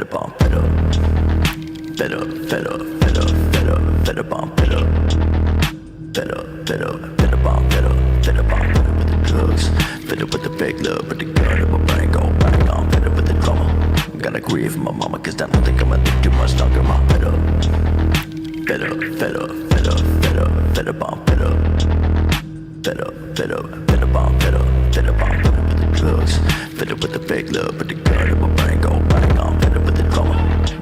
better bomb, better, better, better, better, better, better bomb, better, better, better, better bomb, better, better bomb, better with the drugs, better with the fake love, with the gun in my brain, go bang on, better with the drama. Gotta grieve for my mama, cause I don't think I'ma live too much longer, mom, better, better, better, better, better, better bomb, better, better, better, better bomb, better, better bomb, better with the drugs, better with the fake love, with the gun in my brain, go bang on, better with the drama.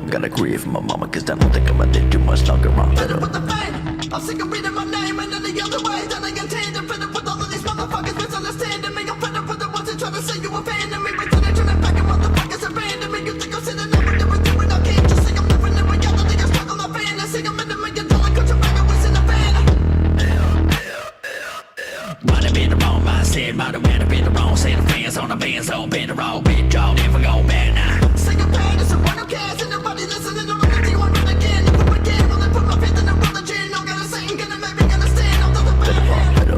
Gotta grieve for my mama, cause I don't think I'ma live too much longer, mom, better. With the fame, I'm sick of reading my name and any other way that I contain. I'm fed up with all of these motherfuckers misunderstanding me. I'm fed up with the ones that try to say you abandon me. But then they turn it back and motherfuckers abandon me. You think I'm sitting up with everything when I can't just think I'm living in reality. I struggle, I fantasy. I'm in the $1,000,000 country bag, I was in the van. Might have been the wrong mindset, might have been the wrong set of fans on the bands, don't been the wrong bit, y'all never go back now. Sing a pain, it's a one who cares. And nobody listening to what they want to again. You put again, well they put my faith in the religion. No gotta say, ain't gonna make me understand. I'm the Better bomb, bad.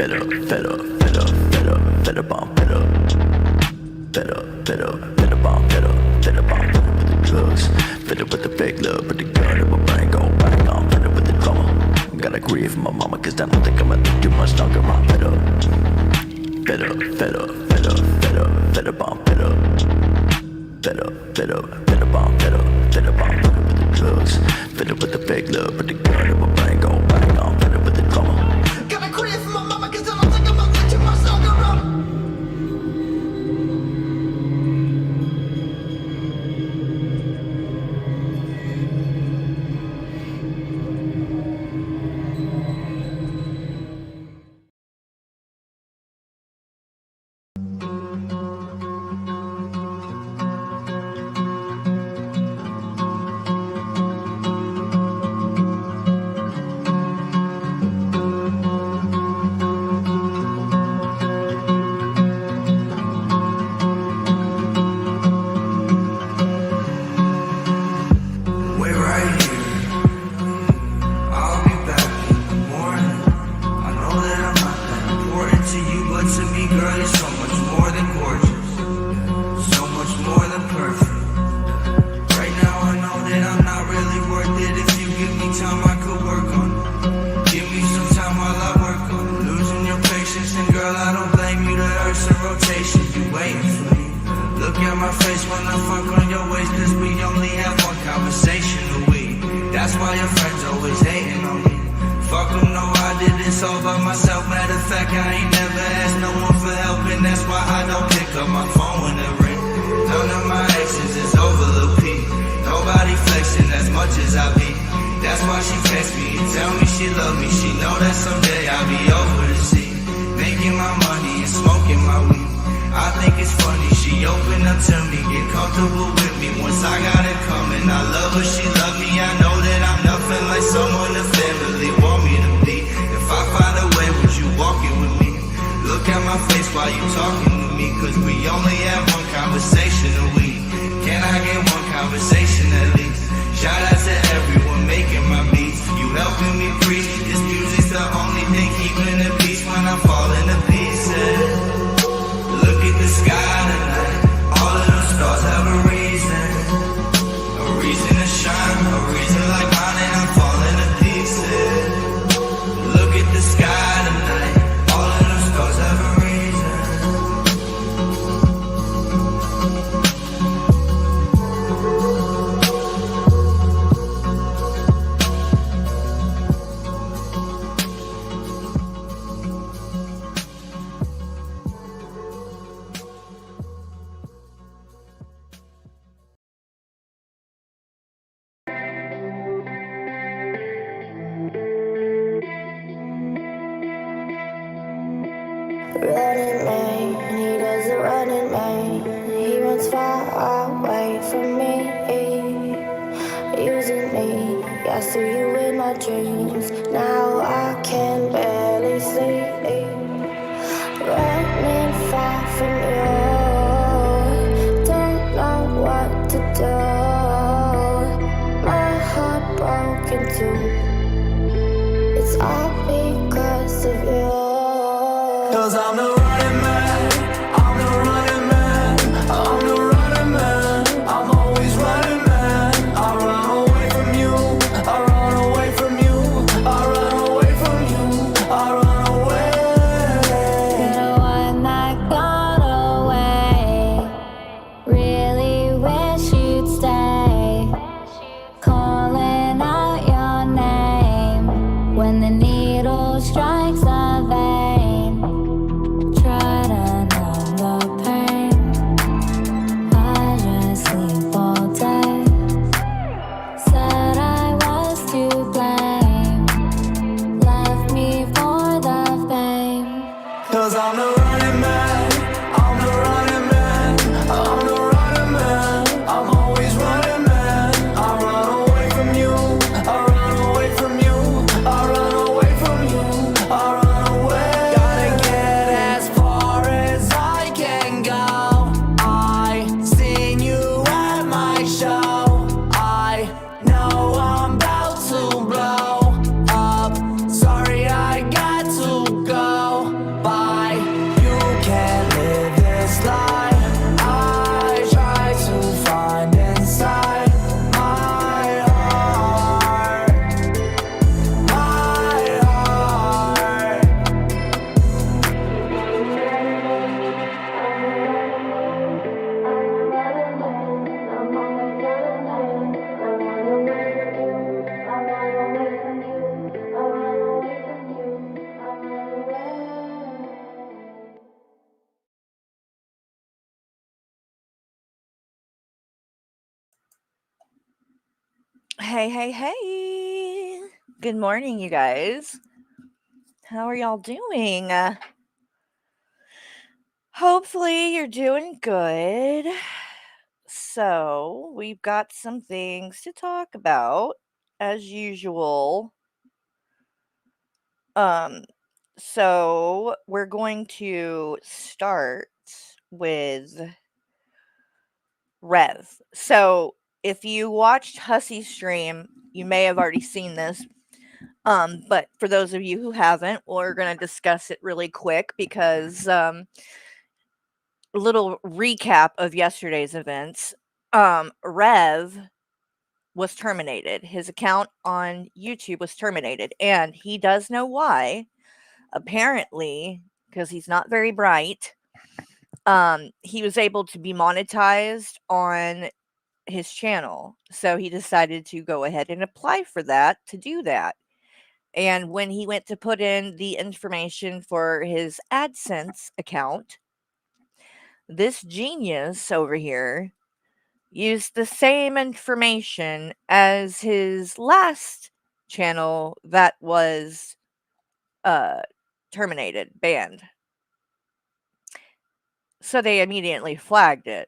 better, better, better, better, better bomb, better, better, better, better bomb, better, better bomb, better with the drugs, better with the fake love, with the gun in my brain, go bang on, better with the drama. Gotta grieve for my mama, cause I don't think I'ma live too much longer, mom, better, better, better, better, better, better bomb, better, better, better, better bomb, better, better bomb, better with the drugs, better with the fake love, with the gun in my brain, go bang on, better with the drama. Gotta create for my mama, cause I don't think I'm gonna live too much longer. Wait right here. I'll be back in the morning. I know that I'm not that important to you, but to me, girl, you're so much more than gorgeous, so much more than perfect. Right now, I know that I'm not really worth it. If you give me time, I could work on it. Give me some time while I work on it. Losing your patience, and girl, I don't blame you. The earth's in rotation, you waiting for me. Look at my face when I fuck on your waist, cause we only have one conversation a week. That's why your friends always hating on me. Fuck them, no, I did this all by myself. Matter of fact, I ain't never asked no one for help, and that's why I don't pick up my phone when it ring. None of my exes is over the peak. Nobody flexing as much as I be. That's why she text me and tell me she love me. She know that someday I'll be over the sea, making my money and smoking my weed. I think it's funny, she opened up to me, get comfortable with me. Once I got it coming, I love her, she love me. I know that I'm nothing like someone the family want me to be. If I find a way, would you walk it with me? Look at my face while you talking to me, cause we only have one conversation a week. Can I get one conversation at least? Shout out to everyone making my beats. You helping me preach, this music's the only thing keeping the peace when I'm falling to pieces. Look at the sky tonight, all of those stars have a reason to shine, a reason like mine, and I'm falling to pieces. Look at the sky tonight, all of those stars have a reason. Running lane, he doesn't run in lane. He runs far away from me, using me. I see you in my dreams. Now I can barely sleep. Running far from you, don't know what to do. My heart broken too. It's all because of you. Cause I'm the running man, I'm the running man, I'm the running man, I'm 'Cause I'm the running man, I'm the running man, I'm the running man, I'm always running man. I run away from you, I run away from you, I run away from you, I run away. Gotta get as far as I can go. I seen you at my show. I know I'm about to blow up. Sorry, I got to go. Bye. You can't live this life I try to find inside my heart. My heart. Hey, hey, hey. Good morning, you guys. How are y'all doing? Hopefully, you're doing good. So, we've got some things to talk about as usual. Um, so we're going to start with Rev. So, if you watched Hussey's stream, you may have already seen this. But for those of you who haven't, we're going to discuss it really quick because a little recap of yesterday's events. Rev was terminated. His account on YouTube was terminated, and he does know why. Apparently, because he's not very bright, he was able to be monetized on his channel. So he decided to go ahead and apply for that to do that. And when he went to put in the information for his AdSense account, this genius over here used the same information as his last channel that was terminated, banned. So they immediately flagged it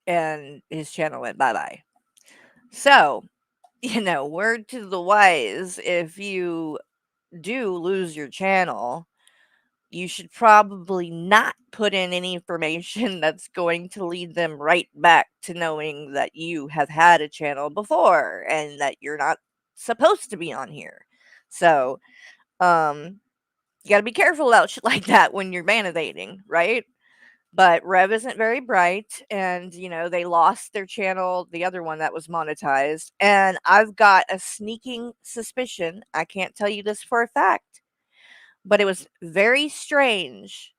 and his channel went bye-bye. So, word to the wise, if you do lose your channel, you should probably not put in any information that's going to lead them right back to knowing that you have had a channel before and that you're not supposed to be on here. So, you got to be careful about shit like that when you're evading, right? But Rev isn't very bright, and they lost their channel, the other one that was monetized. And I've got a sneaking suspicion, I can't tell you this for a fact, but it was very strange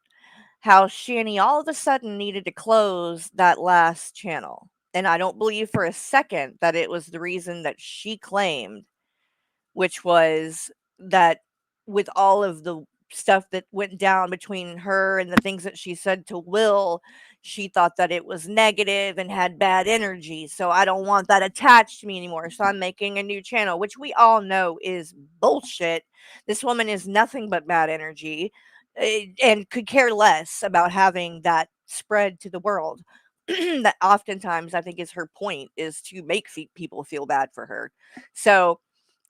how Shani all of a sudden needed to close that last channel. And I don't believe for a second that it was the reason that she claimed, which was that with all of the stuff that went down between her and the things that she said to Will, she thought that it was negative and had bad energy. So I don't want that attached to me anymore. So I'm making a new channel, which we all know is bullshit. This woman is nothing but bad energy and could care less about having that spread to the world. That oftentimes I think is her point, is to make people feel bad for her. So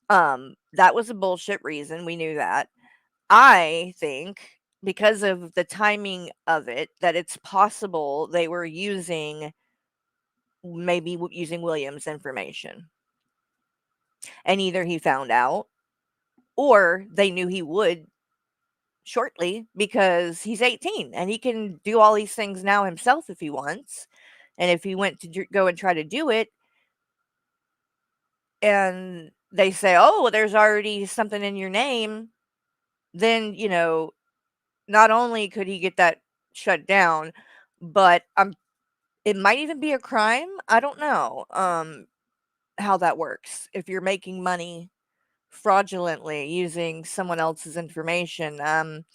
that was a bullshit reason. We knew that. I think because of the timing of it, that it's possible they were using William's information. And either he found out or they knew he would shortly because he's 18 and he can do all these things now himself if he wants. And if he went to go and try to do it, and they say, oh, there's already something in your name, then, not only could he get that shut down, but it might even be a crime. I don't know how that works. If you're making money fraudulently using someone else's information, I'm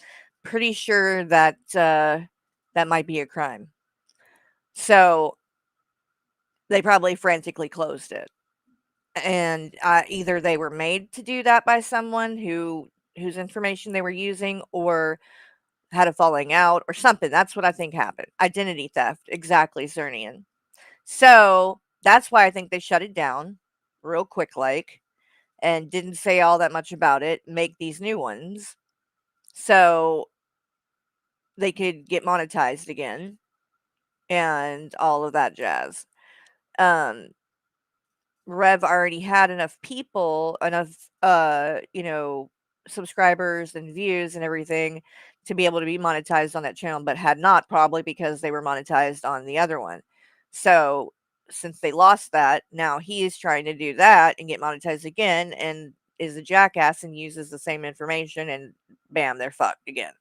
pretty sure that that might be a crime. So they probably frantically closed it. And either they were made to do that by someone whose information they were using, or had a falling out or something. That's what I think happened. Identity theft. Exactly, Cernian. So that's why I think they shut it down real quick, like, and didn't say all that much about it, make these new ones so they could get monetized again and all of that jazz. Um, Rev already had enough people, enough, subscribers and views and everything to be able to be monetized on that channel, but had not, probably because they were monetized on the other one. So since they lost that, now he's trying to do that and get monetized again, and is a jackass and uses the same information, and bam, they're fucked again.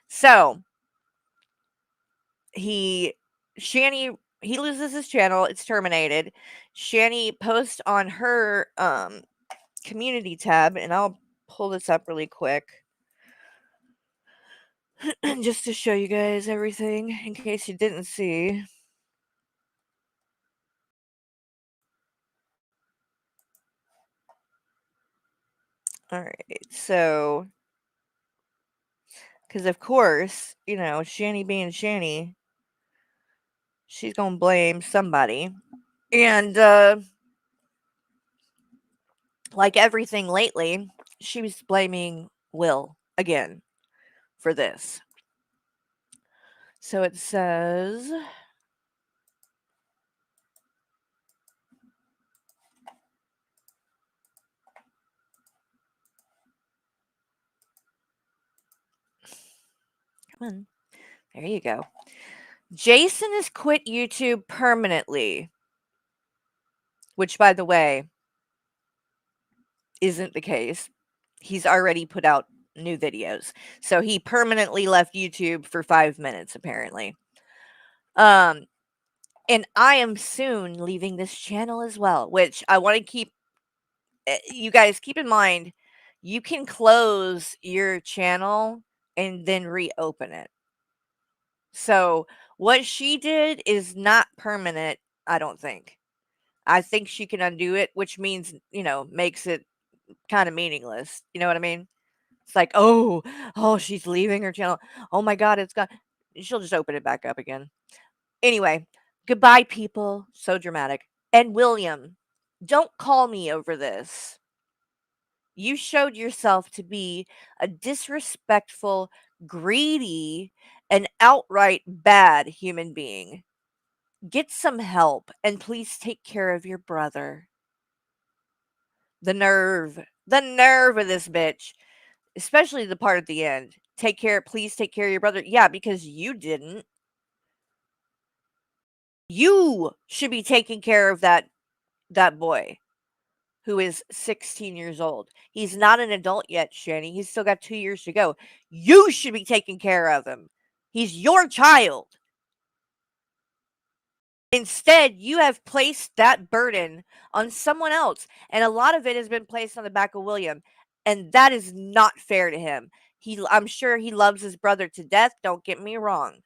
So Shanny he loses his channel, it's terminated. Shanny posts on her community tab, and I'll pull this up really quick just to show you guys everything in case you didn't see. All right, so because of course, Shanny being Shanny, she's gonna blame somebody, and like everything lately, she was blaming Will again for this. So it says, come on, there you go. Jason has quit YouTube permanently, which, by the way, isn't the case. He's already put out new videos. So he permanently left YouTube for 5 minutes, apparently. And I am soon leaving this channel as well, which I want to keep you guys keep in mind. You can close your channel and then reopen it. So what she did is not permanent, I don't think. I think she can undo it, which means, makes it kind of meaningless. You know what I mean? It's like, oh, she's leaving her channel. Oh my God, it's gone. She'll just open it back up again. Anyway, goodbye, people. So dramatic. And William, don't call me over this. You showed yourself to be a disrespectful, greedy, and outright bad human being. Get some help and please take care of your brother. The nerve of this bitch, especially the part at the end. Please take care of your brother. Yeah, because you didn't. You should be taking care of that boy who is 16 years old. He's not an adult yet, Shanny. He's still got 2 years to go. You should be taking care of him. He's your child. Instead, you have placed that burden on someone else, and a lot of it has been placed on the back of William, and that is not fair to him. I'm sure he loves his brother to death, don't get me wrong.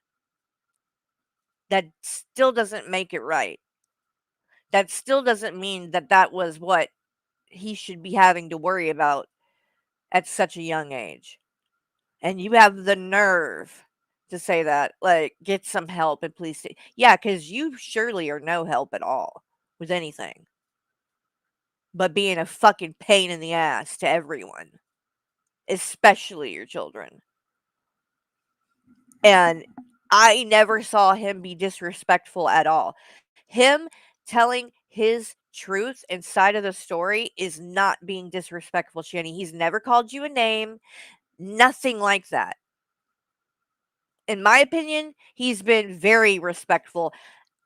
That still doesn't make it right. That still doesn't mean that that was what he should be having to worry about at such a young age. And you have the nerve to say that, like, get some help and please yeah, because you surely are no help at all with anything but being a fucking pain in the ass to everyone, especially your children. And I never saw him be disrespectful at all. Him telling his truth and side of the story is not being disrespectful, Shanny. He's never called you a name, nothing like that. In my opinion, he's been very respectful,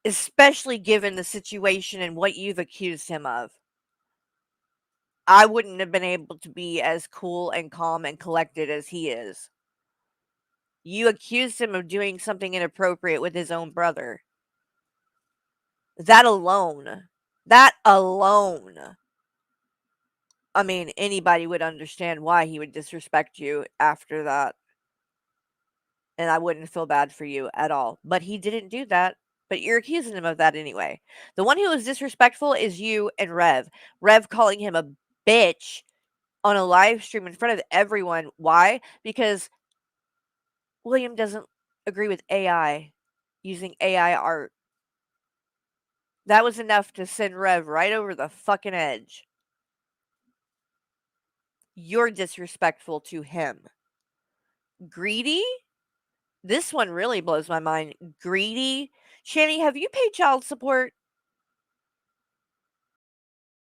especially given the situation and what you've accused him of. I wouldn't have been able to be as cool and calm and collected as he is. You accused him of doing something inappropriate with his own brother. That alone, I mean, anybody would understand why he would disrespect you after that. And I wouldn't feel bad for you at all. But he didn't do that. But you're accusing him of that anyway. The one who was disrespectful is you and Rev. Rev calling him a bitch on a live stream in front of everyone. Why? Because William doesn't agree with AI, using AI art. That was enough to send Rev right over the fucking edge. You're disrespectful to him. Greedy? This one really blows my mind. Greedy? Shanny, have you paid child support?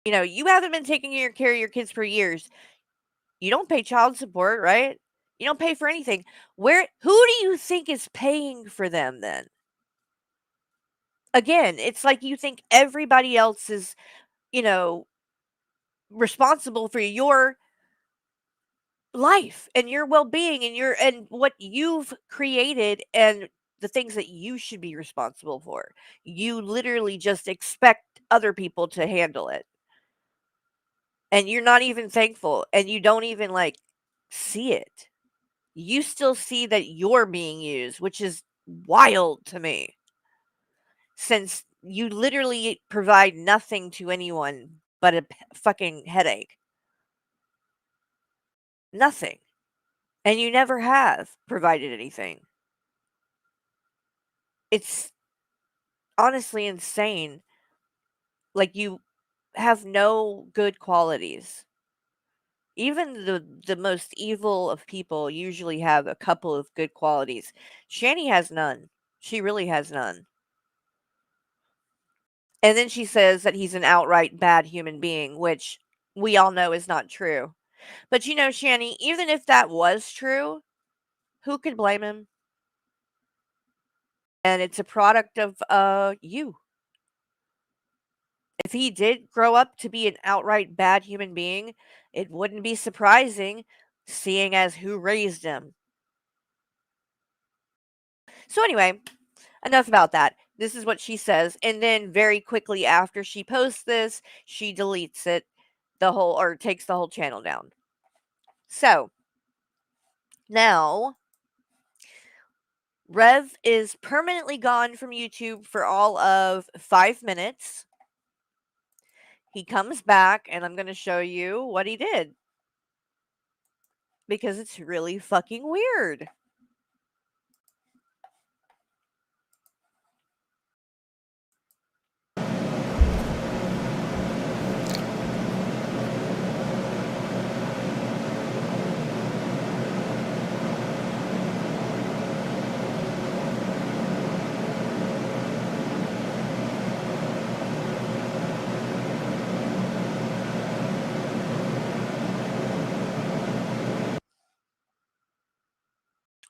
You know, you haven't been taking care of your kids for years. You don't pay child support, right? You don't pay for anything. Who do you think is paying for them then? Again, it's like you think everybody else is, you know, responsible for your life and your well-being and what you've created and the things that you should be responsible for. You literally just expect other people to handle it. And you're not even thankful and you don't even like see it. You still see that you're being used, which is wild to me. Since you literally provide nothing to anyone but a fucking headache. Nothing. And you never have provided anything. It's honestly insane. Like, you have no good qualities. Even the most evil of people usually have a couple of good qualities. Shanny has none. She really has none. And then she says that he's an outright bad human being, which we all know is not true. But you know, Shanny, even if that was true, who could blame him? And it's a product of you. If he did grow up to be an outright bad human being, it wouldn't be surprising, seeing as who raised him. So anyway, enough about that. This is what she says, and then very quickly after she posts this, she deletes it, or takes the whole channel down. So now Rev is permanently gone from YouTube for all of 5 minutes. He comes back, and I'm going to show you what he did. Because it's really fucking weird.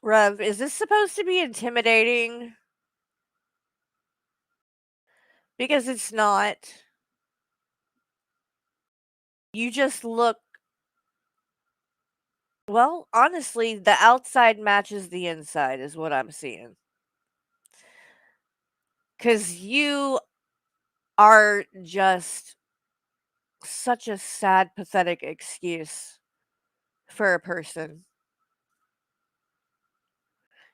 Rev, is this supposed to be intimidating? Because it's not. You just look. Well, honestly, the outside matches the inside, is what I'm seeing. Because you are just such a sad, pathetic excuse for a person.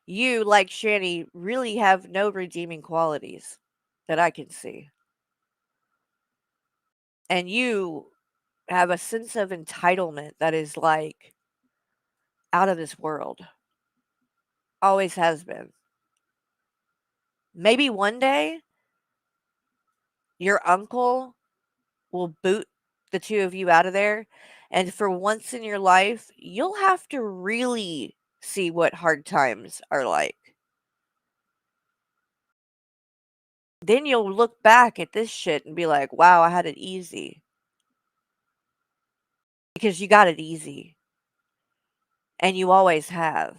You, like Shanny, really have no redeeming qualities that I can see. And you have a sense of entitlement that is like out of this world. Always has been. Maybe one day your uncle will boot the two of you out of there. And for once in your life, you'll have to really see what hard times are like. Then you'll look back at this shit and be like, wow, I had it easy. Because you got it easy. And you always have.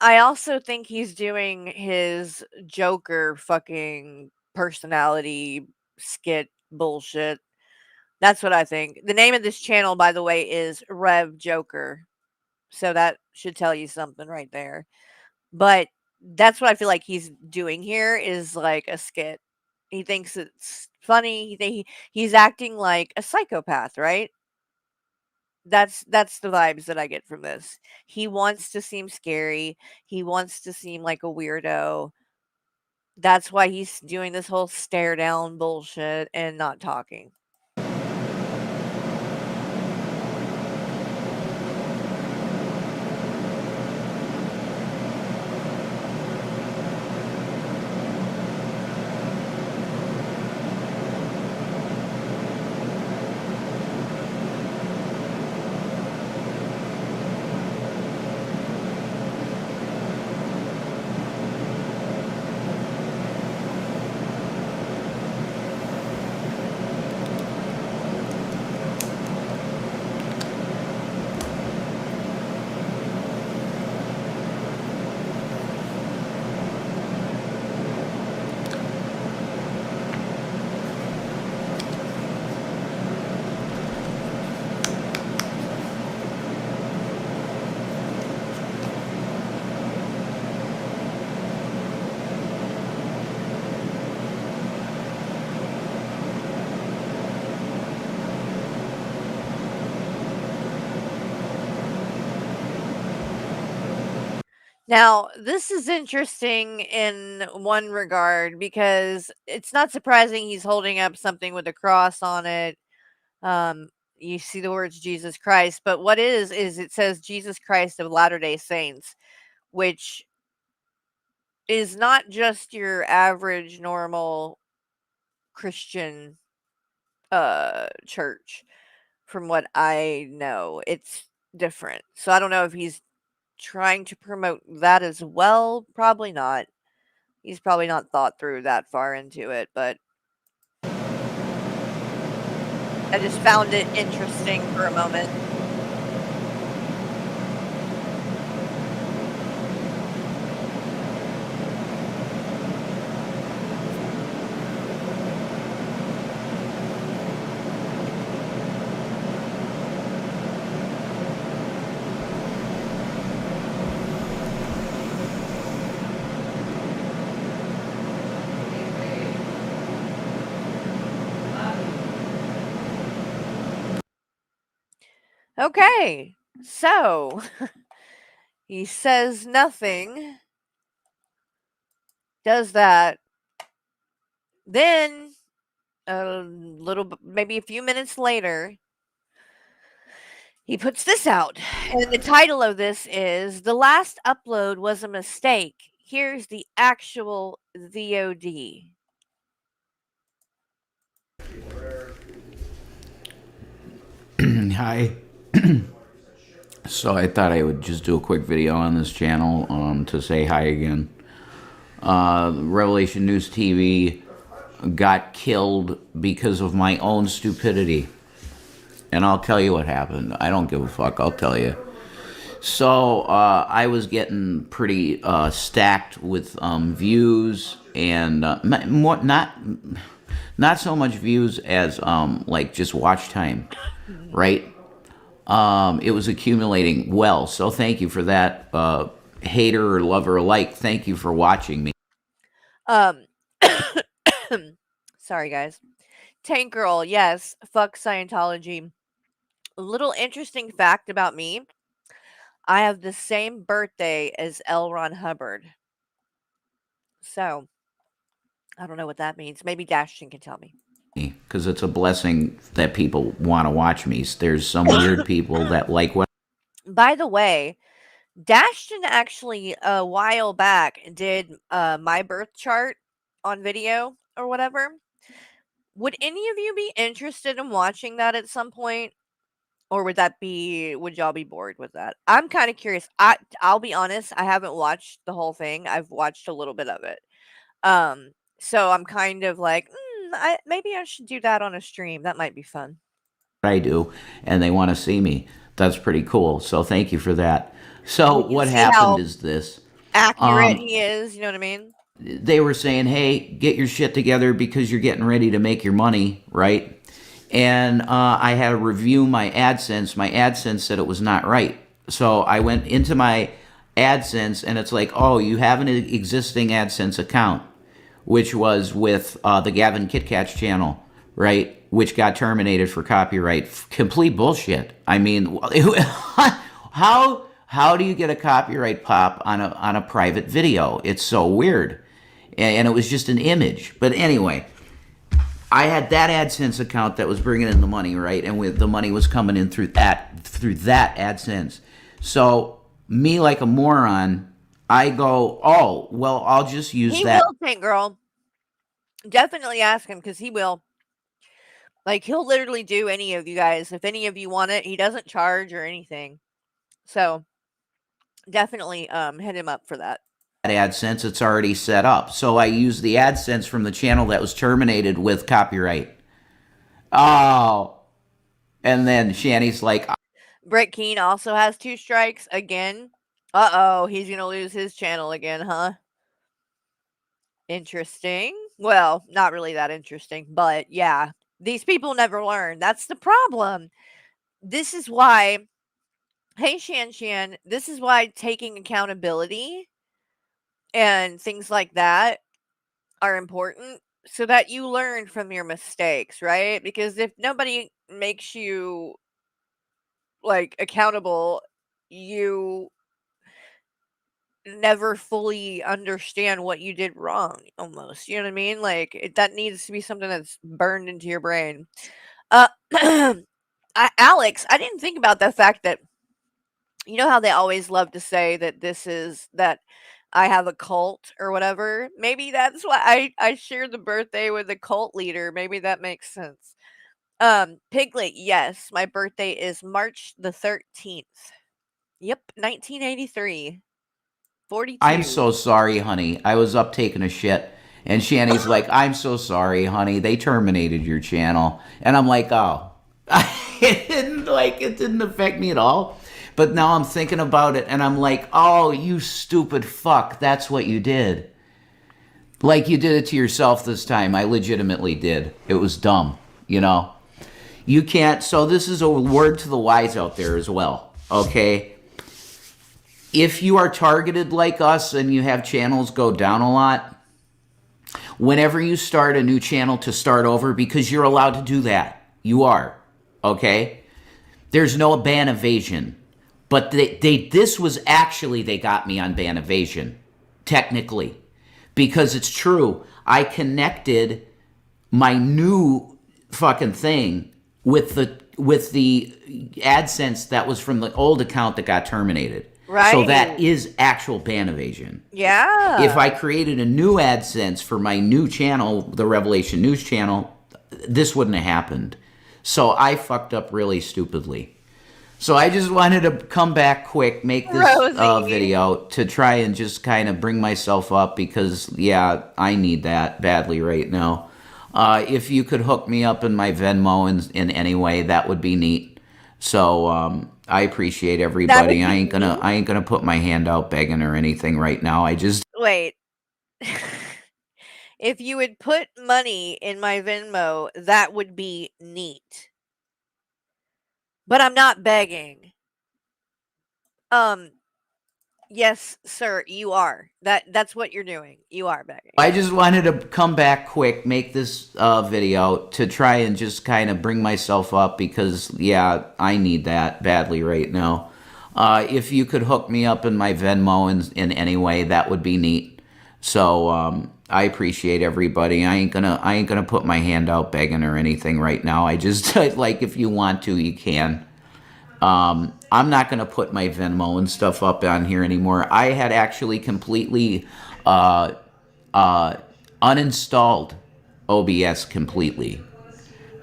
I also think he's doing his Joker fucking personality skit bullshit. That's what I think. The name of this channel, by the way, is Rev Joker. So that should tell you something right there. But that's what I feel like he's doing here is like a skit. He thinks it's funny. He's acting like a psychopath, right? That's the vibes that I get from this. He wants to seem scary. He wants to seem like a weirdo. That's why he's doing this whole stare down bullshit and not talking. Now, this is interesting in one regard because it's not surprising he's holding up something with a cross on it. Um, you see the words Jesus Christ, but what is it says Jesus Christ of Latter-day Saints, which is not just your average normal Christian church from what I know. It's different. So I don't know if he's trying to promote that as well. Probably not. He's probably not thought through that far into it, but I just found it interesting for a moment. Okay, so he says nothing, does that. Then maybe a few minutes later, he puts this out. And the title of this is The Last Upload Was a Mistake. Here's the actual VOD. Hi. So I thought I would just do a quick video on this channel to say hi again. Revelation News TV got killed because of my own stupidity. And I'll tell you what happened. I don't give a fuck. I'll tell you. So I was getting pretty stacked with views and not so much views as like just watch time, right? It was accumulating well. So thank you for that, hater or lover alike. Thank you for watching me. Sorry, guys. Tank Girl, yes, fuck Scientology. A little interesting fact about me. I have the same birthday as L. Ron Hubbard. So, I don't know what that means. Maybe Dashton can tell me. Because it's a blessing that people want to watch me. There's some weird people that like what. By the way, Dashton actually a while back did my birth chart on video or whatever. Would any of you be interested in watching that at some point? Or would y'all be bored with that? I'm kind of curious. I'll be honest, I haven't watched the whole thing. I've watched a little bit of it. So I'm kind of like, maybe I should do that on a stream. That might be fun. I do, and they want to see me. That's pretty cool. So thank you for that. So what happened is this. Accurate he is, you know what I mean? They were saying, hey, get your shit together because you're getting ready to make your money, right? And I had to review my AdSense. My AdSense said it was not right. So I went into my AdSense, and it's like, oh, you have an existing AdSense account, which was with the Gavin KitKatch channel, right? Which got terminated for copyright. Complete bullshit. I mean, how do you get a copyright pop on a private video? It's so weird, and it was just an image. But anyway, I had that AdSense account that was bringing in the money, right? And the money was coming in through that AdSense. So me, like a moron, I go, oh, well, I'll just use He that. will, Tank Girl. Definitely ask him because he will. Like, he'll literally do any of you guys. If any of you want it, he doesn't charge or anything. So definitely hit him up for that. AdSense, it's already set up. So I use the AdSense from the channel that was terminated with copyright. Oh. And then Shanny's like, Brett Keane also has 2 strikes again. Uh-oh, he's going to lose his channel again, huh? Interesting. Well, not really that interesting, but yeah. These people never learn. That's the problem. This is why, hey, Shan, this is why taking accountability and things like that are important so that you learn from your mistakes, right? Because if nobody makes you like accountable, you never fully understand what you did wrong almost. You know what I mean? Like that needs to be something that's burned into your brain. Alex, I didn't think about the fact that you know how they always love to say that that I have a cult or whatever. Maybe that's why I share the birthday with the cult leader. Maybe that makes sense. Piglet, yes, my birthday is March the 13th. Yep, 1983. 42. I'm so sorry, honey. I was up taking a shit. And Shanny's like, I'm so sorry, honey. They terminated your channel. And I'm like, oh. it didn't affect me at all. But now I'm thinking about it and I'm like, oh, you stupid fuck. That's what you did. Like you did it to yourself this time. I legitimately did. It was dumb, you know? You can't. So this is a word to the wise out there as well, okay? If you are targeted like us and you have channels go down a lot, whenever you start a new channel to start over, because you're allowed to do that, you are, okay? There's no ban evasion. But this was actually, they got me on ban evasion, technically. Because it's true, I connected my new fucking thing with the AdSense that was from the old account that got terminated. Right. So that is actual ban evasion. Yeah. If I created a new AdSense for my new channel, the Revelation News channel, this wouldn't have happened. So I fucked up really stupidly. So I just wanted to come back quick, make this video to try and just kind of bring myself up because, yeah, I need that badly right now. If you could hook me up in my Venmo in any way, that would be neat. So I appreciate everybody. I ain't gonna put my hand out begging or anything right now. I just wait. If you would put money in my Venmo, that would be neat. But I'm not begging. Yes, sir, you are. That's what you're doing. You are begging. I just wanted to come back quick, make this video to try and just kind of bring myself up because, yeah, I need that badly right now. If you could hook me up in my Venmo in any way, that would be neat. So I appreciate everybody. I ain't gonna put my hand out begging or anything right now. I just like if you want to, you can. I'm not going to put my Venmo and stuff up on here anymore. I had actually completely uninstalled OBS completely.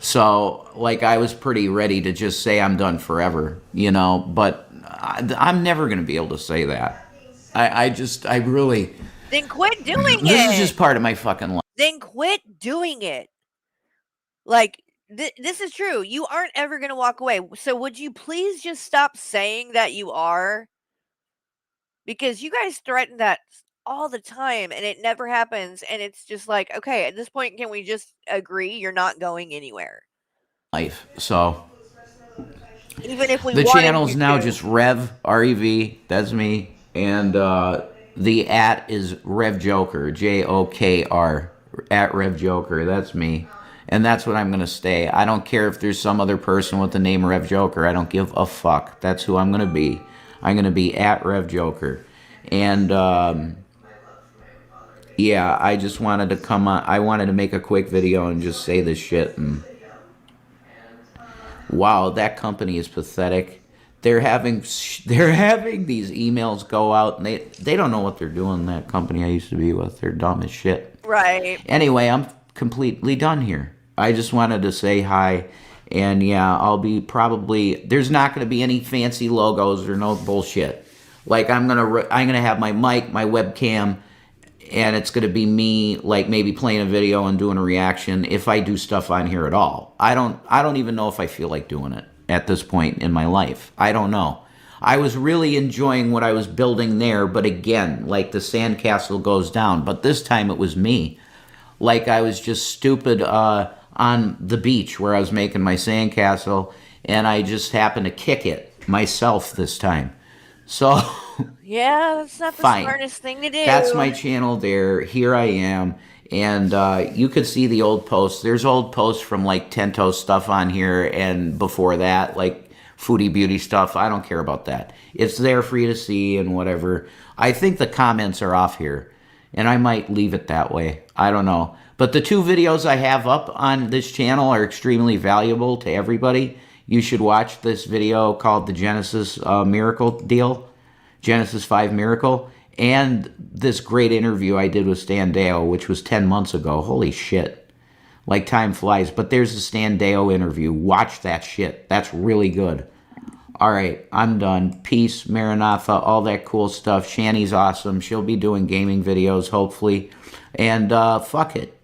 So, like, I was pretty ready to just say I'm done forever, you know, but I'm never going to be able to say that. I really... Then quit doing it! This is just part of my fucking life. Then quit doing it! Like... This is true. You aren't ever going to walk away. So would you please just stop saying that you are? Because you guys threaten that all the time and it never happens. And it's just like, okay, at this point, can we just agree you're not going anywhere? Life. So even if we the channel's now just Rev, R-E-V, that's me. And the at is Rev Joker, Jokr, at Rev Joker. That's me. And that's what I'm going to stay. I don't care if there's some other person with the name Rev Joker. I don't give a fuck. That's who I'm going to be. I'm going to be at Rev Joker. And yeah, I just wanted to come on. I wanted to make a quick video and just say this shit. And wow, that company is pathetic. They're having these emails go out, and they don't know what they're doing. That company I used to be with, they're dumb as shit. Right. Anyway, I'm completely done here. I just wanted to say hi, and yeah, I'll be probably. There's not going to be any fancy logos or no bullshit. Like I'm gonna have my mic, my webcam, and it's going to be me like maybe playing a video and doing a reaction if I do stuff on here at all. I don't even know if I feel like doing it at this point in my life. I don't know. I was really enjoying what I was building there, but again, like the sandcastle goes down, but this time it was me. Like I was just stupid on the beach where I was making my sandcastle, and I just happened to kick it myself this time. So Yeah, that's not the fine. smartest thing to do. That's my channel there. Here I am. And you could see the old posts. There's old posts from like Tento stuff on here and before that, like foodie beauty stuff. I don't care about that. It's there for you to see and whatever. I think the comments are off here. And I might leave it that way. I don't know. But the 2 videos I have up on this channel are extremely valuable to everybody. You should watch this video called the Genesis Miracle Deal. Genesis 5 Miracle. And this great interview I did with Stan Deo, which was 10 months ago. Holy shit. Like time flies. But there's the Stan Deo interview. Watch that shit. That's really good. All right, I'm done. Peace, Maranatha, all that cool stuff. Shani's awesome. She'll be doing gaming videos, hopefully. And fuck it,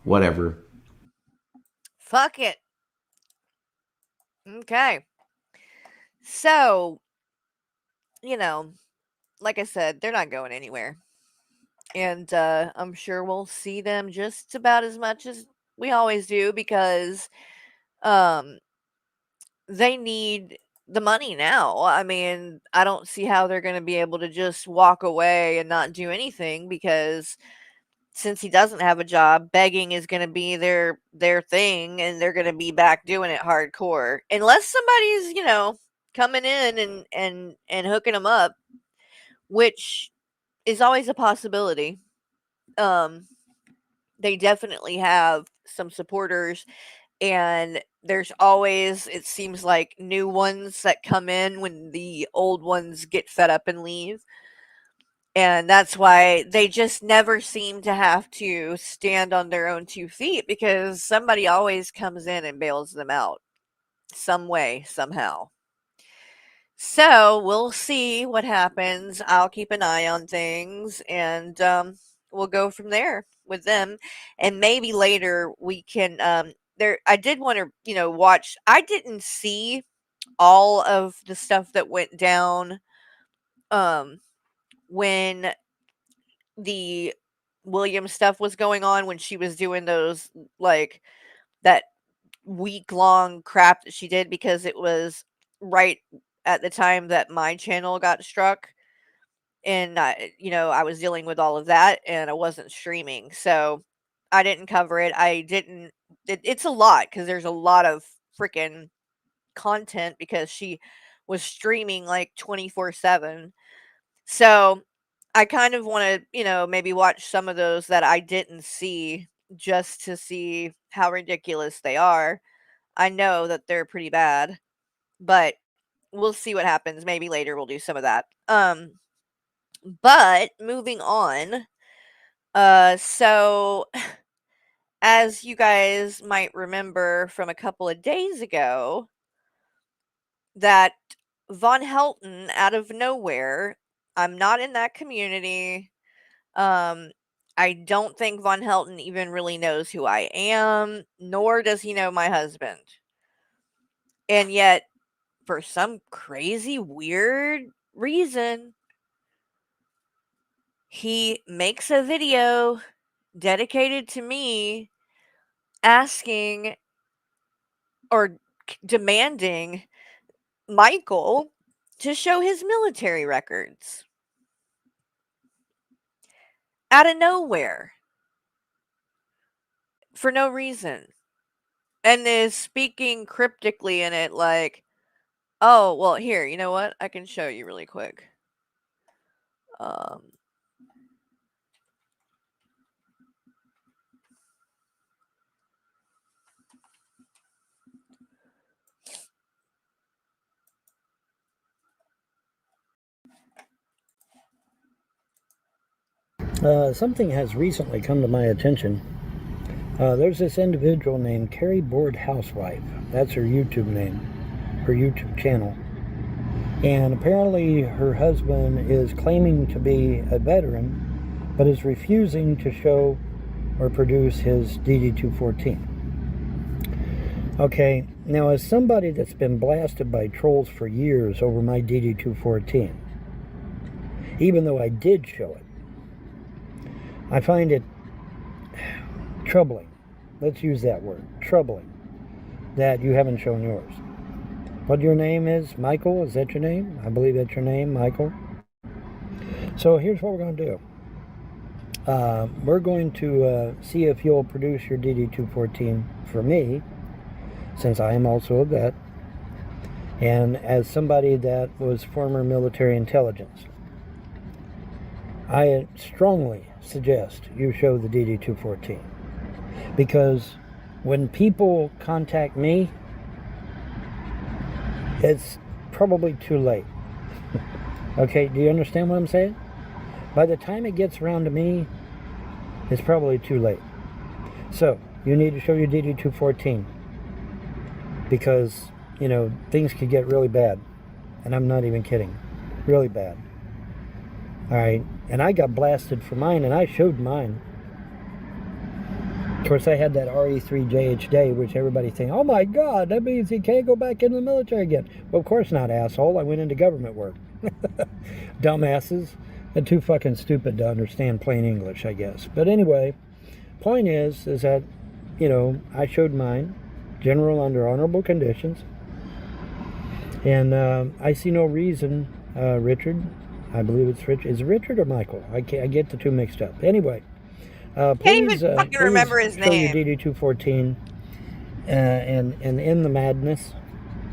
whatever. Fuck it. Okay. So, like I said, they're not going anywhere. And I'm sure we'll see them just about as much as we always do because they need the money now. I mean, I don't see how they're going to be able to just walk away and not do anything because since he doesn't have a job, begging is going to be their thing and they're going to be back doing it hardcore. Unless somebody's, coming in and hooking them up, which is always a possibility. They definitely have some supporters and there's always, it seems like, new ones that come in when the old ones get fed up and leave. And that's why they just never seem to have to stand on their own 2 feet because somebody always comes in and bails them out some way, somehow. So we'll see what happens. I'll keep an eye on things and we'll go from there with them. And maybe later we can I did want to, watch. I didn't see all of the stuff that went down when the Williams stuff was going on, when she was doing those, like, that week-long crap that she did because it was right at the time that my channel got struck. And, I was dealing with all of that and I wasn't streaming. So I didn't cover it. It's a lot because there's a lot of freaking content because she was streaming like 24/7. So I kind of want to, maybe watch some of those that I didn't see just to see how ridiculous they are. I know that they're pretty bad, but we'll see what happens. Maybe later we'll do some of that. But moving on. So as you guys might remember from a couple of days ago, that Von Helton out of nowhere, I'm not in that community. I don't think Von Helton even really knows who I am, nor does he know my husband. And yet, for some crazy, weird reason, he makes a video dedicated to me asking or demanding Michael to show his military records. out of nowhere for no reason, and is speaking cryptically in it like, oh, well, here, you know what? I can show you really quick. Um, Something has recently come to my attention. There's this individual named Carrie Board Housewife. That's her YouTube name, her YouTube channel. And apparently her husband is claiming to be a veteran, but is refusing to show or produce his DD-214. Okay, now as somebody that's been blasted by trolls for years over my DD-214, even though I did show it, I find it troubling. Let's use that word, troubling, that you haven't shown yours. What your name is, Michael? Is that your name? I believe that's your name, Michael. So here's what we're going to do. We're going to see if you'll produce your DD-214 for me, since I am also a vet, and as somebody that was former military intelligence. I strongly suggest you show the DD-214, because when people contact me, it's probably too late. Okay, do you understand what I'm saying? By the time it gets around to me, it's probably too late. So, you need to show your DD-214, because, you know, things could get really bad. And I'm not even kidding. Really bad. Alright, and I got blasted for mine, and I showed mine. Of course, I had that RE3JHJ, which everybody thinks, oh my God, that means he can't go back into the military again. Well, of course not, asshole. I went into government work. Dumbasses. They're too fucking stupid to understand plain English, I guess. But anyway, point is that, you know, I showed mine, general under honorable conditions. And I see no reason, Richard, I believe it's Richard. Is it Richard or Michael? I get the two mixed up. Anyway, please, fucking remember his show your name. DD-214 and end the madness,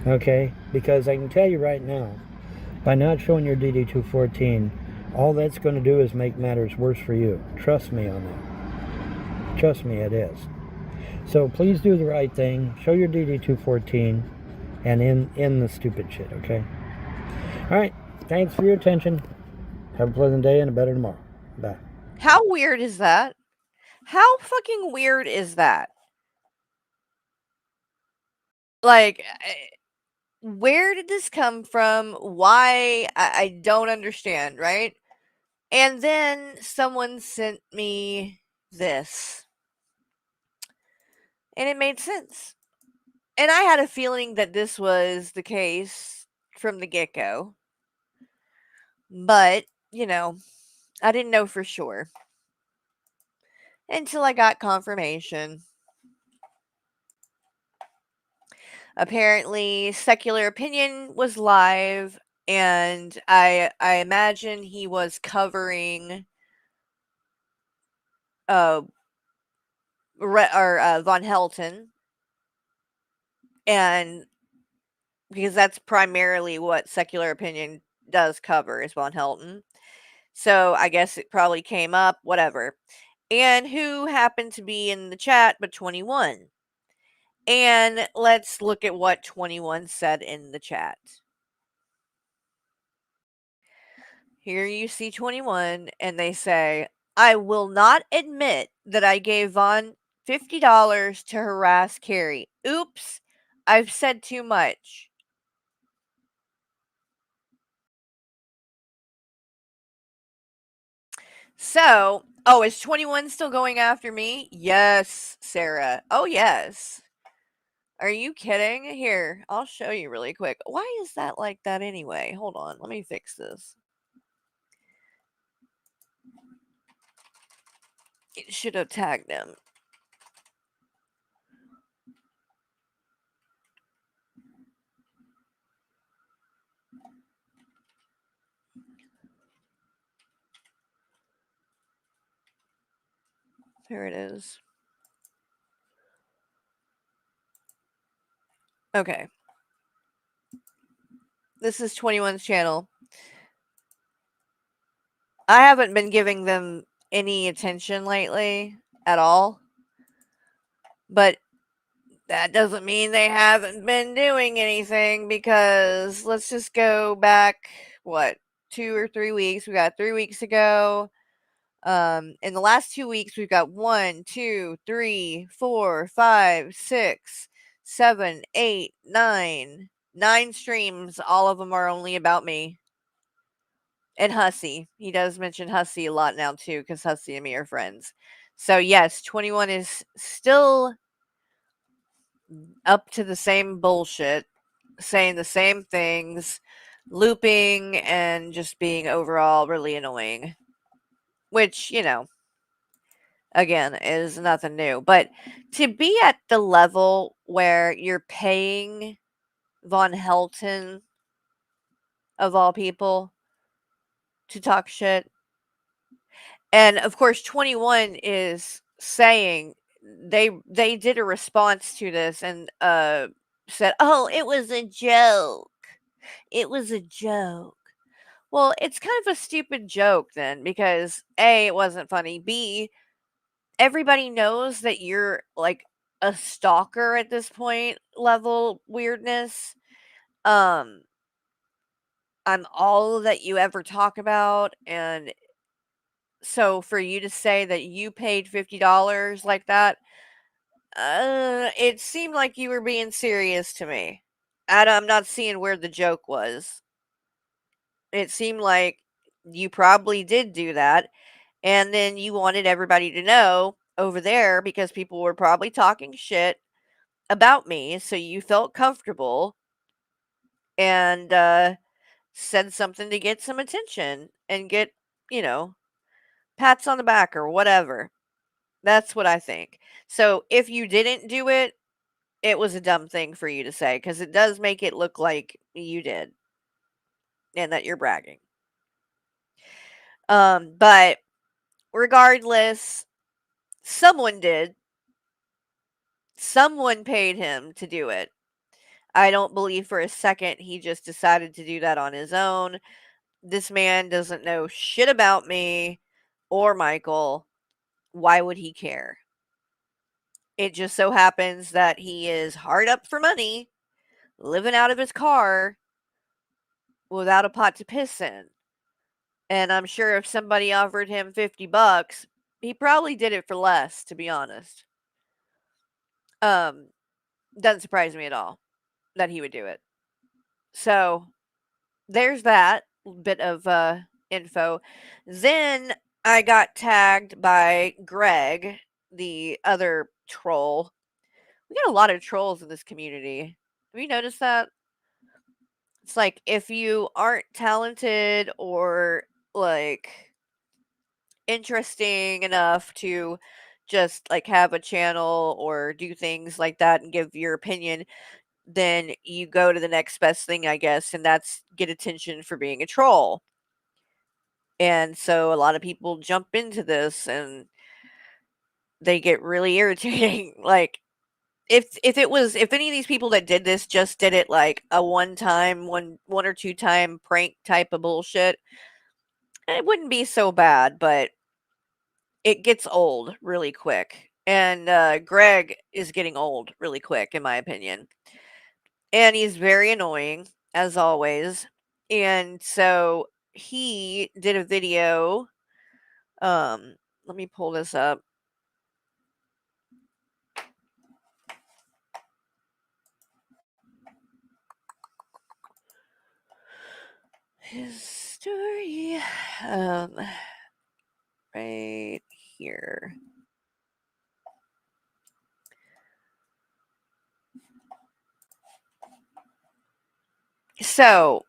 okay? Because I can tell you right now, by not showing your DD-214, all that's going to do is make matters worse for you. Trust me on that. Trust me, it is. So please do the right thing. Show your DD-214 and end the stupid shit, okay? All right. Thanks for your attention. Have a pleasant day and a better tomorrow. Bye. How weird is that? How fucking weird is that? Like, where did this come from? Why? I don't understand, right? And then someone sent me this. And it made sense. And I had a feeling that this was the case from the get go. But, you know, I didn't know for sure until I got confirmation. Apparently, Secular Opinion was live, and I imagine he was covering Von Helton, and because that's primarily what Secular Opinion does cover is Von Helton. So I guess it probably came up, whatever. And who happened to be in the chat but 21? And let's look at what 21 said in the chat. Here you see 21, and they say, I will not admit that I gave Vaughn $50 to harass Carrie. Oops, I've said too much. So, oh, is 21 still going after me? Yes, Sarah. Oh, yes. Are you kidding? Here, I'll show you really quick. Why is that like that anyway? Hold on, let me fix this. It should have tagged him. Here it is. Okay. This is 21's channel. I haven't been giving them any attention lately at all. But that doesn't mean they haven't been doing anything, because let's just go back, what, 2 or 3 weeks? We got 3 weeks ago. In the last 2 weeks, we've got 1, 2, 3, 4, 5, 6, 7, 8, 9 streams. All of them are only about me. And Hussy. He does mention Hussy a lot now too, because Hussy and me are friends. So yes, 21 is still up to the same bullshit, saying the same things, looping, and just being overall really annoying. Which, you know, again, is nothing new. But to be at the level where you're paying Von Helton, of all people, to talk shit. And of course, 21 is saying they did a response to this and said, "Oh, it was a joke. It was a joke." Well, it's kind of a stupid joke then, because A, it wasn't funny. B, everybody knows that you're like a stalker at this point level weirdness. On all that you ever talk about. And so for you to say that you paid $50 like that, it seemed like you were being serious to me. I'm not seeing where the joke was. It seemed like you probably did do that, and then you wanted everybody to know over there, because people were probably talking shit about me, so you felt comfortable and said something to get some attention and get, you know, pats on the back or whatever. That's what I think. So if you didn't do it, it was a dumb thing for you to say, because it does make it look like you did and that you're bragging. But regardless, someone did. Someone paid him to do it. I don't believe for a second he just decided to do that on his own. This man doesn't know shit about me or Michael. Why would he care? It just so happens that he is hard up for money, living out of his car without a pot to piss in. And I'm sure if somebody offered him $50, he probably did it for less, to be honest. Doesn't surprise me at all that he would do it. So there's that bit of info. Then I got tagged by Greg, the other troll. We got a lot of trolls in this community. Have you noticed that? It's like, if you aren't talented or like interesting enough to just like have a channel or do things like that and give your opinion, then you go to the next best thing, I guess, and that's get attention for being a troll. And so a lot of people jump into this and they get really irritating. Like, if any of these people that did this just did it like a one or two time prank type of bullshit, it wouldn't be so bad. But it gets old really quick. And Greg is getting old really quick, in my opinion. And he's very annoying, as always. And so he did a video. Let me pull this up. His story. Right here. So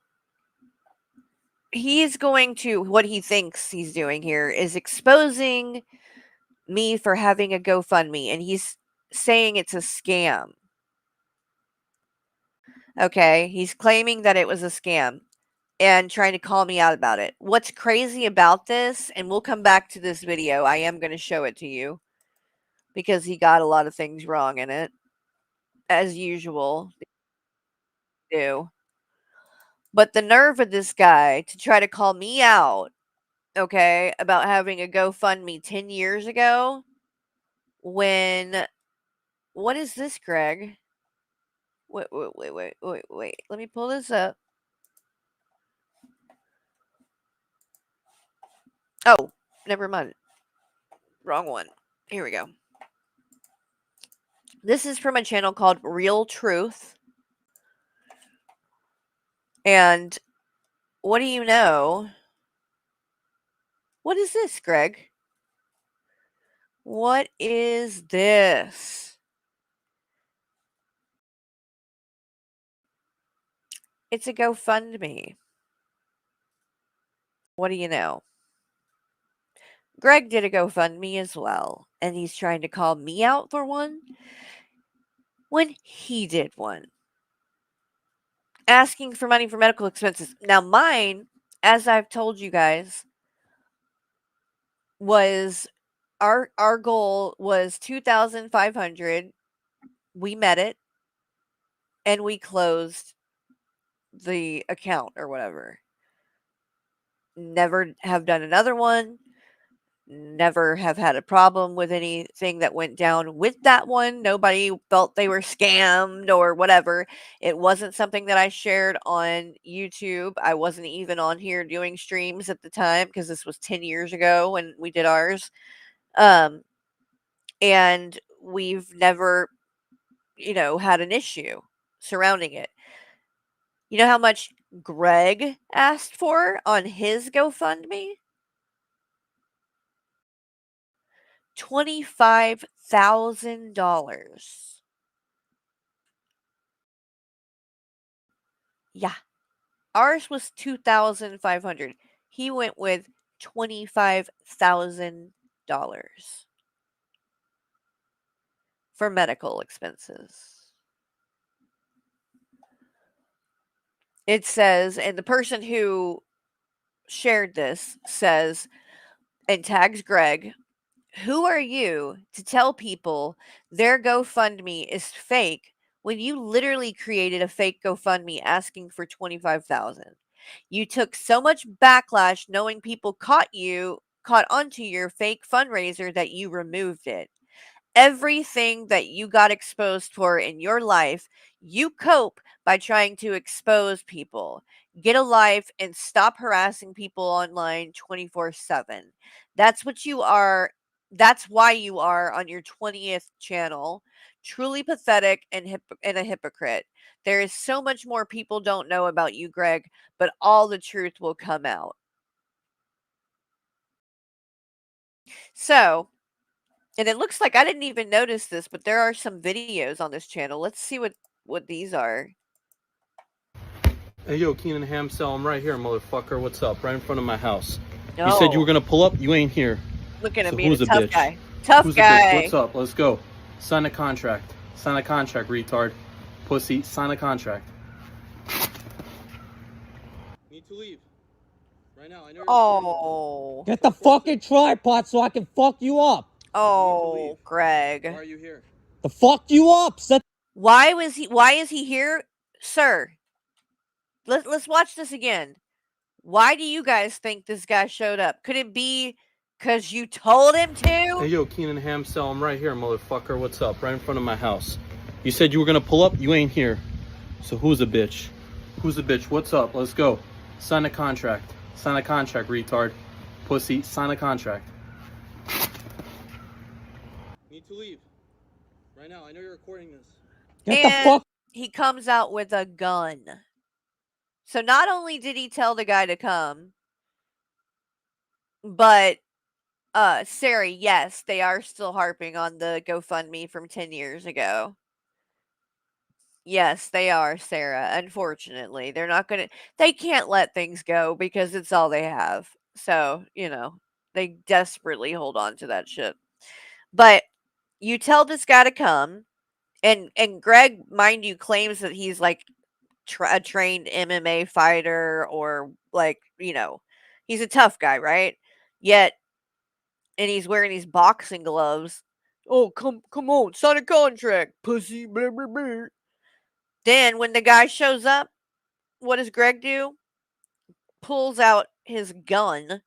he's going to, what he thinks he's doing here is exposing me for having a GoFundMe, and he's saying it's a scam. Okay, he's claiming that it was a scam and trying to call me out about it. What's crazy about this, and we'll come back to this video, I am going to show it to you. because he got a lot of things wrong in it, as usual. They do. But the nerve of this guy to try to call me out, okay, about having a GoFundMe 10 years ago when what is this, Greg? Wait. Let me pull this up. Oh, never mind. Wrong one. Here we go. This is from a channel called Real Truth. And what do you know? What is this, Greg? What is this? It's a GoFundMe. What do you know? Greg did a GoFundMe as well, and he's trying to call me out for one when he did one. Asking for money for medical expenses. Now, mine, as I've told you guys, was our goal was $2,500. We met it, and we closed the account or whatever. Never have done another one. Never have had a problem with anything that went down with that one. Nobody felt they were scammed or whatever. It wasn't something that I shared on YouTube. I wasn't even on here doing streams at the time because this was 10 years ago when we did ours. And we've never, had an issue surrounding it. You know how much Greg asked for on his GoFundMe? $25,000. Yeah. Ours was $2,500. He went with $25,000 for medical expenses. It says, and the person who shared this says, and tags Greg, who are you to tell people their GoFundMe is fake when you literally created a fake GoFundMe asking for $25,000? You took so much backlash knowing people caught onto your fake fundraiser that you removed it. Everything that you got exposed for in your life, you cope by trying to expose people. Get a life and stop harassing people online 24/7. That's what you are. That's why you are on your 20th channel. Truly pathetic and a hypocrite. There is so much more people don't know about you, Greg, but all the truth will come out. So, and it looks like I didn't even notice this, but there are some videos on this channel. Let's see what these are. Hey, yo, Keenan Hamsell, I'm right here, motherfucker. What's up? Right in front of my house. No. You said you were going to pull up? You ain't here. Looking at So me, who's a a tough bitch? guy. Tough Who's guy. a bitch? What's up? Let's go. Sign a contract. Sign a contract, retard. Pussy, sign a contract. Need to leave. Right now, I know you're Oh. Get the fucking tripod so I can fuck you up. Oh, Greg. Why are you here? To fuck you up. Why is he here? Sir. Let's watch this again. Why do you guys think this guy showed up? Could it be because you told him to? Hey, yo, Keenan Hamsell, I'm right here, motherfucker. What's up? Right in front of my house. You said you were going to pull up? You ain't here. So who's a bitch? Who's a bitch? What's up? Let's go. Sign a contract. Sign a contract, retard. Pussy, sign a contract. Need to leave. Right now, I know you're recording this. Get the fuck. He comes out with a gun. So not only did he tell the guy to come, but Sarah, yes, they are still harping on the GoFundMe from 10 years ago. Yes, they are, Sarah. Unfortunately, they can't let things go because it's all they have. So, they desperately hold on to that shit. But you tell this guy to come, and Greg, mind you, claims that he's like a trained MMA fighter or he's a tough guy, right? Yet, and he's wearing these boxing gloves Oh, come on, sign a contract, pussy. Blah, blah, blah. Then when the guy shows up, what does Greg do? Pulls out his gun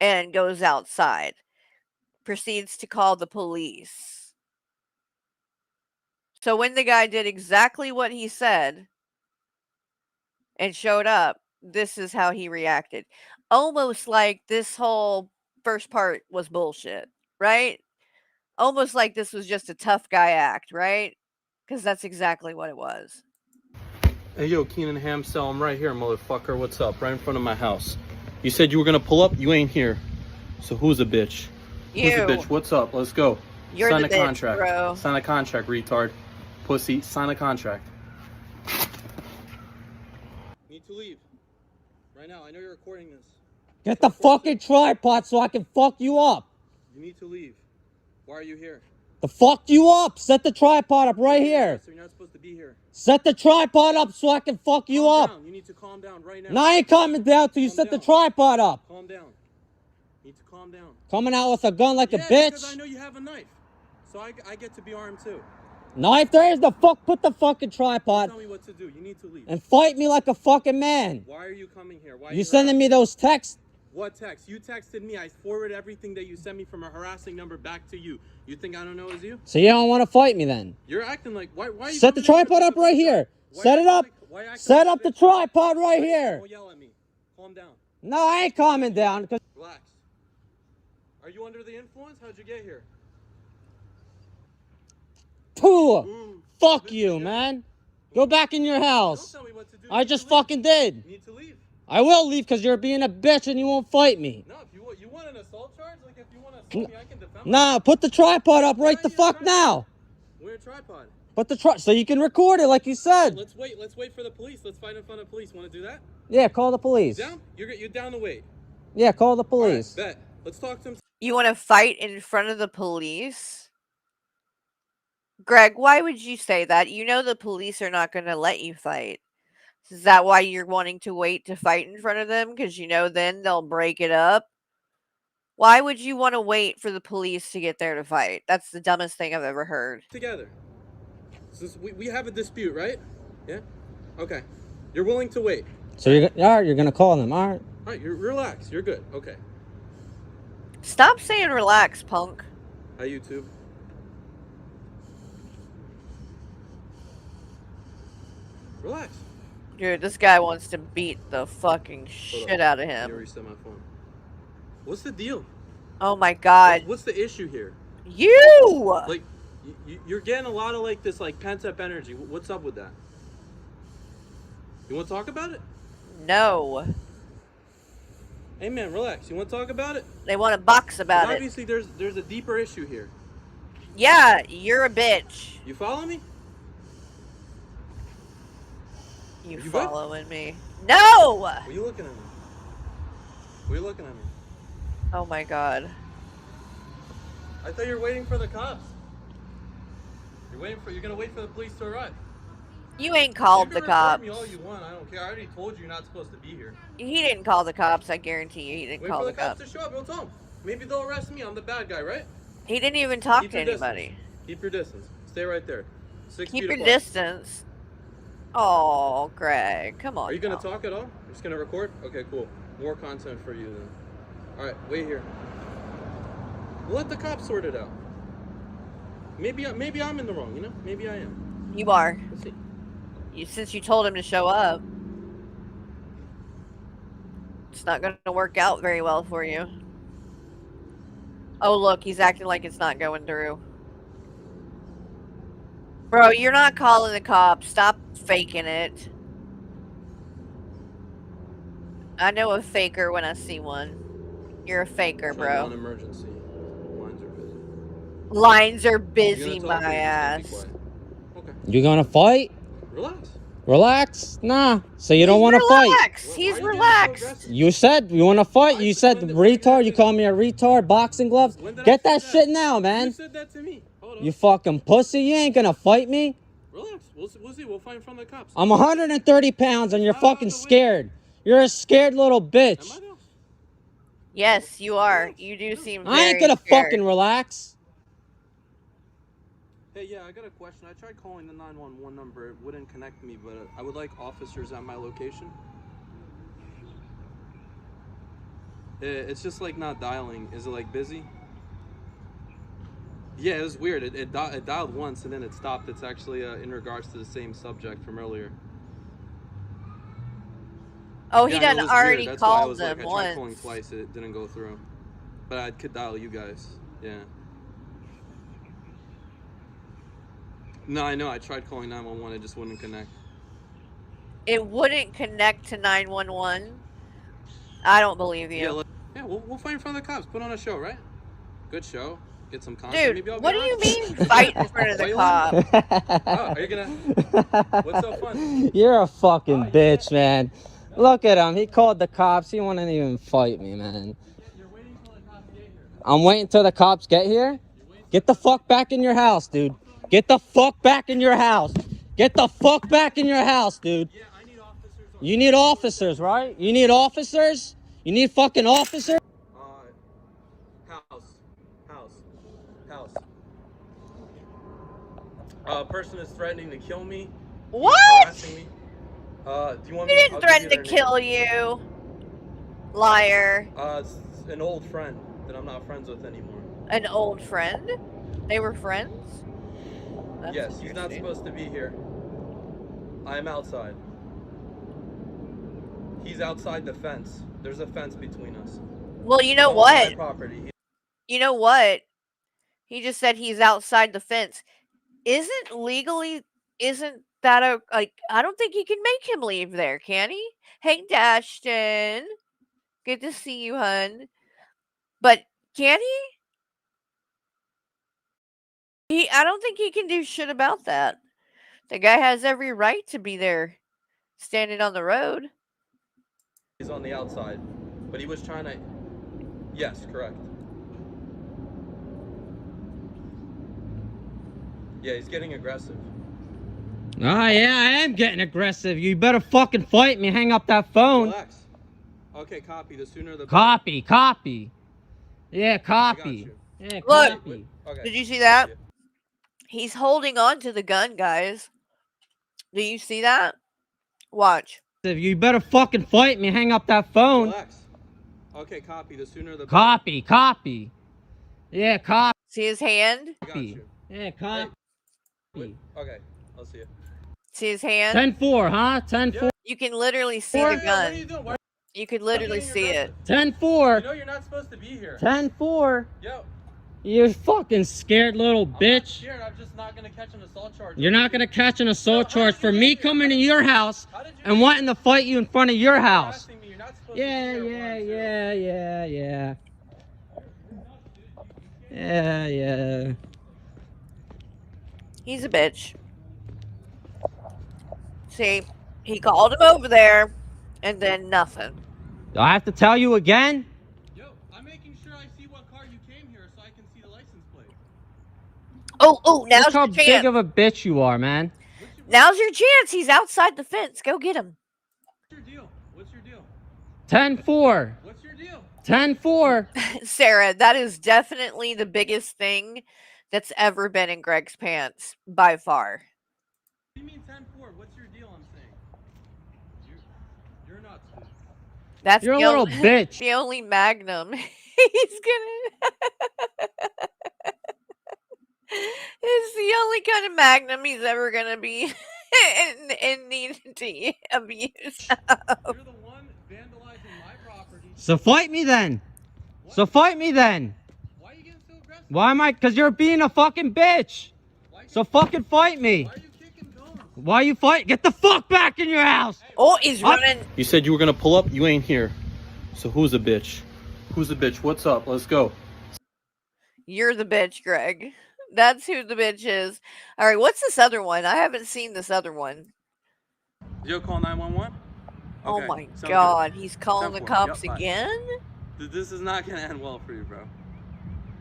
and goes outside. Proceeds to call the police. So when the guy did exactly what he said and showed up, this is how he reacted. Almost like this whole first part was bullshit, right? Almost like this was just a tough guy act, right? Because that's exactly what it was. Hey, yo, Keenan Hamsell, I'm right here, motherfucker. What's up? Right in front of my house. You said you were gonna pull up. You ain't here. So who's a bitch? Who's a bitch? What's up? Let's go. You're Sign the a bitch, contract. bro. Sign a contract, retard. Pussy. Sign a contract. Need to leave. Right now. I know you're recording this. Get the fucking tripod so I can fuck you up. You need to leave. Why are you here? To fuck you up. Set the tripod up right here. So you're not supposed to be here. Set the tripod up so I can fuck you Calm up. down. You need to calm down right now. Now I ain't coming down till you Calm set the down. tripod up. Calm down. You need to calm down. Coming out with a gun like a Because I bitch. know you have a knife. So I get to be armed too. Knife there is the fuck. Put the fucking tripod Tell me what to do. You need to leave. and fight me like a fucking man. Why are you coming here? Why are You sending me those texts? What text? You texted me. I forwarded everything that you sent me from a harassing number back to you. You think I don't know it's you? So you don't want to fight me then? You're acting like why are you Set the coming in tripod with up right here. Why Set it acting up. like- why acting Set like up a the bitch? tripod right here. Don't yell at me. Calm down. No, I ain't calming down. Relax. Are you under the influence? How'd you get here? Fuck you, man. Go back in your house. Don't tell me what to do. I You just need to leave. fucking did. You need to leave. I will leave because you're being a bitch and you won't fight me. No, if you want an assault charge, like if you want to assault me, I can defend myself. Nah, put the tripod up right the fuck now. We're a tripod. Put the so you can record it like you said. Let's wait for the police. Let's fight in front of police. Want to do that? Yeah, call the police. Down? You're down to wait. Yeah, call the police. Bet. Let's talk to him. You want to fight in front of the police? Greg, why would you say that? You know the police are not going to let you fight. Is that why you're wanting to wait to fight in front of them? Because you know then they'll break it up? Why would you want to wait for the police to get there to fight? That's the dumbest thing I've ever heard. Together. Since we have a dispute, right? Yeah? Okay. You're willing to wait. So you're gonna call them, all right? All right, you're relax. You're good. Okay. Stop saying relax, punk. Hi, YouTube. Relax. Dude, this guy wants to beat the fucking shit out of You him. reset my phone. What's the deal? Oh my god. What's the issue here? You! Like, you're getting a lot of like this like pent up energy. What's up with that? You want to talk about it? No. Hey man, relax. You want to talk about it? They want to box about it. Obviously, there's a deeper issue here. Yeah, you're a bitch. You follow me? You Are you good? following me. No! What are you looking at me? What are you looking at me? Oh my god. I thought you were waiting for the cops. You're gonna wait for the police to arrive. You ain't called You the can record cops. me all you want. I don't care. I already told you you're not supposed to be here. He didn't call the cops, I guarantee you. He didn't Wait call for the the cops cops. to show up. We'll tell them. Maybe they'll arrest me. I'm the bad guy, right? He didn't even talk Keep to your distance. anybody. Keep your distance. Stay right there. 6 Keep feet your apart. distance. Oh, Greg, come on. Are you gonna now. talk at all? You're just gonna record? Okay, cool. More content for you then. All right, wait here. We'll let the cops sort it out. Maybe I'm in the wrong. You know? Maybe I am. You are. Let's see. Since you told him to show up. It's not going to work out very well for you. Oh, look, he's acting like it's not going through. Bro, you're not calling the cops. Stop faking it. I know a faker when I see one. You're a faker, bro. On emergency. Lines are busy. Lines are You busy, gonna talk or my you just gonna be ass. quiet? Okay. You gonna fight? Relax. Relax? Nah. So you don't want to fight? Relax. Why He's are you getting so relaxed. aggressive? You said you want to fight. I You said said when did I retard. You say call me a retard. Boxing gloves. When did I Get say that shit now, You man. said that to me. Hold on. You fucking pussy. You ain't gonna fight me. Relax. We'll see. We'll fight in front of the cops. I'm 130 pounds and you're How about fucking the way- scared. You're a scared little Am bitch. I though? Yes, you are. You do seem very I ain't gonna scared. fucking relax. Hey, yeah, I got a question. I tried calling the 911 number. It wouldn't connect me, but I would like officers at my location. It's just like not dialing. Is it like busy? Yeah, it was weird. It dialed once and then it stopped. It's actually in regards to the same subject from earlier. Oh, Yeah, he I know, done it was weird. already That's why I called was them like, I tried calling once. twice. It didn't go through. But I could dial you guys. Yeah. No, I know. I tried calling 911. It just wouldn't connect. It wouldn't connect to 911. I don't believe Yeah, you. we'll fight in front of the cops. Put on a show, right? Good show. Get some content. Dude, Maybe I'll be what do you on. mean fight in front of the Wait, cop? Oh, are you gonna? What's so fun? You're a fucking bitch, man. Look at him. He called the cops. He wouldn't even fight me, man. You're waiting till the cops get here. I'm waiting till the cops get here. Get the fuck back in your house, dude. Get the fuck back in your house. Get the fuck back in your house, dude. Yeah, I need officers. You need officers, right? You need officers? You need fucking officers? House. Person is threatening to kill me. What? Harassing me. Do you want He me? didn't I'll give threaten you to their kill name. you. Liar. It's an old friend that I'm not friends with anymore. An old friend? They were friends? That's Yes, he's not interesting. supposed to be here. I am outside. He's outside the fence. There's a fence between us. Well, you know I'm on my what? property. You know what? He just said he's outside the fence. Isn't that a, like, I don't think you can make him leave there, can he? Hey, Dashton. Good to see you, hun. But can he? I don't think he can do shit about that. The guy has every right to be there, standing on the road. He's on the outside, but he was trying to. Yes, correct. Yeah, he's getting aggressive. Oh, yeah, I am getting aggressive. You better fucking fight me. Hang up that phone. Relax. Okay, copy. The sooner the better. Copy. Yeah, copy. you. Yeah, Look. copy. Okay. Did you see that? He's holding on to the gun, guys. Do you see that? Watch. You better fucking fight me. Hang up that phone. Relax. Okay, copy. The sooner the better. Copy. Yeah, copy. See his hand? I got you. Yeah, copy. Okay, I'll see you. See his hand? 10-4, huh? 10-4. You can literally see Yeah, the what are gun. you doing? Why- You could literally see it. 10-4. You know you're not supposed to be here. 10-4. Yo, You fucking scared little I'm not bitch. scared. I'm just not gonna catch an assault charge. You're not gonna catch an assault No, how charge did for you me get here? coming to your house How did you and get wanting to fight you in front of your house. harassing me? You're not supposed Yeah, to be here. Yeah. He's a bitch. See, he called him over there, and then nothing. Do I have to tell you again? Yo, I'm making sure I see what car you came here so I can see the license plate. Oh, now's Look how your big chance. of a bitch you are, man. Now's your chance. He's outside the fence. Go get him. What's your deal? 10-4. What's your deal? 10-4. Sarah, that is definitely the biggest thing that's ever been in Greg's pants by far. What do you mean 10-4? What's your deal? I'm saying. You're nuts. Dude. That's You're a the little only, bitch. the only Magnum he's gonna. It's the only kind of Magnum he's ever gonna be in need to abuse. You're the one vandalizing my property. So fight me then. What? Why are you getting so aggressive? Why am I? Because you're being a fucking bitch. So fucking fight me. Why are you kicking going? Why you fight? Get the fuck back in your house. Oh, he's running. You said you were gonna pull up. You ain't here. So who's a bitch? Who's a bitch? What's up? Let's go. You're the bitch, Greg. That's who the bitch is. All right, what's this other one? I haven't seen this other one. Did you call 911? Oh Okay, my sounds God, good. he's calling the 10-4. cops Yep, bye. again? This is not gonna end well for you, bro.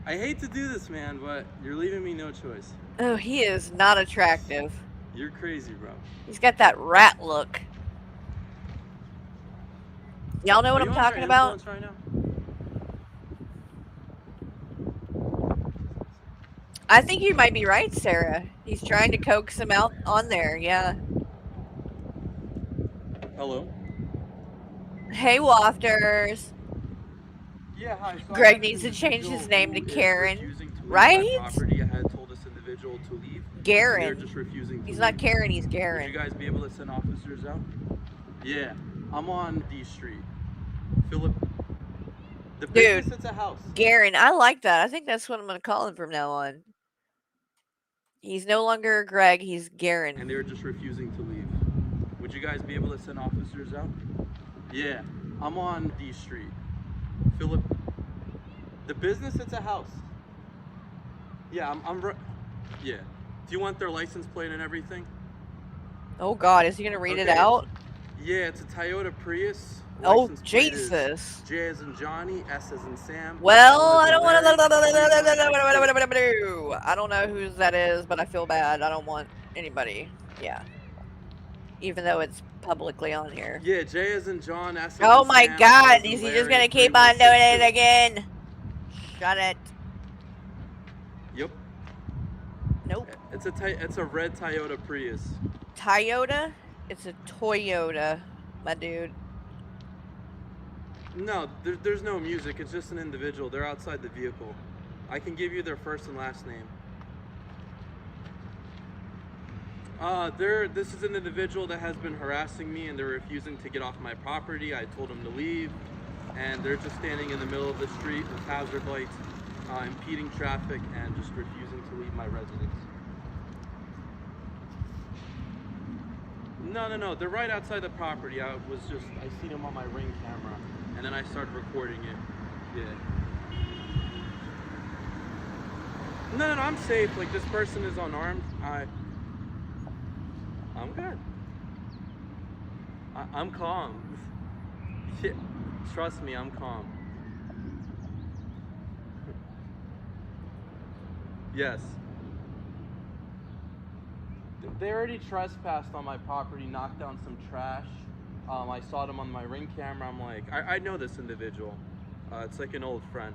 I hate to do this, man, but you're leaving me no choice. Oh, he is not attractive. You're crazy, bro. He's got that rat look. Y'all know what Are I'm you under talking about? influence right now? I think you might be right, Sarah. He's trying to coax him out on there, yeah. Hello? Hey, Wafters. Yeah, hi. So Greg needs to change his name to Karen, right? Property. I had told this individual to leave. Garen. They're just refusing to He's leave. not Karen, he's Would you Garen. guys be able to send officers out? Yeah, I'm on D Street. Philip. The business, Dude, it's a house. Garen, I like that. I think that's what I'm going to call him from now on. He's no longer Greg, he's Garen. And they were just refusing to leave. Would you guys be able to send officers out? Yeah, I'm on D Street. Philip. The business, it's a house. Yeah, yeah. Do you want their license plate and everything? Oh God, is he gonna read it Okay. out? Yeah, it's a Toyota Prius. Oh License plate is Jesus. J as in Johnny, S as in Sam. Well, L as I in don't want Larry. to. I don't know whose that is, but I feel bad. I don't want anybody. Yeah. Even though it's publicly on here. Yeah, J as in John, S as in Oh my Sam, God, L as in is he Larry, just gonna keep on doing it 3162. again? Shut it. Yep. Nope. It's a red Toyota Prius. Toyota? It's a Toyota, my dude. No, there's no music. It's just an individual. They're outside the vehicle. I can give you their first and last name. This is an individual that has been harassing me and they're refusing to get off my property. I told them to leave and they're just standing in the middle of the street with hazard lights, impeding traffic and just refusing to leave my residence. No, they're right outside the property. I seen them on my Ring camera and then I started recording it. Yeah. No, I'm safe. Like, this person is unarmed. I'm good. I'm calm. Yeah, trust me, I'm calm. Yes. They already trespassed on my property, knocked down some trash. I saw them on my Ring camera. I'm like, I know this individual. It's like an old friend.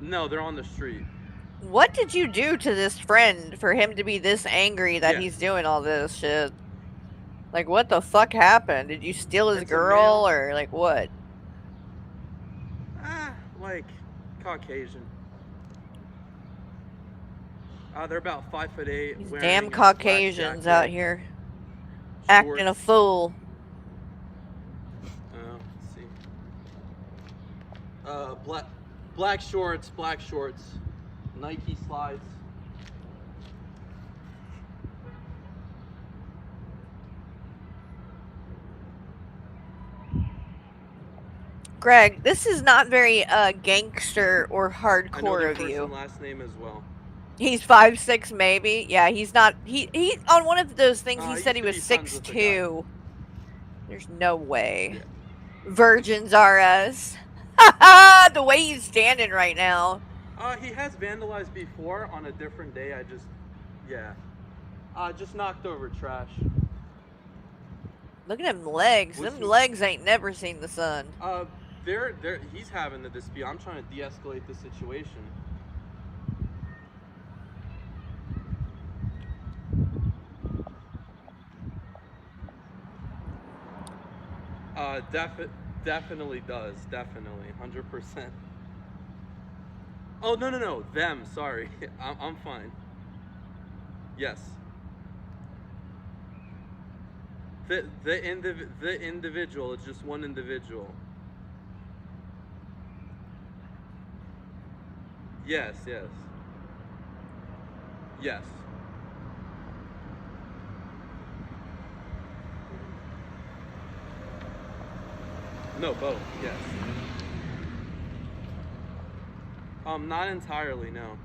No, they're on the street. What did you do to this friend for him to be this angry that Yeah. he's doing all this shit? Like, what the fuck happened? Did you steal his It's a girl male. or like what? Like Caucasian. They're about 5'8". These wearing damn a black Caucasians jacket, out here acting a shorts. fool. Let's see. Black shorts, Nike slides. Greg, this is not very gangster or I know hardcore their of first you. and last name as well. He's 5'6", maybe. Yeah, he's not. He on one of those things. He He said he used was to be friends with the guy. 6'2". There's no way. Yeah. Virgins are us. The way he's standing right now. He has vandalized before on a different day. Just knocked over trash. Look at them legs. What's Them he- legs ain't never seen the sun. He's having the dispute. I'm trying to de-escalate the situation. Definitely does. Definitely. 100%. Oh, no. Them. Sorry. I'm fine. Yes. The individual. It's just one individual. Yes. No, both. Yes. Not entirely, no.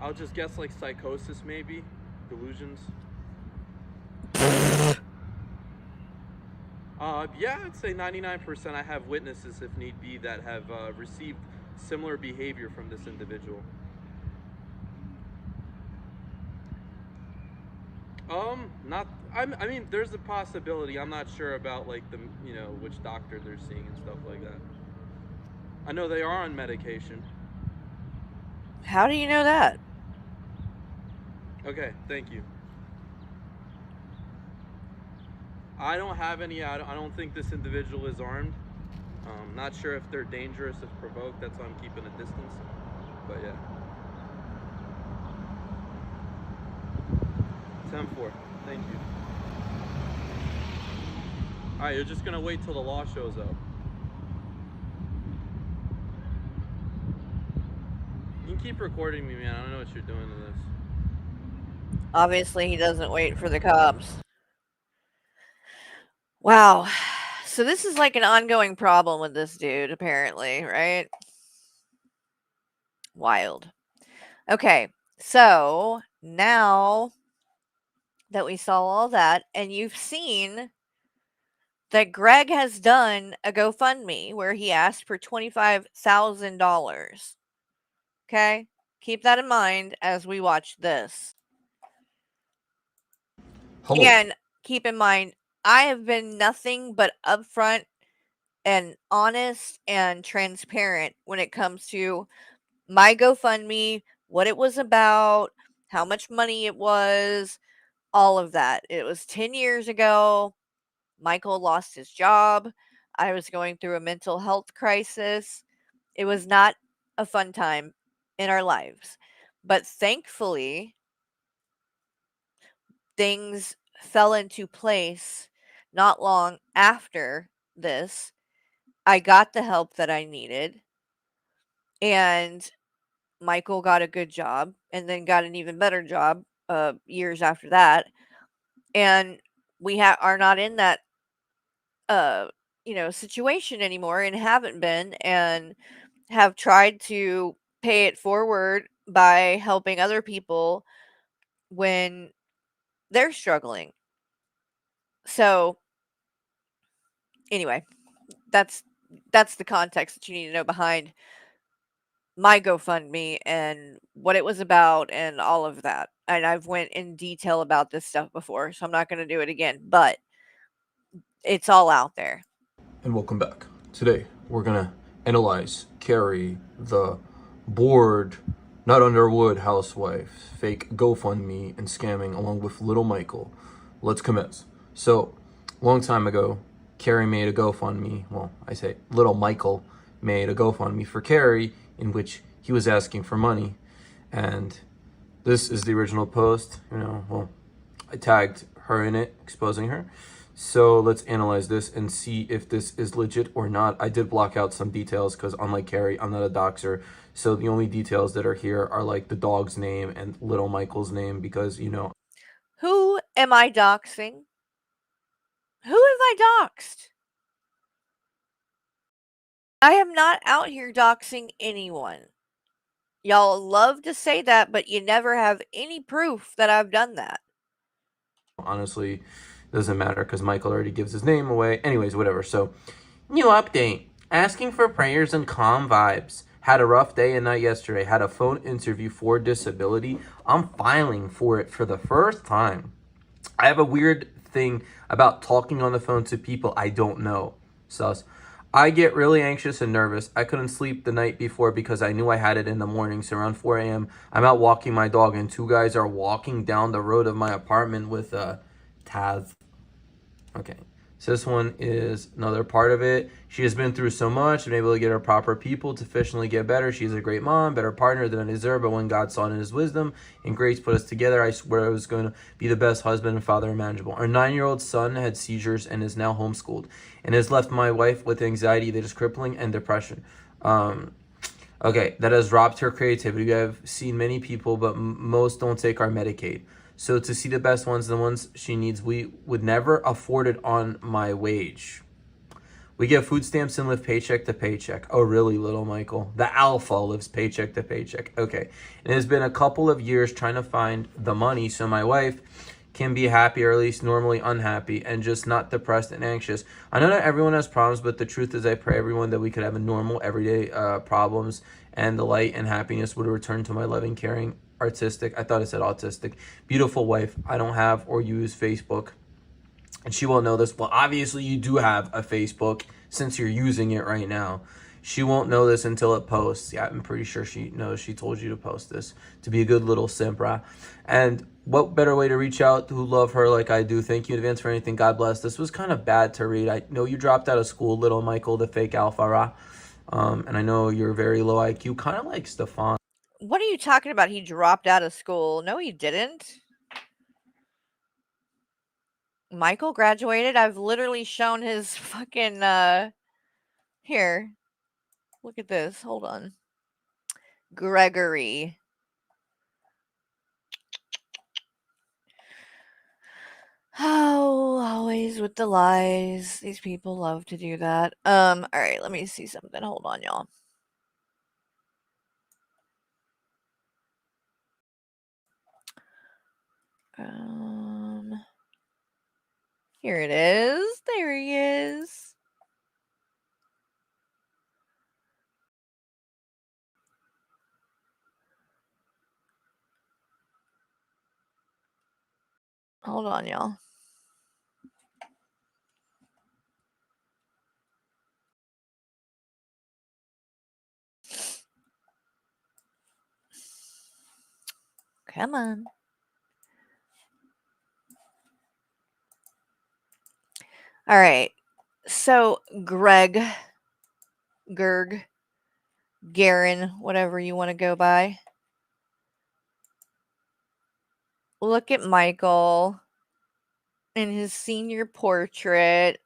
I'll just guess like psychosis, maybe. Delusions. Yeah, I'd say 99% I have witnesses, if need be, that have received similar behavior from this individual. I mean, there's a possibility. I'm not sure about like which doctor they're seeing and stuff like that. I know they are on medication. How do you know that? Okay, thank you. I don't have any. I don't think this individual is armed. Not sure if they're dangerous, if provoked. That's why I'm keeping a distance. But yeah. 10-4. Thank you. All right, you're just gonna wait till the law shows up. You can keep recording me, man. I don't know what you're doing to this. Obviously, he doesn't wait for the cops. Wow. So this is like an ongoing problem with this dude, apparently, right? Wild. Okay, so now that we saw all that, and you've seen that Greg has done a GoFundMe where he asked for $25,000. Okay? Keep that in mind as we watch this. Hello. And keep in mind, I have been nothing but upfront and honest and transparent when it comes to my GoFundMe, what it was about, how much money it was, all of that. It was 10 years ago. Michael lost his job. I was going through a mental health crisis. It was not a fun time in our lives. But thankfully, things fell into place not long after this. I got the help that I needed. And Michael got a good job and then got an even better job years after that. And we are not in that situation anymore, and haven't been, and have tried to pay it forward by helping other people when they're struggling. So anyway, that's the context that you need to know behind my GoFundMe and what it was about and all of that. And I've went in detail about this stuff before, so I'm not going to do it again, but it's all out there. And welcome back. Today, we're gonna analyze Carrie, the bored, not Underwood housewife, fake GoFundMe and scamming along with little Michael. Let's commence. So, long time ago, Carrie made a GoFundMe. Well, I say little Michael made a GoFundMe for Carrie in which he was asking for money. And this is the original post. I tagged her in it, exposing her. So let's analyze this and see if this is legit or not. I did block out some details because unlike Carrie, I'm not a doxer. So the only details that are here are like the dog's name and little Michael's name because, Who am I doxing? Who have I doxed? I am not out here doxing anyone. Y'all love to say that, but you never have any proof that I've done that. Honestly, doesn't matter because Michael already gives his name away. Anyways, whatever. So, new update. Asking for prayers and calm vibes. Had a rough day and night yesterday. Had a phone interview for disability. I'm filing for it for the first time. I have a weird thing about talking on the phone to people I don't know. Sus. I get really anxious and nervous. I couldn't sleep the night before because I knew I had it in the morning. So around 4 a.m., I'm out walking my dog and two guys are walking down the road of my apartment with Taz. Okay, so this one is another part of it. She has been through so much, been able to get her proper people to efficiently get better. She's a great mom, better partner than I deserve, but when God saw in his wisdom and grace put us together, I swear I was going to be the best husband and father imaginable. Our 9-year-old son had seizures and is now homeschooled and has left my wife with anxiety that is crippling and depression. Okay, that has robbed her creativity. I've seen many people, but most don't take our Medicaid. So to see the best ones, the ones she needs, we would never afford it on my wage. We get food stamps and live paycheck to paycheck. Oh, really, little Michael? The alpha lives paycheck to paycheck. Okay. And it has been a couple of years trying to find the money so my wife can be happy, or at least normally unhappy, and just not depressed and anxious. I know not everyone has problems, but the truth is I pray everyone that we could have a normal, everyday problems, and the light and happiness would return to my loving, caring, artistic, I thought it said autistic, beautiful wife. I don't have or use Facebook. And she won't know this. Well, obviously you do have a Facebook since you're using it right now. She won't know this until it posts. Yeah, I'm pretty sure she knows. She told you to post this to be a good little simp, rah. And what better way to reach out who love her like I do? Thank you in advance for anything. God bless. This was kind of bad to read. I know you dropped out of school, little Michael, the fake alpha, rah. And I know you're very low IQ, kind of like Stefan. What are you talking about? He dropped out of school. No, he didn't. Michael graduated. I've literally shown his fucking here. Look at this. Hold on. Gregory. Oh, always with the lies. These people love to do that. All right, let me see something. Hold on, y'all. Here it is. There he is. Hold on, y'all. Come on. All right. So, Gerg, Garen, whatever you want to go by. Look at Michael in his senior portrait.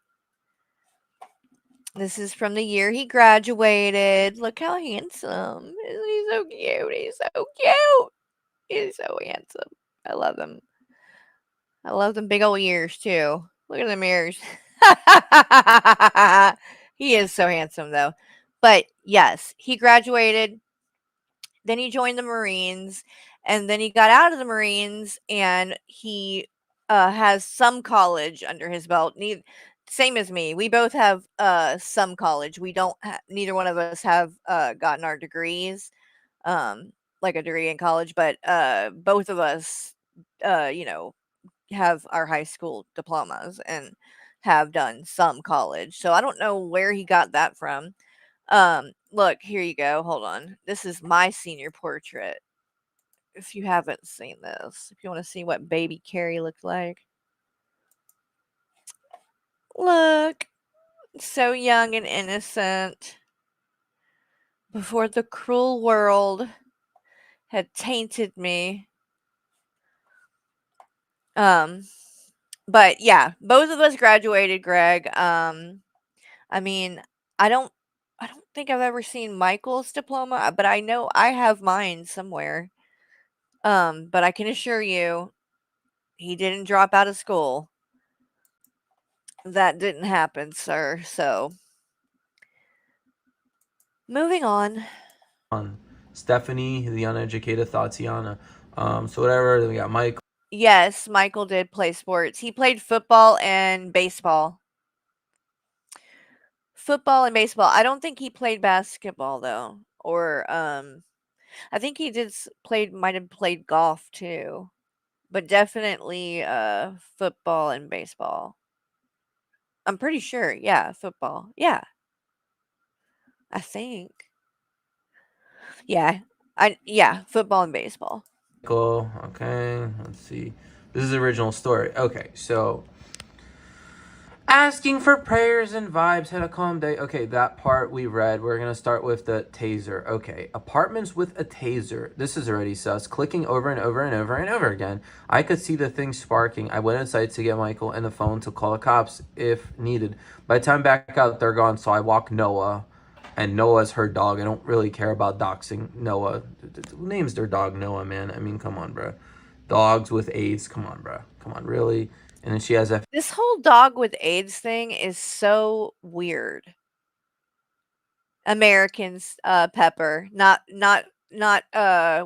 This is from the year he graduated. Look how handsome. Isn't he so cute? He's so cute. He's so handsome. I love him. I love them big old ears too. Look at them ears. He is so handsome though. But yes, he graduated. Then he joined the Marines, and then he got out of the Marines, and he has some college under his belt. Same as me. We both have some college. We don't. Neither one of us have gotten our degrees, like a degree in college. But both of us, have our high school diplomas and have done some college. So I don't know where he got that from. Look, here you go. Hold on. This is my senior portrait. If you haven't seen this, if you want to see what baby Carrie looked like. Look, so young and innocent before the cruel world had tainted me. But yeah, both of us graduated, Greg. I mean, I don't think I've ever seen Michael's diploma, but I know I have mine somewhere. But I can assure you, he didn't drop out of school. That didn't happen, sir. So, moving on. Stephanie, the uneducated Tatiana. So whatever. Then we got Michael. Yes, Michael did play sports. He played football and baseball. Football and baseball. I don't think he played basketball though. Or I think he might have played golf too. But definitely football and baseball. I'm pretty sure. Yeah, football. Yeah. I think. Yeah. Football and baseball. Cool. Okay, let's see. This is the original story. Okay, so asking for prayers and vibes, had a calm day. Okay, that part we read. We're gonna start with the taser. Okay, apartments with a taser. This is already sus. Clicking over and over and over and over again. I could see the thing sparking. I went inside to get Michael and the phone to call the cops if needed. By the time back out, they're gone. So I walk Noah. And Noah's her dog. I don't really care about doxing Noah. Who names their dog Noah, man? I mean, come on, bro. Dogs with AIDS. Come on, bro. Come on, really? And then she has a... This whole dog with AIDS thing is so weird. Americans, Pepper. Not,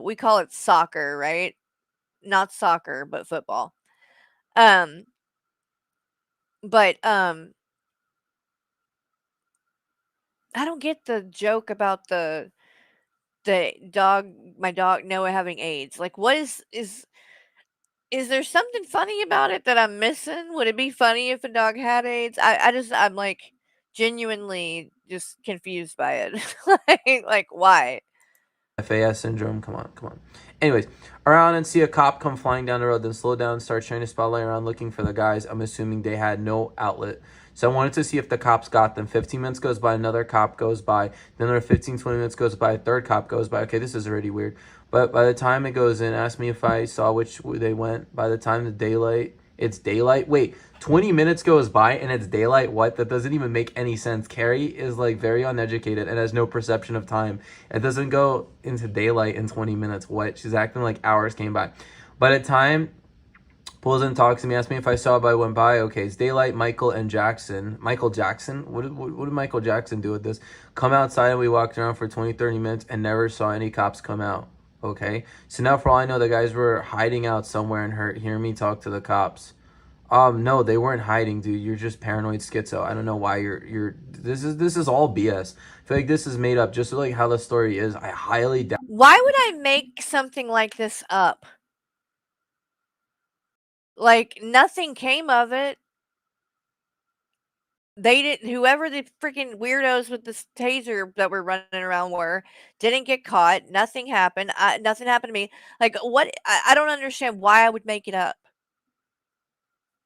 we call it soccer, right? Not soccer, but football. But, I don't get the joke about the dog, my dog Noah having AIDS. Like, what is there something funny about it that I'm missing? Would it be funny if a dog had AIDS? I'm like genuinely just confused by it. like why? FAS syndrome. Come on. Anyways, around and see a cop come flying down the road, then slow down and start shining a spotlight around looking for the guys. I'm assuming they had no outlet. So I wanted to see if the cops got them. 15 minutes goes by, another cop goes by. Then another 15, 20 minutes goes by, a third cop goes by. Okay, this is already weird. But by the time it goes in, ask me if I saw which they went. By the time it's daylight. Wait, 20 minutes goes by and it's daylight? What? That doesn't even make any sense. Carrie is like very uneducated and has no perception of time. It doesn't go into daylight in 20 minutes. What? She's acting like hours came by. By the time pulls in, talks to me, asks me if I saw it, I went by. Okay, it's daylight. Michael Jackson. What did Michael Jackson do with this? Come outside and we walked around for 20, 30 minutes and never saw any cops come out. Okay, so now for all I know, the guys were hiding out somewhere and hear me talk to the cops. No, they weren't hiding, dude. You're just paranoid schizo. I don't know why you're. This is all BS. I feel like this is made up, just like how the story is. I highly doubt. Why would I make something like this up? Like nothing came of it. They didn't. Whoever the freaking weirdos with this taser that were running around were didn't get caught. Nothing happened. Nothing happened to me. Like what? I don't understand why I would make it up.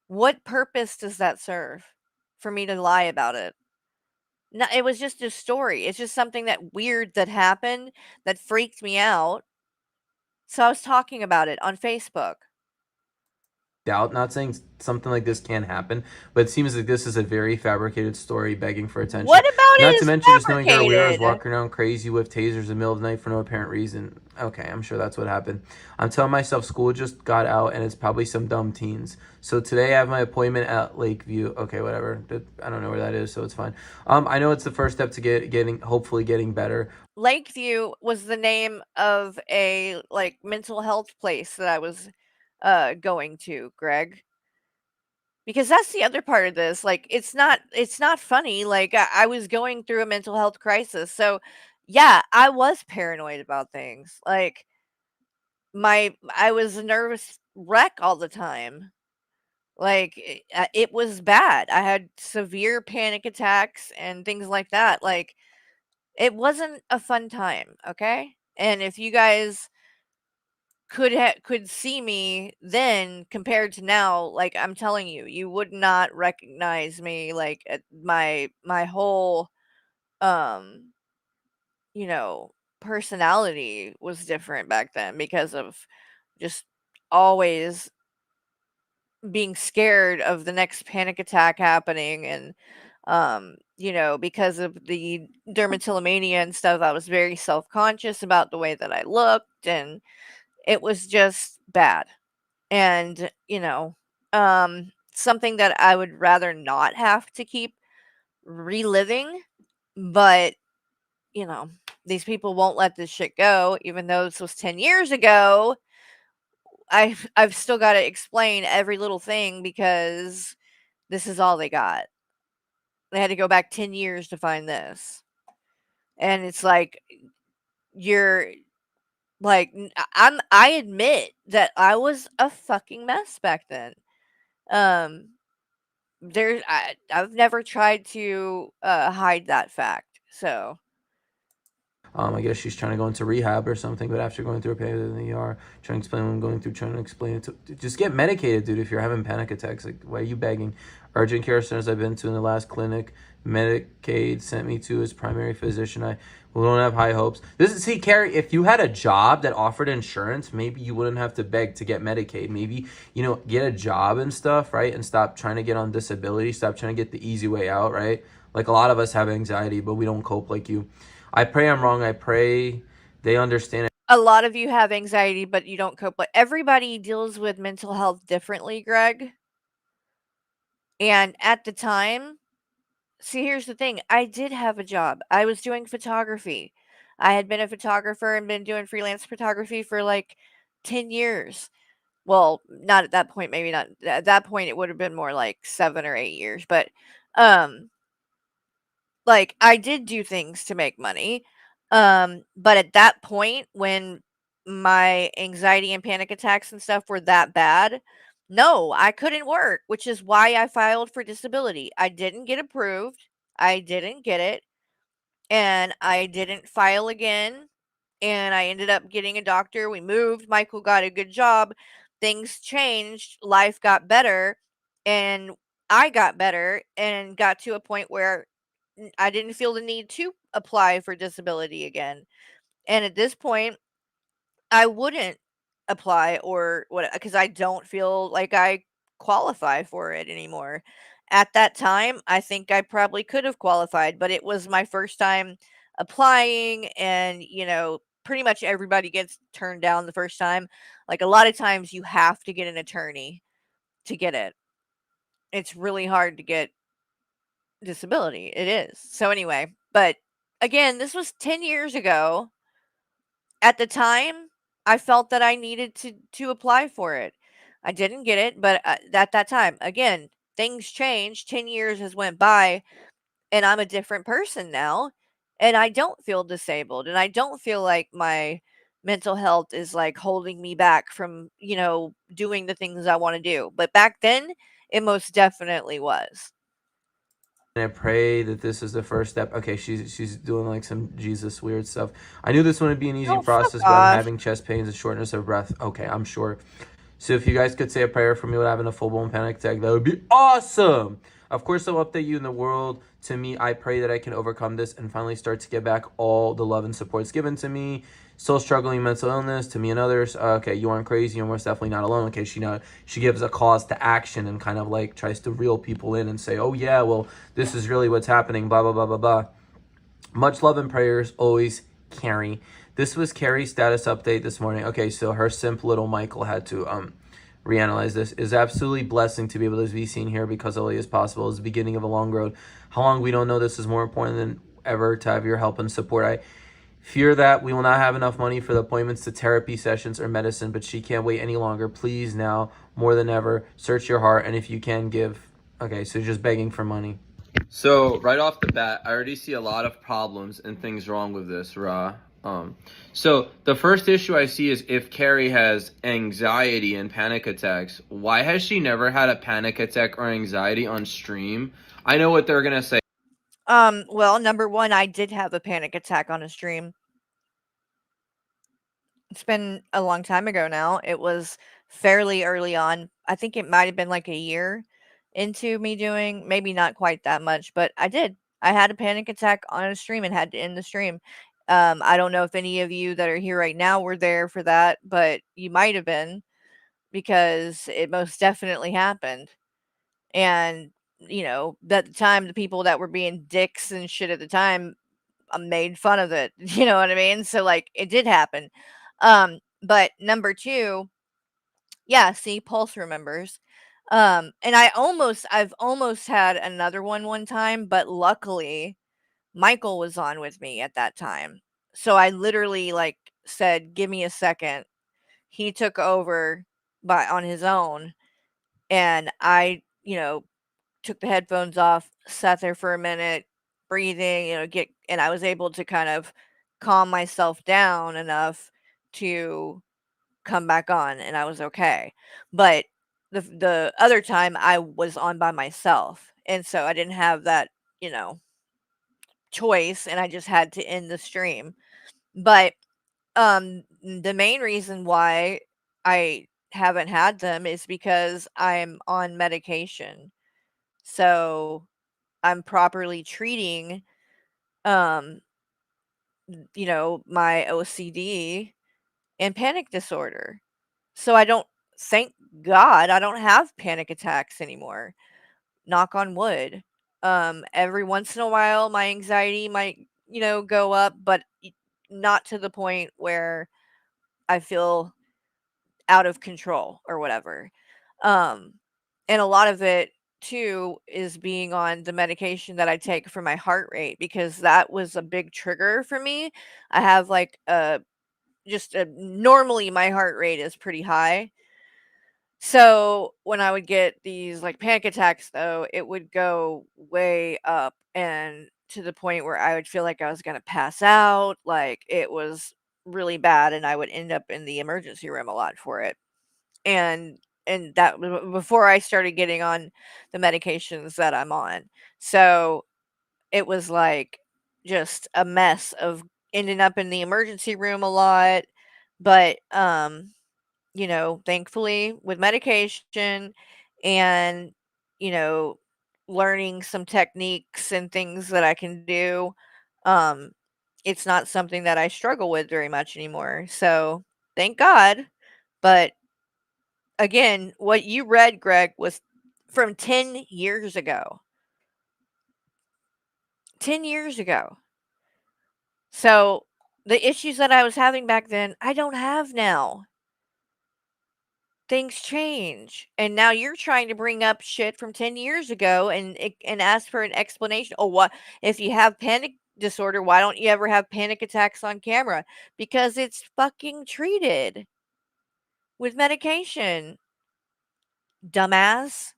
What purpose does that serve for me to lie about it? No, it was just a story. It's just something that weird that happened that freaked me out. So I was talking about it on Facebook. Not saying something like this can't happen, but it seems like this is a very fabricated story begging for attention. What about Not it to is mention just knowing there are weirdos fabricated? walking around crazy with tasers in the middle of the night for no apparent reason. Okay, I'm sure that's what happened. I'm telling myself school just got out and it's probably some dumb teens. So today I have my appointment at Lakeview. Okay, whatever. I don't know where that is, so it's fine. I know it's the first step to hopefully getting better. Lakeview was the name of a like mental health place that I was going to, Greg. Because that's the other part of this. Like it's not funny. Like I was going through a mental health crisis. So yeah, I was paranoid about things. Like I was a nervous wreck all the time. Like it was bad. I had severe panic attacks and things like that. Like it wasn't a fun time, okay? And if you guys could see me then compared to now, like I'm telling you, you would not recognize me. Like my whole you know, personality was different back then because of just always being scared of the next panic attack happening. And you know, because of the dermatillomania and stuff, I was very self-conscious about the way that I looked, and it was just bad. And you know, something that I would rather not have to keep reliving. But you know, these people won't let this shit go, even though this was 10 years ago. I've still got to explain every little thing because this is all they got. They had to go back 10 years to find this. And it's like you're like I admit that I was a fucking mess back then. I've never tried to hide that fact. So I guess she's trying to go into rehab or something, but after going through a panic in the ER, trying to explain what I'm going through, trying to explain it to... Just get medicated, dude, if you're having panic attacks. Like, why are you begging? Urgent care centers I've been to in the last clinic, Medicaid sent me to his primary physician. We don't have high hopes. See, Carrie, if you had a job that offered insurance, maybe you wouldn't have to beg to get Medicaid. Maybe, you know, get a job and stuff, right? And stop trying to get on disability. Stop trying to get the easy way out, right? Like, a lot of us have anxiety, but we don't cope like you. I pray I'm wrong. I pray they understand it. A lot of you have anxiety, but you don't cope. But everybody deals with mental health differently, Greg. And at the time, see, here's the thing. I did have a job. I was doing photography. I had been a photographer and been doing freelance photography for like 10 years. Well, not at that point, maybe not. At that point, it would have been more like 7 or 8 years. But like I did do things to make money. But at that point when my anxiety and panic attacks and stuff were that bad, no, I couldn't work, which is why I filed for disability. I didn't get approved. I didn't get it. and I didn't file again, and I ended up getting a doctor. We moved. Michael got a good job. Things changed. Life got better, and I got better and got to a point where I didn't feel the need to apply for disability again. And at this point, I wouldn't apply or what because I don't feel like I qualify for it anymore. At that time, I think I probably could have qualified, but it was my first time applying and, pretty much everybody gets turned down the first time. Like a lot of times you have to get an attorney to get it. It's really hard to get disability. It is. So anyway, but again, this was 10 years ago. At the time, I felt that I needed to apply for it. I didn't get it, but, at that time, again, things changed, 10 years has went by, and I'm a different person now, and I don't feel disabled, and I don't feel like my mental health is, like, holding me back from, doing the things I wanna do, but back then, it most definitely was. And I pray that this is the first step. Okay, she's doing like some Jesus weird stuff. I knew this wouldn't be an easy Oh, fuck process, but I'm off. having chest pains and shortness of breath. Okay, I'm sure. So if you guys could say a prayer for me without having a full-blown panic attack, that would be awesome. Of course, I'll update you in the world. To me, I pray that I can overcome this and finally start to get back all the love and supports given to me. Still struggling mental illness to me and others. Okay, you aren't crazy. You're most definitely not alone. Okay, she gives a cause to action and kind of like tries to reel people in and say, oh yeah, well, this is really what's happening, blah, blah, blah, blah, blah. Much love and prayers, always, Carrie. This was Carrie's status update this morning. Okay, so her simp little Michael had to reanalyze this. Is absolutely blessing to be able to be seen here because early as possible is the beginning of a long road. How long, we don't know. This is more important than ever to have your help and support. I fear that we will not have enough money for the appointments to therapy sessions or medicine, but she can't wait any longer. Please now, more than ever, search your heart, and if you can, give. Okay, so just begging for money. So right off the bat, I already see a lot of problems and things wrong with this, Ra. So the first issue I see is if Carrie has anxiety and panic attacks, why has she never had a panic attack or anxiety on stream? I know what they're gonna say. Well, number one, I did have a panic attack on a stream. It's been a long time ago now. It was fairly early on. I think it might have been like a year into me doing, maybe not quite that much, but I did. I had a panic attack on a stream and had to end the stream. I don't know if any of you that are here right now were there for that, but you might have been because it most definitely happened. And, at the time, the people that were being dicks and shit at the time made fun of it. You know what I mean? So, like, it did happen. But number two, yeah, see, Pulse remembers. And I've almost had another one time, but luckily Michael was on with me at that time. So I literally like said, "Give me a second." He took over on his own, and I, took the headphones off, sat there for a minute, breathing, and I was able to kind of calm myself down enough to come back on, and I was okay. But the other time I was on by myself, and so I didn't have that, choice, and I just had to end the stream. But the main reason why I haven't had them is because I'm on medication. So I'm properly treating um my OCD and panic disorder. So I don't, thank God, I don't have panic attacks anymore. Knock on wood. Every once in a while my anxiety might, go up, but not to the point where I feel out of control or whatever. Um and a lot of it too is being on the medication that I take for my heart rate because that was a big trigger for me. I have like normally my heart rate is pretty high. So when I would get these like panic attacks though, it would go way up and to the point where I would feel like I was going to pass out, like it was really bad and I would end up in the emergency room a lot for it. And that before I started getting on the medications that I'm on. So it was like just a mess of ending up in the emergency room a lot. But, you know, thankfully with medication and, you know, learning some techniques and things that I can do, um, it's not something that I struggle with very much anymore. So thank God. But again, what you read, Greg, was from 10 years ago. 10 years ago. So the issues that I was having back then, I don't have now. Things change. And now you're trying to bring up shit from 10 years ago and ask for an explanation. Oh, what if you have panic disorder, why don't you ever have panic attacks on camera? Because it's fucking treated with medication. Dumbass.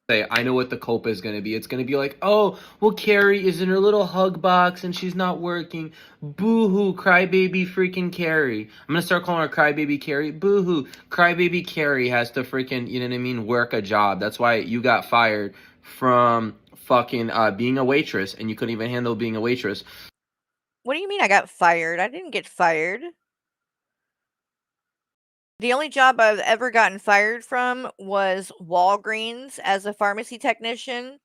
Say, I know what the cope is going to be. It's going to be like, oh, well, Carrie is in her little hug box and she's not working. Boo-hoo, crybaby freaking Carrie. I'm going to start calling her crybaby Carrie. Boo-hoo, crybaby Carrie has to freaking, you know what I mean, work a job. That's why you got fired from fucking being a waitress, and you couldn't even handle being a waitress. What do you mean I got fired? I didn't get fired. The only job I've ever gotten fired from was Walgreens as a pharmacy technician,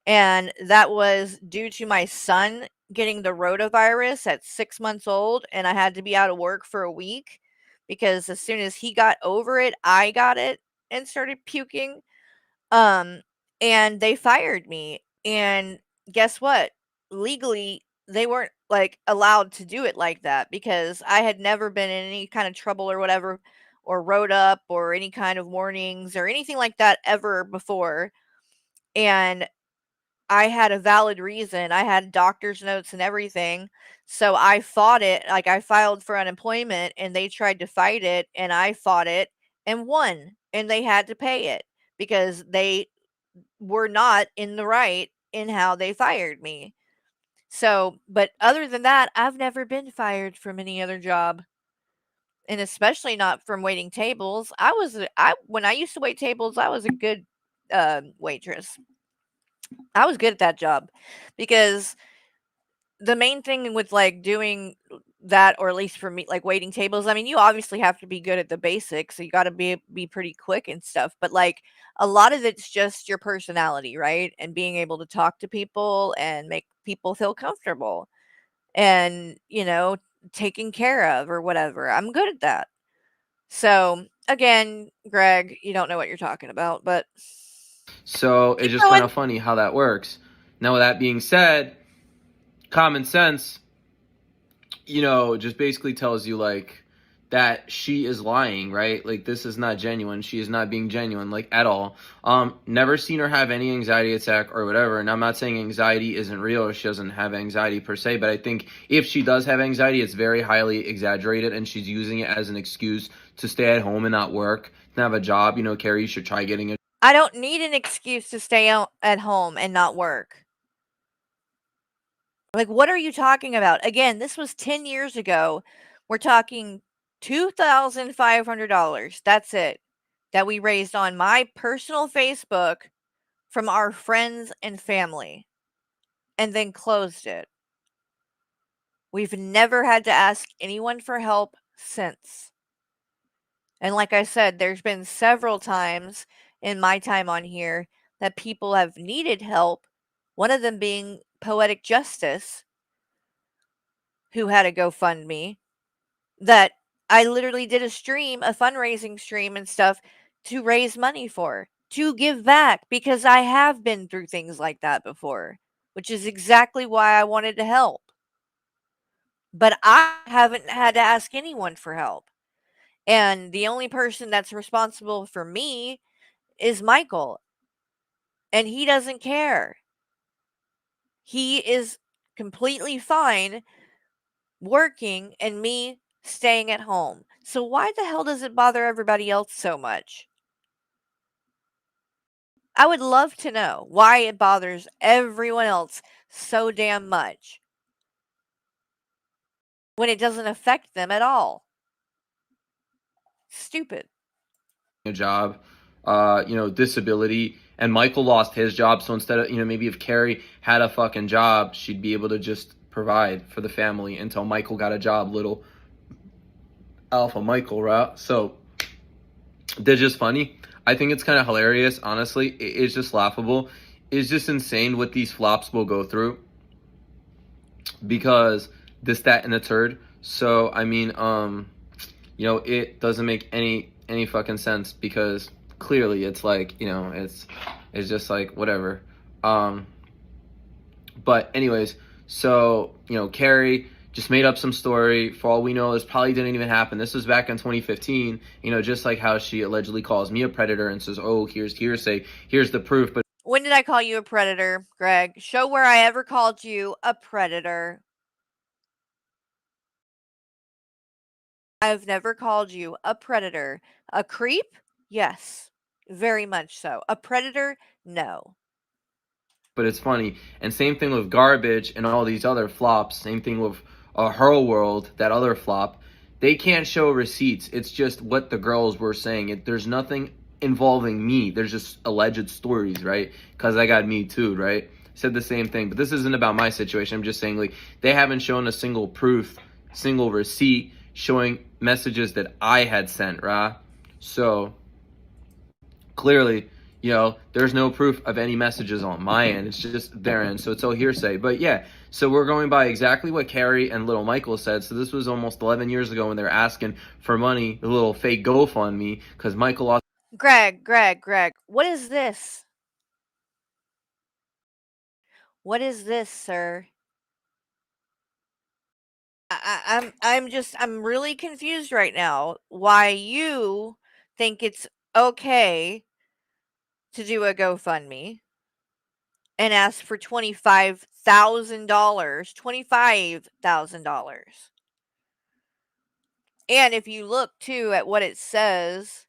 and that was due to my son getting the rotavirus at 6 months old, and I had to be out of work for a week because as soon as he got over it, I got it and started puking. And they fired me, and guess what? Legally, they weren't, like, allowed to do it like that because I had never been in any kind of trouble or whatever, or wrote up or any kind of warnings or anything like that ever before, and I had a valid reason. I had doctor's notes and everything, so I fought it, like, I filed for unemployment, and they tried to fight it, and I fought it and won, and they had to pay it because they were not in the right in how they fired me. So, but other than that, I've never been fired from any other job, and especially not from waiting tables. I when I used to wait tables, I was a good waitress. I was good at that job because the main thing with like doing that, or at least for me, like waiting tables, I mean, you obviously have to be good at the basics, so you got to be pretty quick and stuff, but like a lot of it's just your personality, right? And being able to talk to people and make people feel comfortable and, you know, taken care of or whatever. I'm good at that. So, again, Greg, you don't know what you're talking about, but So it's keep just kind going. of funny how that works. Now, with that being said, common sense, you know, just basically tells you like that she is lying, right? Like this is not genuine. She is not being genuine, like at all. Never seen her have any anxiety attack or whatever. And I'm not saying anxiety isn't real or she doesn't have anxiety per se, but I think if she does have anxiety, it's very highly exaggerated and she's using it as an excuse to stay at home and not work, to have a job. You know, Carrie, you should try getting a I don't need an excuse to stay out at home and not work. Like, what are you talking about? Again, this was 10 years ago. We're talking $2,500. That's it. That we raised on my personal Facebook from our friends and family and then closed it. We've never had to ask anyone for help since. And like I said, there's been several times in my time on here that people have needed help. One of them being Poetic Justice, who had a GoFundMe that I literally did a stream, a fundraising stream and stuff to raise money for, to give back because I have been through things like that before, which is exactly why I wanted to help. But I haven't had to ask anyone for help. And the only person that's responsible for me is Michael. And he doesn't care. He is completely fine working and me staying at home. So why the hell does it bother everybody else so much? I would love to know why it bothers everyone else so damn much when it doesn't affect them at all. Stupid. job. disability, and Michael lost his job. So instead of, maybe if Carrie had a fucking job, she'd be able to just provide for the family until Michael got a job, little alpha Michael, right? So they're just funny. I think it's kind of hilarious, honestly. It's just laughable. It's just insane what these flops will go through, because this, that, and the third. So, I mean, it doesn't make any fucking sense, because clearly it's like, it's just like, whatever. But anyways, so, Carrie just made up some story. For all we know, this probably didn't even happen. This was back in 2015, just like how she allegedly calls me a predator and says, oh, here's hearsay, here's the proof. But when did I call you a predator, Greg? Show where I ever called you a predator. I've never called you a predator. A creep? Yes, very much so. A predator? No. But it's funny. And same thing with Garbage and all these other flops. Same thing with Her World, that other flop. They can't show receipts. It's just what the girls were saying. There's nothing involving me. There's just alleged stories, right? Because I got Me Too, right? Said the same thing. But this isn't about my situation. I'm just saying, like, they haven't shown a single proof, single receipt showing messages that I had sent, right? So clearly, there's no proof of any messages on my end. It's just their end. So it's all hearsay. But yeah, so we're going by exactly what Carrie and little Michael said. So this was almost 11 years ago when they're asking for money, the little fake GoFundMe, because Michael lost. Greg, what is this? What is this, sir? I'm really confused right now why you think it's okay to do a GoFundMe and ask for $25,000. And if you look too at what it says,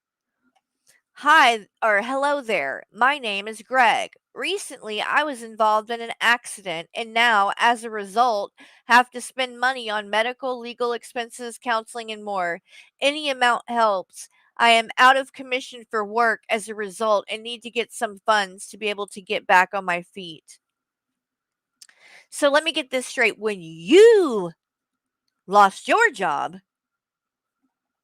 hi or hello there, my name is Greg. Recently, I was involved in an accident and now, as a result, have to spend money on medical, legal expenses, counseling, and more. Any amount helps. I am out of commission for work as a result and need to get some funds to be able to get back on my feet. So let me get this straight. When you lost your job,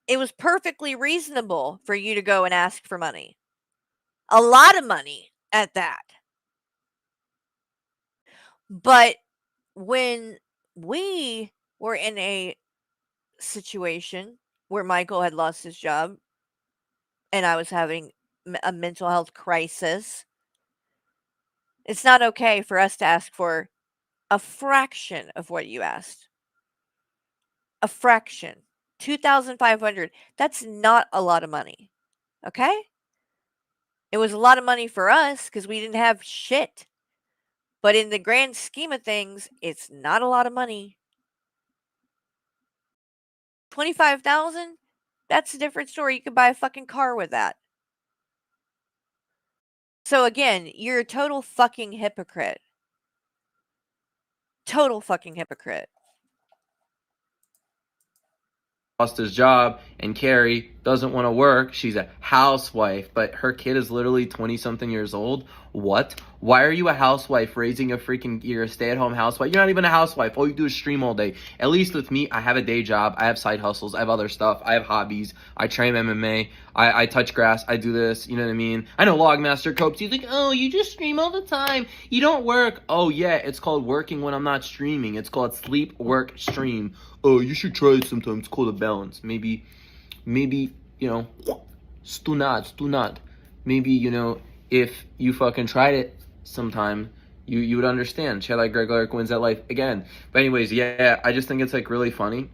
it was perfectly reasonable for you to go and ask for money. A lot of money at that. But when we were in a situation where Michael had lost his job and I was having a mental health crisis, it's not okay for us to ask for a fraction of what you asked. A fraction. $2,500. That's not a lot of money. Okay? It was a lot of money for us because we didn't have shit. But in the grand scheme of things, it's not a lot of money. 25,000? That's a different story. You could buy a fucking car with that. So again, you're a total fucking hypocrite. Total fucking hypocrite. Lost his job, and Carrie doesn't want to work. She's a housewife, but her kid is literally 20-something years old. What? Why are you a housewife raising you're a stay-at-home housewife? You're not even a housewife. All you do is stream all day. At least with me, I have a day job. I have side hustles. I have other stuff. I have hobbies. I train MMA. I touch grass. I do this. You know what I mean? I know Logmaster copes. He's like, oh, you just stream all the time. You don't work. Oh, yeah, it's called working when I'm not streaming. It's called sleep, work, stream. Oh, you should try it sometime. It's called a balance. Maybe, stu not. Maybe, if you fucking tried it sometime, you would understand. Shall I Greg Lyric wins at life again. But anyways, yeah, I just think it's like really funny.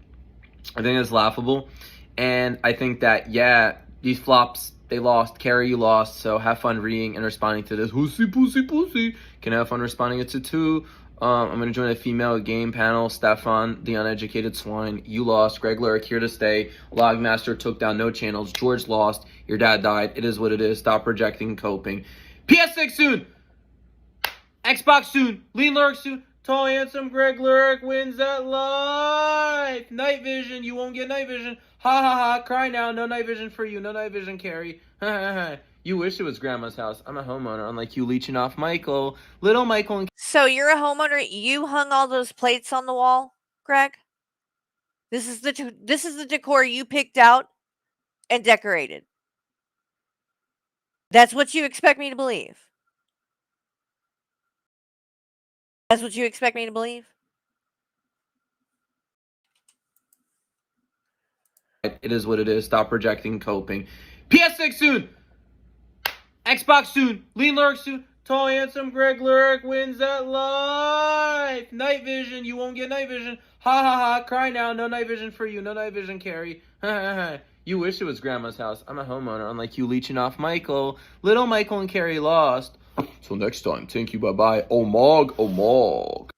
I think it's laughable. And I think that, yeah, these flops, they lost. Carrie, you lost. So have fun reading and responding to this. Pussy. Can have fun responding to two. I'm going to join a female game panel. Stefan, the uneducated swine. You lost. Greg Lyric here to stay. Logmaster took down no channels. George lost. Your dad died. It is what it is. Stop projecting and coping. PS6 soon. Xbox soon. Lean Lyric soon. Tall, handsome Greg Lyric wins at life. Night vision. You won't get night vision. Ha ha ha. Cry now. No night vision for you. No night vision, Carrie. Ha ha ha. You wish it was grandma's house. I'm a homeowner, unlike you leeching off Michael. Little Michael and So you're a homeowner. You hung all those plates on the wall, Greg? This is the decor you picked out and decorated. That's what you expect me to believe. That's what you expect me to believe? it is what it is. Stop projecting, coping. PS6 soon! Xbox soon! Lean Lurk soon! Tall, handsome Greg Lurk wins at life! Night vision, you won't get night vision. Ha ha ha, cry now, no night vision for you, no night vision, Carrie. You wish it was grandma's house. I'm a homeowner, unlike you leeching off Michael. Little Michael and Carrie lost. Till next time, thank you, bye-bye. Omog, Omog.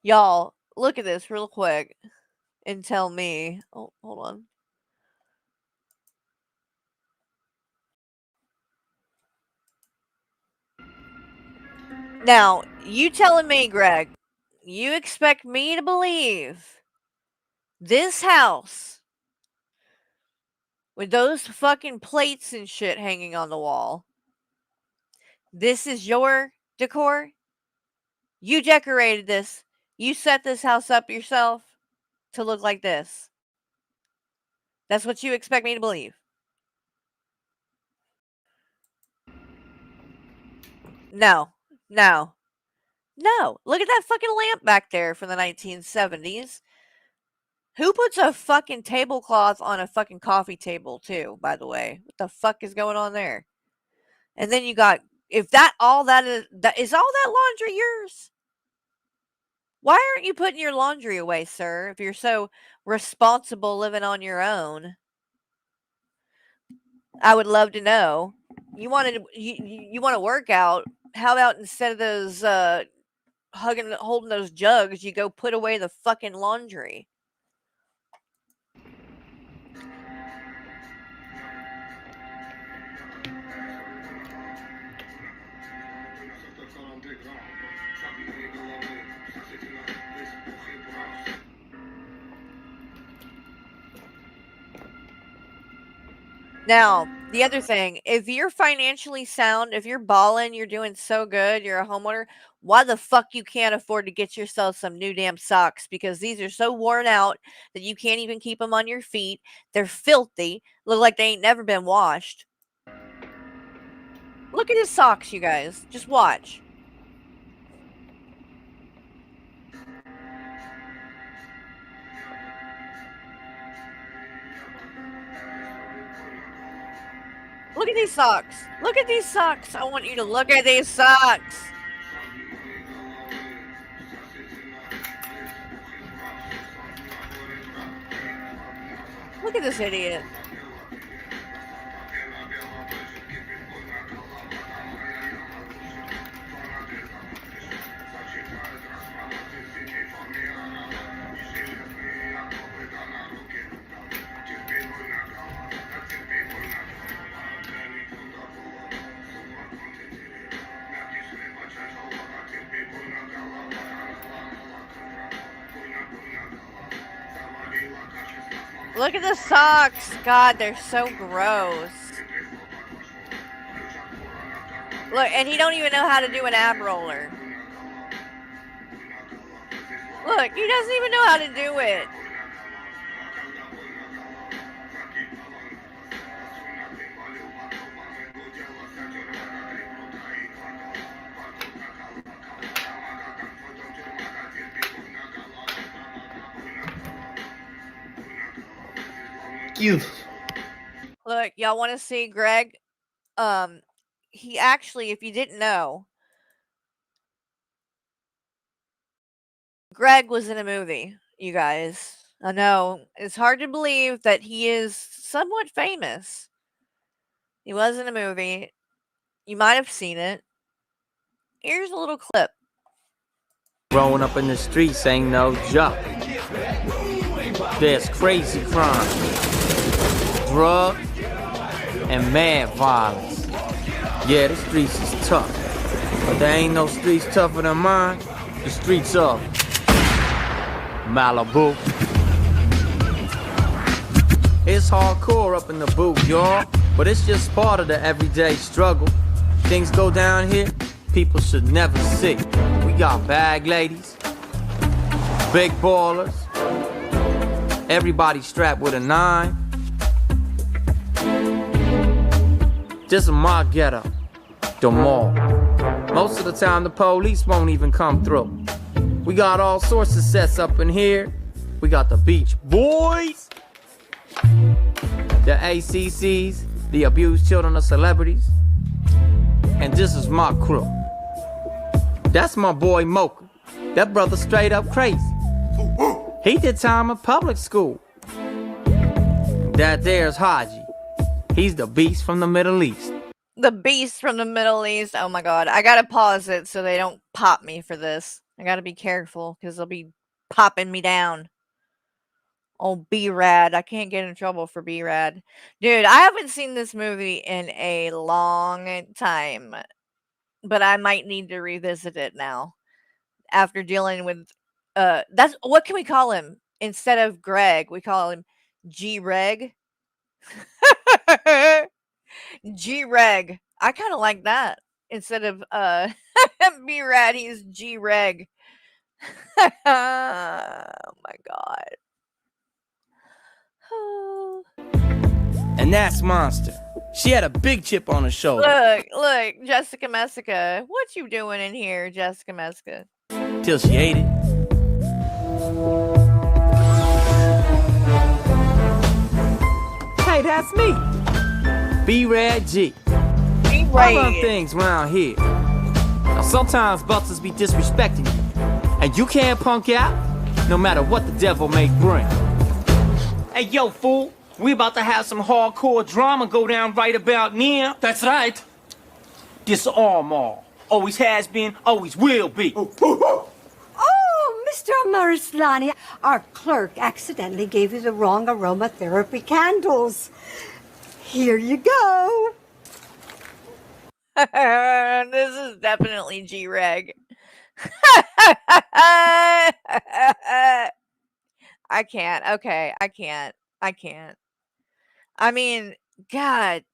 Y'all, look at this real quick and tell me. Oh, hold on. Now, you telling me, Greg, you expect me to believe this house with those fucking plates and shit hanging on the wall, this is your decor? You decorated this. You set this house up yourself to look like this. That's what you expect me to believe? No. No. No. Look at that fucking lamp back there from the 1970s. Who puts a fucking tablecloth on a fucking coffee table too, by the way? What the fuck is going on there? And then you got, if that all that is all that laundry yours? Why aren't you putting your laundry away, sir, if you're so responsible living on your own? I would love to know. You want to work out. How about instead of those holding those jugs, you go put away the fucking laundry? Now, the other thing, if you're financially sound, if you're balling, you're doing so good, you're a homeowner, why the fuck you can't afford to get yourself some new damn socks? Because these are so worn out that you can't even keep them on your feet. They're filthy. Look like they ain't never been washed. Look at his socks, you guys. Just watch. Look at these socks. Look at these socks. I want you to look at these socks. Look at this idiot. Look at the socks. God, they're so gross. Look, and he don't even know how to do an ab roller. Look, he doesn't even know how to do it. Look, y'all want to see Greg? He actually, if you didn't know, Greg was in a movie, you guys. I know, it's hard to believe that he is somewhat famous. He was in a movie. You might have seen it. Here's a little clip. Growing up in the streets ain't no joke. There's crazy crime, drug, and mad violence. Yeah, the streets is tough, but there ain't no streets tougher than mine. The streets of Malibu. It's hardcore up in the booth, y'all. but it's just part of the everyday struggle. Things go down here, people should never see. We got bag ladies, big ballers, everybody strapped with a 9. This is my ghetto, the mall. Most of the time the police won't even come through. We got all sorts of sets up in here. We got the Beach Boys, the ACCs, the abused children of celebrities. And this is my crew. That's my boy Mocha. That brother straight up crazy. He did time in public school. That there's Haji. He's the beast from the Middle East. The beast from the Middle East. Oh my god. I gotta pause it so they don't pop me for this. I gotta be careful because they'll be popping me down. Oh, B-Rad. I can't get in trouble for B-Rad. Dude, I haven't seen this movie in a long time. But I might need to revisit it now. After dealing with that's what can we call him? Instead of Greg, we call him G-Reg. G-Reg. I kind of like that. Instead of B-Rad, he's G-Reg. Oh my god. And that's Monster. She had a big chip on her shoulder. Look, Jessica Messica. What you doing in here, Jessica Messica? Till she ate it. Hey, that's me. B-Rad G. I run things around here. Now sometimes busters be disrespecting you. And you can't punk out, no matter what the devil may bring. Hey, yo, fool. We about to have some hardcore drama go down right about now. That's right. This Armor. Always has been, always will be. Oh, Mr. Marislani, our clerk accidentally gave you the wrong aromatherapy candles. Here you go. This is definitely G-Reg. I can't. Okay, I can't. I mean, God,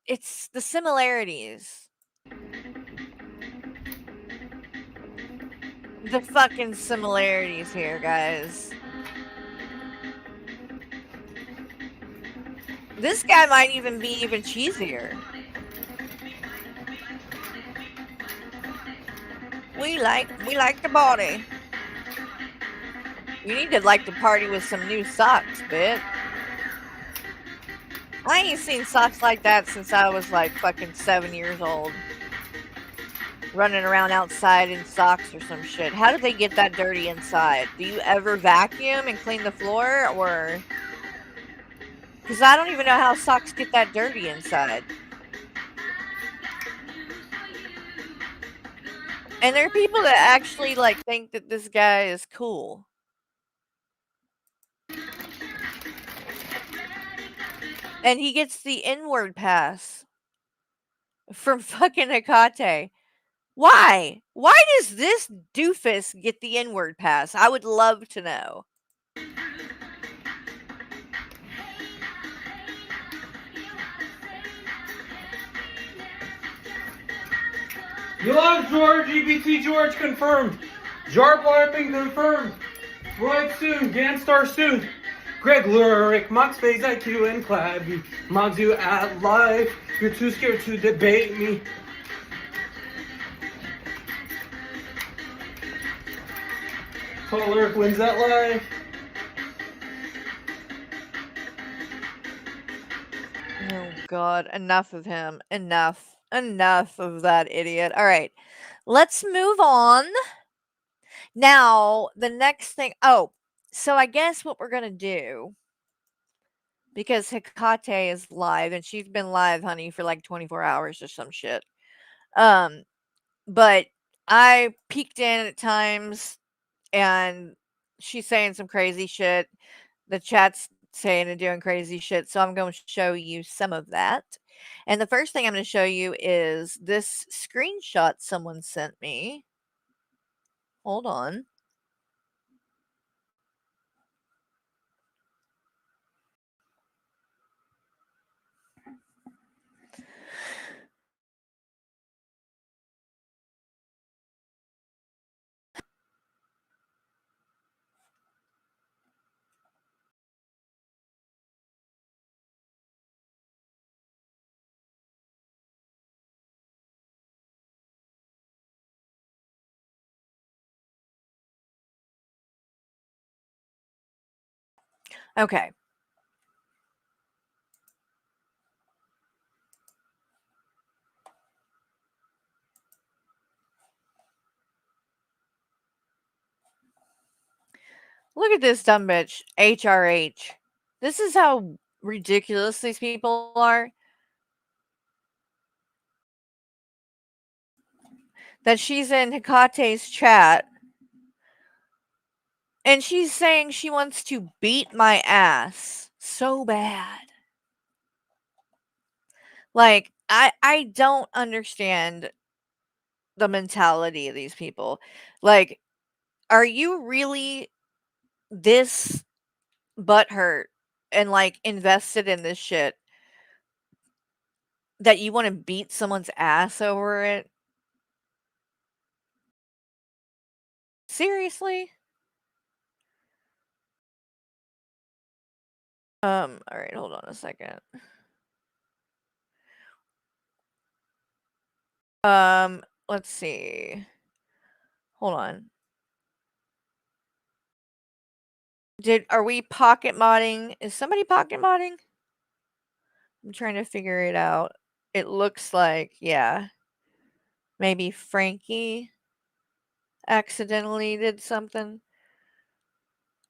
it's the similarities. The fucking similarities here, guys. This guy might even be even cheesier. We like the body. You need to like to party with some new socks, bitch. I ain't seen socks like that since I was like fucking 7 years old. Running around outside in socks or some shit. How did they get that dirty inside? Do you ever vacuum and clean the floor? Or... because I don't even know how socks get that dirty inside. And there are people that actually like think that this guy is cool. And he gets the N-word pass from fucking Hecate. Why? Why does this doofus get the N-word pass? I would love to know. You love George, EBT George confirmed. Jar Blarping confirmed. Right soon, Ganstar soon. Greg Lurik, Mox Phase IQ and Clabby. Mogs you at life. You're too scared to debate me. Tall Lurik wins that live. Oh god, enough of him. Enough of that idiot. All right, let's move on. Now, the next thing. Oh, so I guess what we're gonna do, because Hecate is live and she's been live, honey, for like 24 hours or some shit. But I peeked in at times and she's saying some crazy shit. The chat's saying and doing crazy shit. So I'm going to show you some of that. And the first thing I'm going to show you is this screenshot someone sent me. Hold on. Okay. Look at this dumb bitch, HRH. This is how ridiculous these people are. That she's in Hikate's chat. And she's saying she wants to beat my ass so bad. Like, I don't understand the mentality of these people. Like, are you really this butthurt and like invested in this shit that you want to beat someone's ass over it? Seriously? All right, hold on a second. Let's see. Hold on. Are we pocket modding? Is somebody pocket modding? I'm trying to figure it out. It looks like, yeah. Maybe Frankie accidentally did something.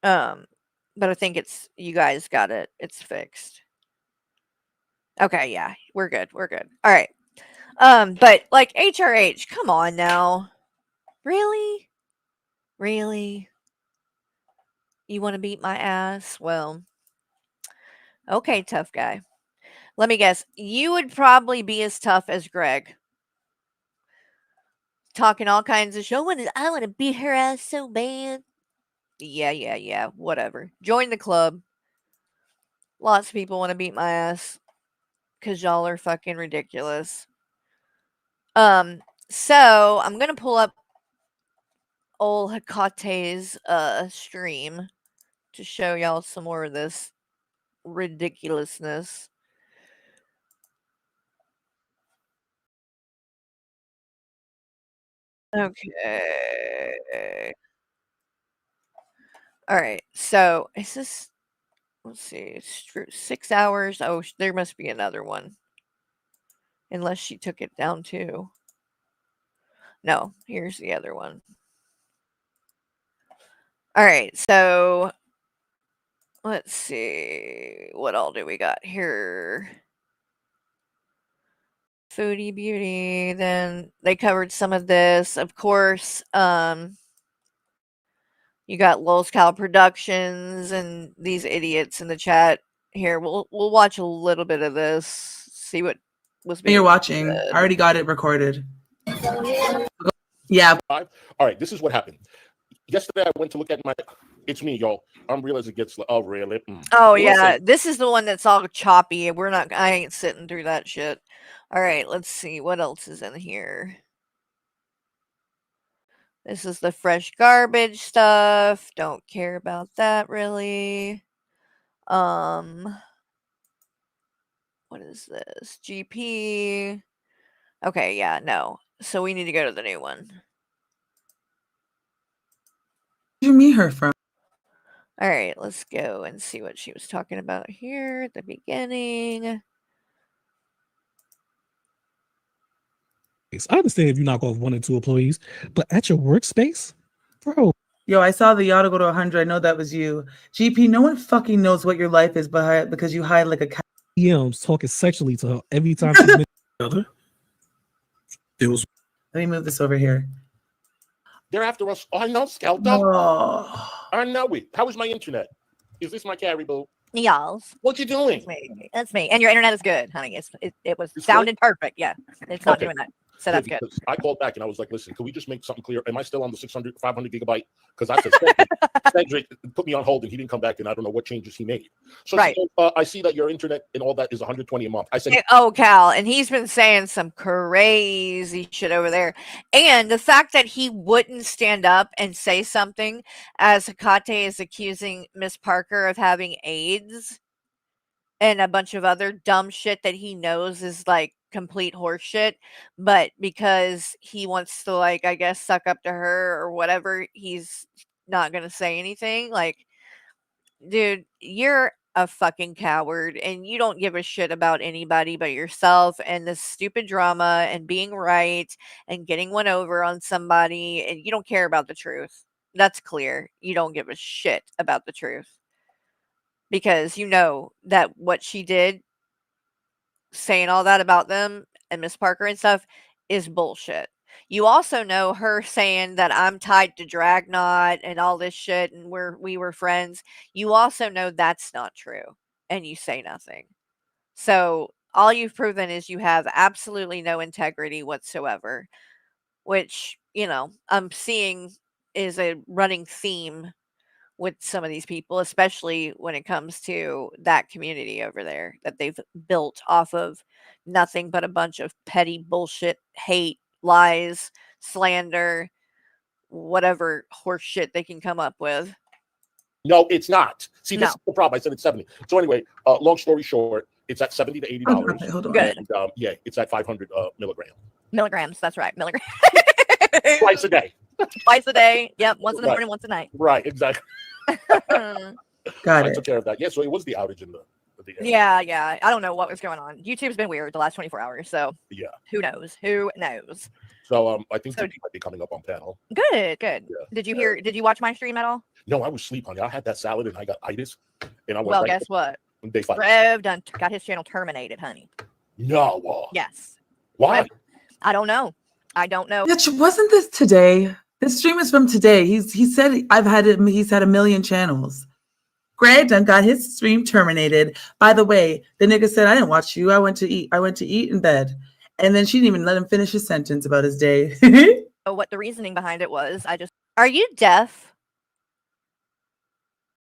But I think it's you guys got it. It's fixed. Okay, yeah. We're good. We're good. All right. But like HRH, come on now. Really? Really? You want to beat my ass? Well, okay, tough guy. Let me guess. You would probably be as tough as Greg. Talking all kinds of shit. I want to beat her ass so bad. Yeah. Whatever. Join the club. Lots of people want to beat my ass because y'all are fucking ridiculous. So I'm gonna pull up old Hikate's stream to show y'all some more of this ridiculousness. Okay. All right. So is this? Let's see. It's true. 6 hours. Oh, there must be another one. Unless she took it down too. No, here's the other one. All right. So let's see. What all do we got here? Foodie Beauty. Then they covered some of this. Of course, you got Lulz Cal Productions and these idiots in the chat. Here, we'll watch a little bit of this. See what was being You're watching. said. I already got it recorded. Yeah. All right, this is what happened. Yesterday, I went to look at my. It's me, y'all. I'm real as it gets. Oh, really? Oh Listen. yeah, this is the one that's all choppy. I ain't sitting through that shit. All right, let's see what else is in here. This is the fresh garbage stuff. Don't care about that really. What is this? GP. Okay, yeah, no. So we need to go to the new one. Where'd you meet her from? All right, let's go and see what she was talking about here at the beginning. I understand if you knock off 1 or 2 employees, but at your workspace, bro. Yo, I saw the auto go to 100. I know that was you. GP, no one fucking knows what your life is because you hide like a cat. DMs talking sexually to her every time she's been together. It was. Let me move this over here. They're after us. Oh, I know, Scout. I know it. How is my internet? Is this my carry, boo? Y'all. What you doing? That's me. And your internet is good, honey. It was sounded perfect. Yeah. It's not doing that. So that's good. I called back and I was like, listen, can we just make something clear? Am I still on the 500 gigabyte? Because I said, Cedric put me on hold and he didn't come back and I don't know what changes he made. So right. I see that your internet and all that is 120 a month. I said, oh, Cal. And he's been saying some crazy shit over there. And the fact that he wouldn't stand up and say something as Hikate is accusing Miss Parker of having AIDS and a bunch of other dumb shit that he knows is like complete horseshit, but because he wants to, like, I guess, suck up to her or whatever, he's not gonna say anything. Like, dude, you're a fucking coward and you don't give a shit about anybody but yourself and this stupid drama and being right and getting one over on somebody, and you don't care about the truth. That's clear. You don't give a shit about the truth because you know that what she did, saying all that about them and Miss Parker and stuff, is bullshit. You also know her saying that I'm tied to Dragnot and all this shit and we were friends. You also know that's not true, and you say nothing. So all you've proven is you have absolutely no integrity whatsoever, which, I'm seeing is a running theme with some of these people, especially when it comes to that community over there that they've built off of nothing but a bunch of petty bullshit, hate, lies, slander, whatever horse shit they can come up with. No, it's not. See, this No. is the problem. I said it's 70. So anyway, long story short, it's at $70 to $80. Okay, hold on. Good. And, yeah, it's at 500 milligrams. Milligrams, that's right. Milligrams. Twice a day. Twice a day. Yep, once in the Right. morning, once at night. Right, exactly. Got I it. took care of that. Yeah, so it was the outage in the area. Yeah. I don't know what was going on. YouTube's been weird the last 24 hours, so Yeah. who knows? Who knows? So I think So- Tippy might be coming up on panel. Good. Yeah. Did you watch my stream at all? No, I was asleep, honey. I had that salad and I got itis. And I went Well, right guess what? Day 5. Rev done got his channel terminated, honey. No. Yes. Why? I don't know. Bitch, wasn't this today? This stream is from today. He said he's had a million channels. Greg done got his stream terminated. By the way, the nigga said, I didn't watch you. I went to eat in bed. And then she didn't even let him finish his sentence about his day. So what the reasoning behind it was, are you deaf?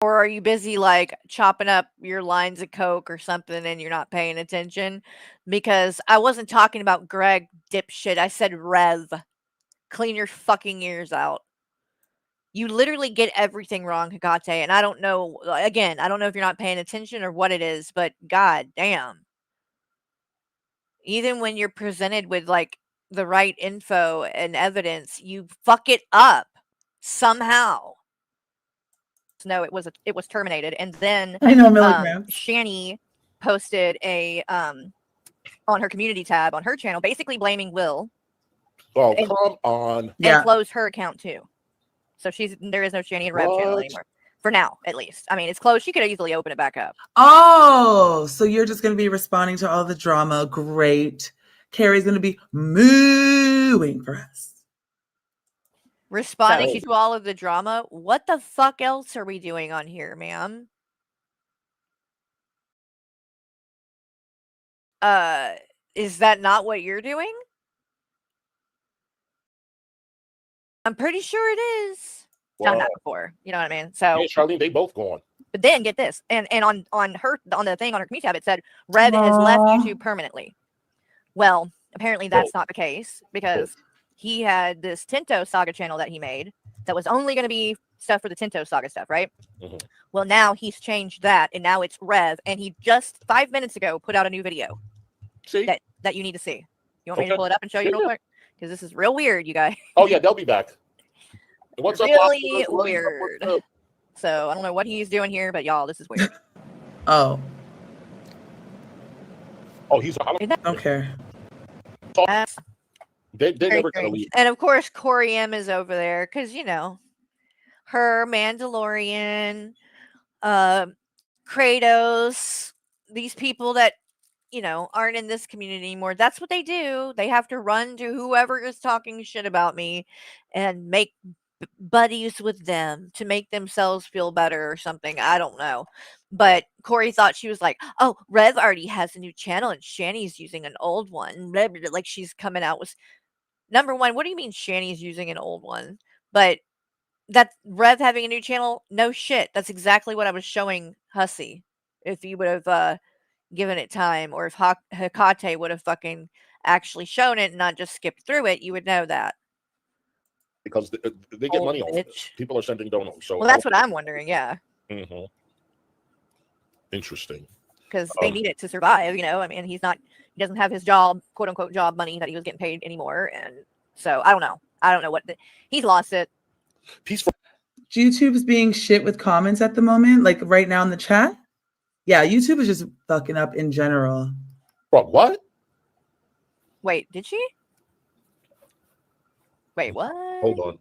Or are you busy like chopping up your lines of coke or something and you're not paying attention? Because I wasn't talking about Greg dipshit. I said Rev. Clean your fucking ears out. You literally get everything wrong, Hagate. And I don't know, again, I don't know if you're not paying attention or what it is, but god damn. Even when you're presented with like the right info and evidence, you fuck it up somehow. No, it was terminated, and then I know, milligrams. Shani posted a on her community tab on her channel, basically blaming Will. Oh, and, come on. And closed her account too. So there is no Shani and Rev channel What? anymore. For now, at least. I mean, it's closed. She could easily open it back up. Oh, so you're just going to be responding to all the drama. Great. Carrie's going to be mooing for us. Responding to all of the drama. What the fuck else are we doing on here, ma'am? Is that not what you're doing? I'm pretty sure it is. Done that before. You know what I mean? So Yeah, Charlene, they both gone. but then get this. And on the thing on her community tab, it said Red has left YouTube permanently. Well, apparently that's not the case because he had this Tinto Saga channel that he made that was only going to be stuff for the Tinto Saga stuff, right? Mm-hmm. Well, now he's changed that, and now it's Rev, and he just 5 minutes ago put out a new video. See? That you need to see. You want me to Okay. pull it up and show you real Yeah. quick? Because this is real weird, you guys. Oh, yeah, they'll be back. What's up, Really Oscar? weird. So I don't know what he's doing here, but y'all, this is weird. Oh. Oh, he's a Okay. They're Very never going to strange. leave. And of course, Corey M is over there because her Mandalorian, Kratos, these people that aren't in this community anymore. That's what they do. They have to run to whoever is talking shit about me and make buddies with them to make themselves feel better or something. I don't know. But Corey thought she was like, oh, Rev already has a new channel and Shani's using an old one. Blah, blah, blah. Like she's coming out with number one. What do you mean Shani's using an old one? But that Rev having a new channel, no shit. That's exactly what I was showing Hussey. If you would have given it time, or if Hecate would have fucking actually shown it and not just skipped through it, you would know that. Because they get money off it. People are sending donuts. So Well, that's what I'm wondering, yeah. Mm-hmm. Interesting. Because they need it to survive, I mean, he doesn't have his job, quote unquote job money that he was getting paid anymore. And so I don't know what he's lost it. Peaceful YouTube's being shit with comments at the moment, like right now in the chat. Yeah, YouTube is just fucking up in general. Bro, what? Wait, did she? Wait, what? Hold on.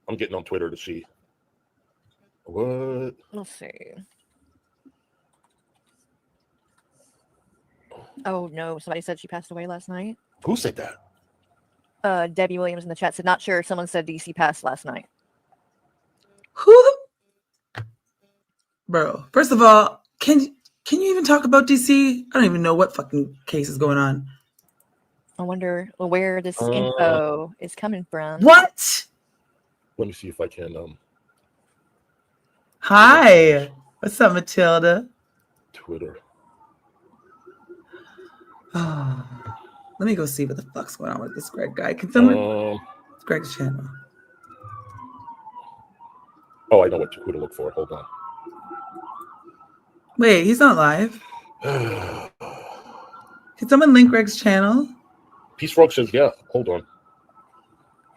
I'm getting on Twitter to see. What? Let's see. Oh no, somebody said she passed away last night. Who said that? Debbie Williams in the chat said, not sure. Someone said DC passed last night. Who the bro? First of all, can you even talk about DC? I don't even know what fucking case is going on. I wonder where this info is coming from. What? Let me see if I can. Hi. What's up, Matilda? Twitter. Oh, let me go see what the fuck's going on with this Greg guy. Can someone? It's Greg's channel. Oh, I know who to look for. Hold on. Wait, he's not live. Can someone link Greg's channel? Peace Frog says, yeah. Hold on.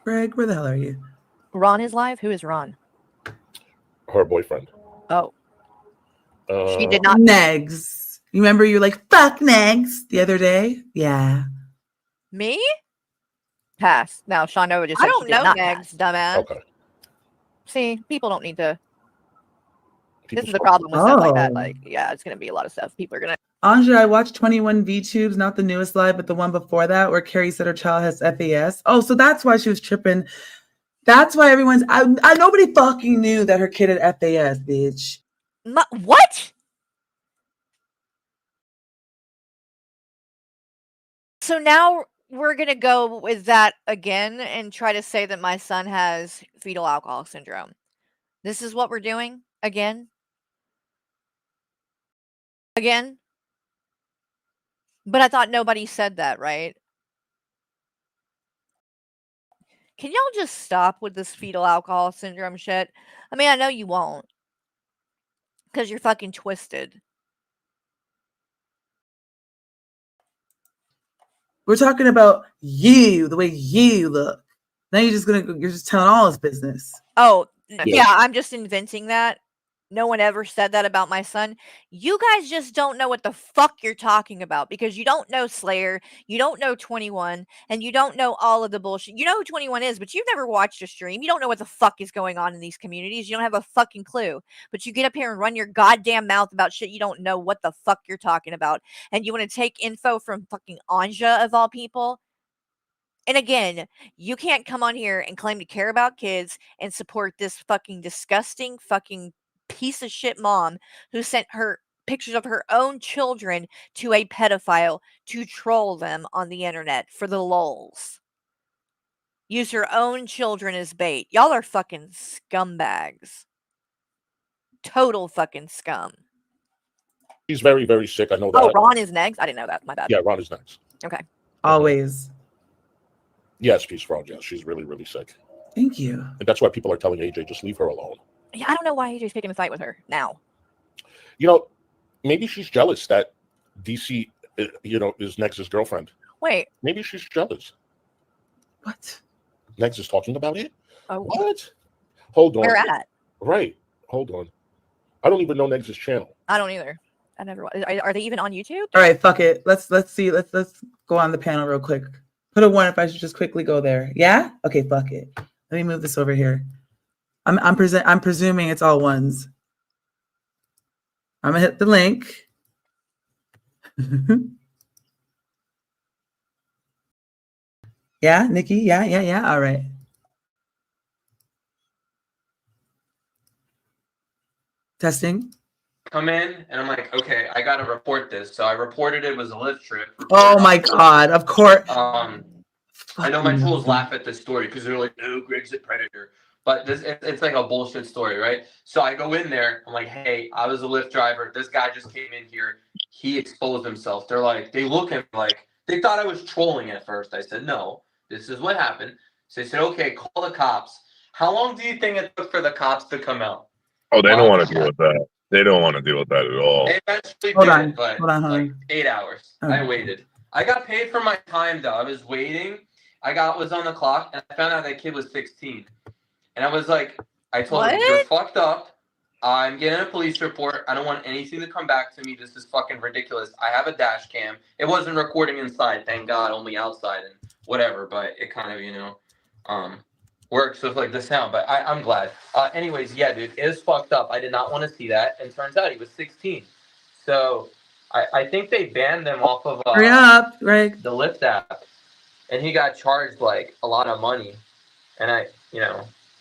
Greg, where the hell are you? Ron is live? Who is Ron? Her boyfriend. Oh. She did not. Negs. You remember you were like, fuck Negs the other day? Yeah. Me? Pass. Now, Sean Nova just said I don't she did know not Negs, pass. Dumbass. Okay. See, people don't need to. People This is the problem with stuff like that. Oh. Like, yeah, it's going to be a lot of stuff. People are going to. Anja, I watched 21 VTubes, not the newest live, but the one before that, where Carrie said her child has FAS. Oh, so that's why she was tripping. That's why everyone's. I nobody fucking knew that her kid had FAS, bitch. What? So now we're going to go with that again and try to say that my son has fetal alcohol syndrome. This is what we're doing again. Again. But I thought nobody said that, right? Can y'all just stop with this fetal alcohol syndrome shit? I mean, I know you won't. Because you're fucking twisted. We're talking about you, the way you look. Now you're just telling all his business. Oh, yeah, I'm just inventing that. No one ever said that about my son. You guys just don't know what the fuck you're talking about because you don't know Slayer, you don't know 21, and you don't know all of the bullshit. You know who 21 is, but you've never watched a stream. You don't know what the fuck is going on in these communities. You don't have a fucking clue. But you get up here and run your goddamn mouth about shit you don't know what the fuck you're talking about. And you want to take info from fucking Anja of all people. And again, you can't come on here and claim to care about kids and support this fucking disgusting fucking piece of shit mom who sent her pictures of her own children to a pedophile to troll them on the internet for the lulz. Use her own children as bait. Y'all are fucking scumbags. Total fucking scum. She's very, very sick. I know that. Oh, Ron is next? I didn't know that. My bad. Yeah, Ron is next. Okay. Always. Yes, Peace Frog. Yeah, she's really, really sick. Thank you. And that's why people are telling AJ, just leave her alone. Yeah, I don't know why AJ's picking a fight with her now. You know, maybe she's jealous that DC, is Nex's girlfriend. Wait. Maybe she's jealous. What? Nex is talking about it? Oh. What? Hold on. Where at? Right. Hold on. I don't even know Nex's channel. I don't either. I never. Are they even on YouTube? All right, fuck it. Let's see. Let's go on the panel real quick. Put a 1 if I should just quickly go there. Yeah? Okay, fuck it. Let me move this over here. I'm presuming it's all 1s. I'm gonna hit the link. Yeah, Nikki. Yeah. All right. Testing. Come in and I'm like, okay, I gotta report this. So I reported it was a Lyft trip. Oh my god! Of course. I know my tools laugh at this story because they're like, no, Greg's a predator. But it's like a bullshit story, right? So I go in there. I'm like, hey, I was a Lyft driver. This guy just came in here. He exposed himself. They're like, they look at me like, they thought I was trolling at first. I said, no, this is what happened. So they said, okay, call the cops. How long do you think it took for the cops to come out? Oh, they don't want to deal with that. They don't want to deal with that at all. They eventually Hold did, on. but Hold on. like 8 hours. Okay. I waited. I got paid for my time though. I was waiting. Was on the clock and I found out that kid was 16. And I was like, I told him, you're What? fucked up. I'm getting a police report. I don't want anything to come back to me. This is fucking ridiculous. I have a dash cam. It wasn't recording inside, thank God, only outside and whatever, but it kind of, works with like the sound, but I'm glad. Anyways, yeah, dude, it is fucked up. I did not want to see that. And turns out he was 16. So I think they banned them off of Hurry up, Greg. the Lyft app. And he got charged like a lot of money. And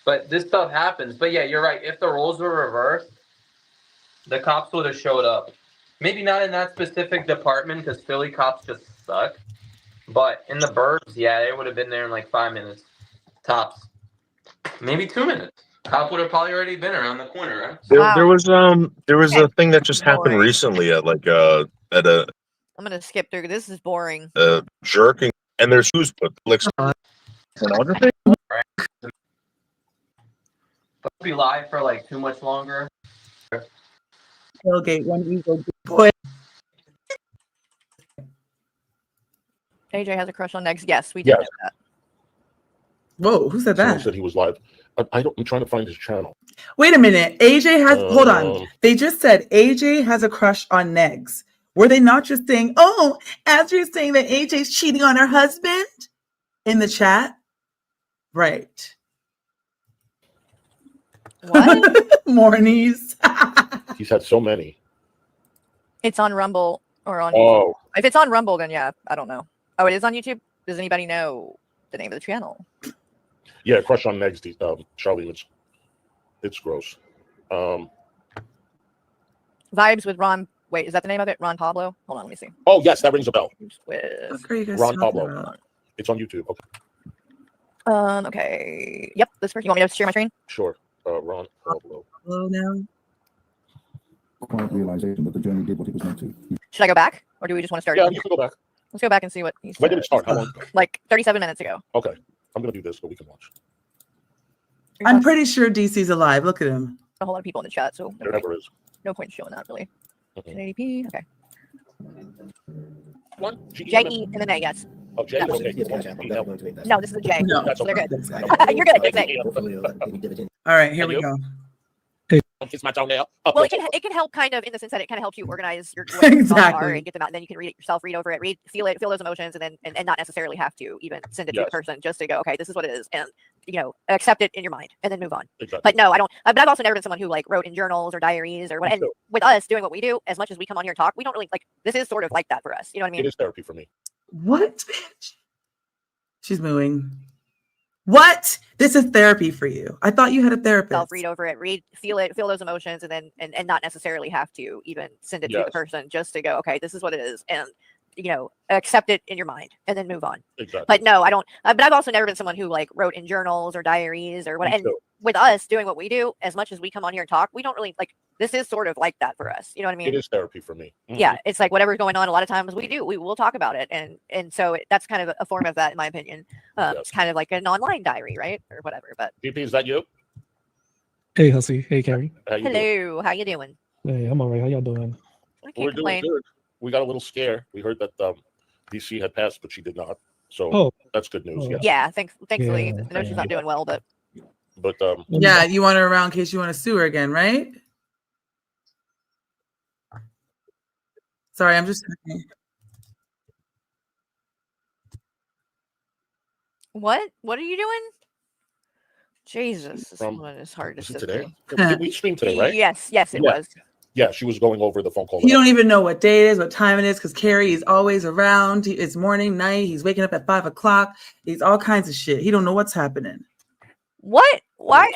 but this stuff happens. But yeah, you're right. If the roles were reversed, the cops would have showed up. Maybe not in that specific department because Philly cops just suck. But in the burbs, yeah, they would have been there in like 5 minutes. Tops. Maybe 2 minutes. Cop would have probably already been around the corner, right? There was a thing that just happened recently at like at a I'm gonna skip through. This is boring. jerking, and there's who's put like pornography. But be live for like too much longer. Tailgate one ego boy. AJ has a crush on Negs. Yes, we did know that. Whoa, who said Someone that? said he was live. I'm trying to find his channel. Wait a minute. AJ has, hold on. They just said AJ has a crush on Negs. Were they not just saying, oh, after you're saying that AJ's cheating on her husband in the chat? Right. What? Mornies. He's had so many. It's on Rumble or on Oh. YouTube. If it's on Rumble, then yeah, I don't know. Oh, it is on YouTube? Does anybody know the name of the channel? Yeah, crush on Negs, Charlie. It's gross. Vibes with Ron. Wait, is that the name of it? Ron Pablo? Hold on, let me see. Oh yes, that rings a bell. With Ron Pablo. It's on YouTube. Okay. Okay. Yep, this person. You want me to share my screen? Sure. Ron Pablo. Hello now. Quiet realization that the journey did what it was meant to. Should I go back, or do we just want to start? Yeah, you can go back. Let's go back and see what he said. When did it start? How long ago? Like 37 minutes ago. Okay. I'm gonna do this so we can watch. I'm pretty sure DC's alive. Look at him. A whole lot of people in the chat, so There never is. no point in showing that really. 1080p. Okay. What? J-E in the name, yes. Oh, J. That one. Okay. No, this is a J. No. So they're good. That's You're good. It's A. All right, here And we you? go. Kiss my toenail. Well, it can help kind of in the sense that it kind of helps you organize your what your thoughts are Exactly. and get them out, and then you can read it yourself, read over it, feel those emotions, and then and not necessarily have to even send it to the Yes. person, just to go, okay, this is what it is, and accept it in your mind and then move on. Exactly. But no, I don't. But I've also never been someone who like wrote in journals or diaries or what. And too. with us doing what we do, as much as we come on here and talk, we don't really like. This is sort of like that for us. You know what I mean? It is therapy for me. What, bitch? She's mooing. What? This is therapy for you. I thought you had a therapist. Self read over it, feel those emotions, and then and not necessarily have to even send it to the Yes. person, just to go, okay, this is what it is, and accept it in your mind and then move on. Exactly. But no, I don't. But I've also never been someone who like wrote in journals or diaries or what. Me And too. with us doing what we do, as much as we come on here and talk, we don't really like. This is sort of like that for us. You know what I mean? It is therapy for me. Mhm. Yeah, it's like whatever's going on. A lot of times we will talk about it, and so that's kind of a form of that, in my opinion. It's kind of like an online diary, right, or whatever. But DP, is that you? Hey, Hussy. Hey, Carrie. How you doing? hello, how you doing? Hey, I'm all right. How y'all doing? I We're can't doing complain. good. We got a little scare. We heard that DC had passed, but she did not. So Oh. that's good news. Oh. Yeah. Yeah, thankfully, Yeah, I know she's not doing well, but But Yeah, you want her around in case you want to sue her again, right? Sorry, I'm just. what are you doing? Jesus, this From- one is hard to was it sit today? through. Did we stream today, right? Yes, it Yeah. was. Yeah, she was going over the phone call. You don't even know what day it is, what time it is, because Carrie is always around. It's morning, night. He's waking up at 5 o'clock. He's all kinds of shit. He don't know what's happening. What? Why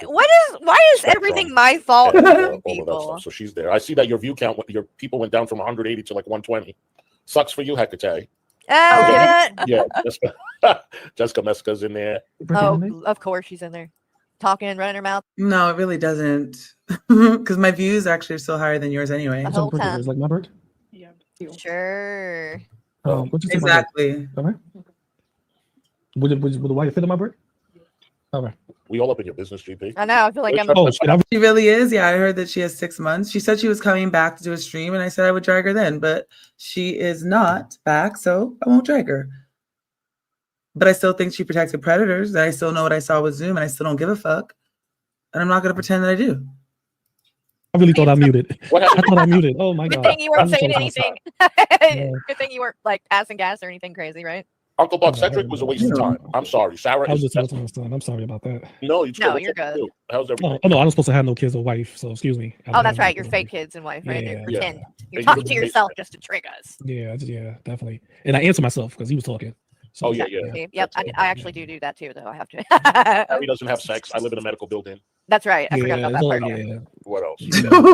is everything my fault? And, all of that people? stuff. So she's there. I see that your view count, your people went down from 180 to like 120. Sucks for you, Hecate. Yeah, Jessica Meska's in there. Oh, of course she's in there, talking and running her mouth No, it really doesn't. Because my views actually are still higher than yours anyway. the whole time. It's like my bird. Sure. What'd you say, my bird? Exactly. All right. Would the wife fit in my bird? All right. We all up in your business, GP. I know. I feel like I'm. Oh, shit, She really is. Yeah, I heard that she has 6 months. She said she was coming back to do a stream, and I said I would drag her then, but she is not back, so I won't drag her. But I still think she protected predators. I still know what I saw with Zoom, and I still don't give a fuck. and I'm not gonna pretend that I do. I really thought I muted. What I happened? thought I muted. Oh my Good god. thing you I weren't was saying so anything. outside. Good thing you weren't like passing gas or anything crazy, right? Uncle Buck Cedric was a waste of time. I'm sorry. Sarah I was is just talking to my son. I'm sorry about that. no, it's No, good. you're good. How's everything? Oh no, I don't supposed to have no kids or wife. So excuse me. I Oh, don't that's have no right. You're kids or fake wife. kids and wife, right? Yeah, You pretend. Yeah. You're And talking you to look yourself just to trick us. Yeah, definitely. And I answer myself because he was talking. So, Oh yeah, yeah. See? Yep, I actually do that too, though. I have to. Harry doesn't have sex. I live in a medical building. That's right. I forgot Yeah, about it's that all, part. yeah. What else?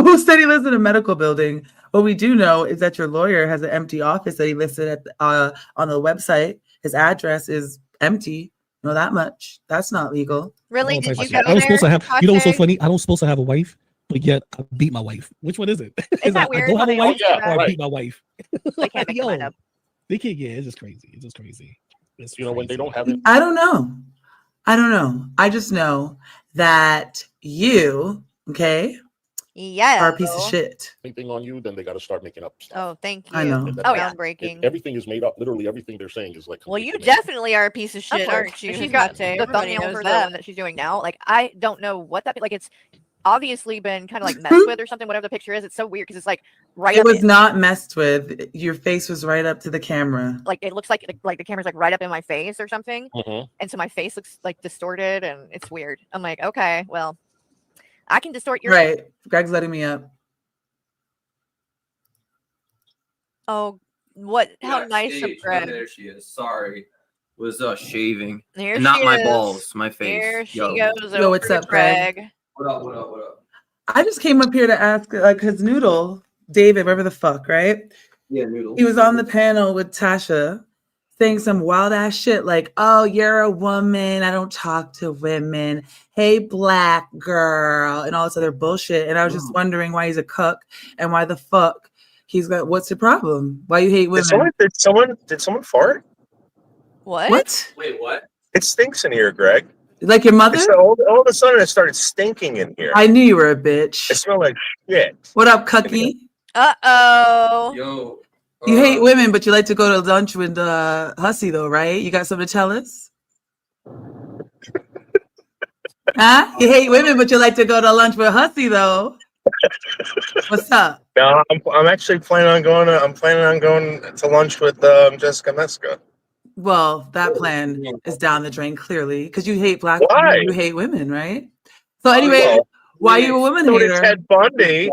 Who said he lives in a medical building? What we do know is that your lawyer has an empty office that he listed at on the website. His address is empty. You know that much. That's not legal. Really? All Did types you of go shit. I was supposed to there, have. You know what's so Tasha? funny? I don't supposed to have a wife, but yet I beat my wife. Which one is it? Isn't that I weird don't how have a they always wife, do yeah, that? or I right. beat my wife. They can't make their mind Yo, up. they can't. Yeah, it's just crazy. It's just crazy. It's You know when they crazy. don't have it. I don't know. I just know that you, okay, Yeah. are a piece of shit. Anything on you, then they got to start making up stuff. Oh, thank you. I know. And then Oh, yeah. it- everything is made up. Literally everything they're saying is like. Well, you completely made up. definitely are a piece of shit, course. aren't you? She's She's got got the everybody thumbnail knows for the that. one that she's doing now. Like, I don't know what that like. It's obviously been kind of like messed with or something. Whatever the picture is, it's so weird because it's like right It up. was not messed with. Your face was right up to the camera. Like it looks like the camera's like right up in my face or something, Mhm. and so my face looks like distorted and it's weird. I'm like, okay, well, I can distort your Right. Greg's letting me up. Oh, what? How nice of Backstage. Oh, Greg. there she is. Sorry. Was shaving. Here And not she my is. balls, my face. Here she Yo. goes. Yo, over what's to up, Greg? What up, what up, what up? I just came up here to ask, because Noodle, David, whatever the fuck, right? Yeah, Noodle. He was on the panel with Tasha saying some wild ass shit like, oh, you're a woman. I don't talk to women. Hey, black girl, and all this other bullshit. And I was just wondering why he's a cuck and why the fuck he's got, what's the problem? Why you hate women? Did someone fart? What? Wait, what? It stinks in here, Greg. Like your mother? All of a sudden, it started stinking in here. I knew you were a bitch. It smelled like shit. What up, Cucky? Uh-oh. Yo. You hate women, but you like to go to lunch with Hussy, though, right? You got something to tell us? Huh? You hate women, but you like to go to lunch with Hussy, though. What's up? No, I'm actually planning on going to lunch with Jessica Meska. Well, that plan is down the drain, clearly, because you hate black Why? women, you hate women, right? So anyway, Well, why are you a woman so did hater? Ted Bundy.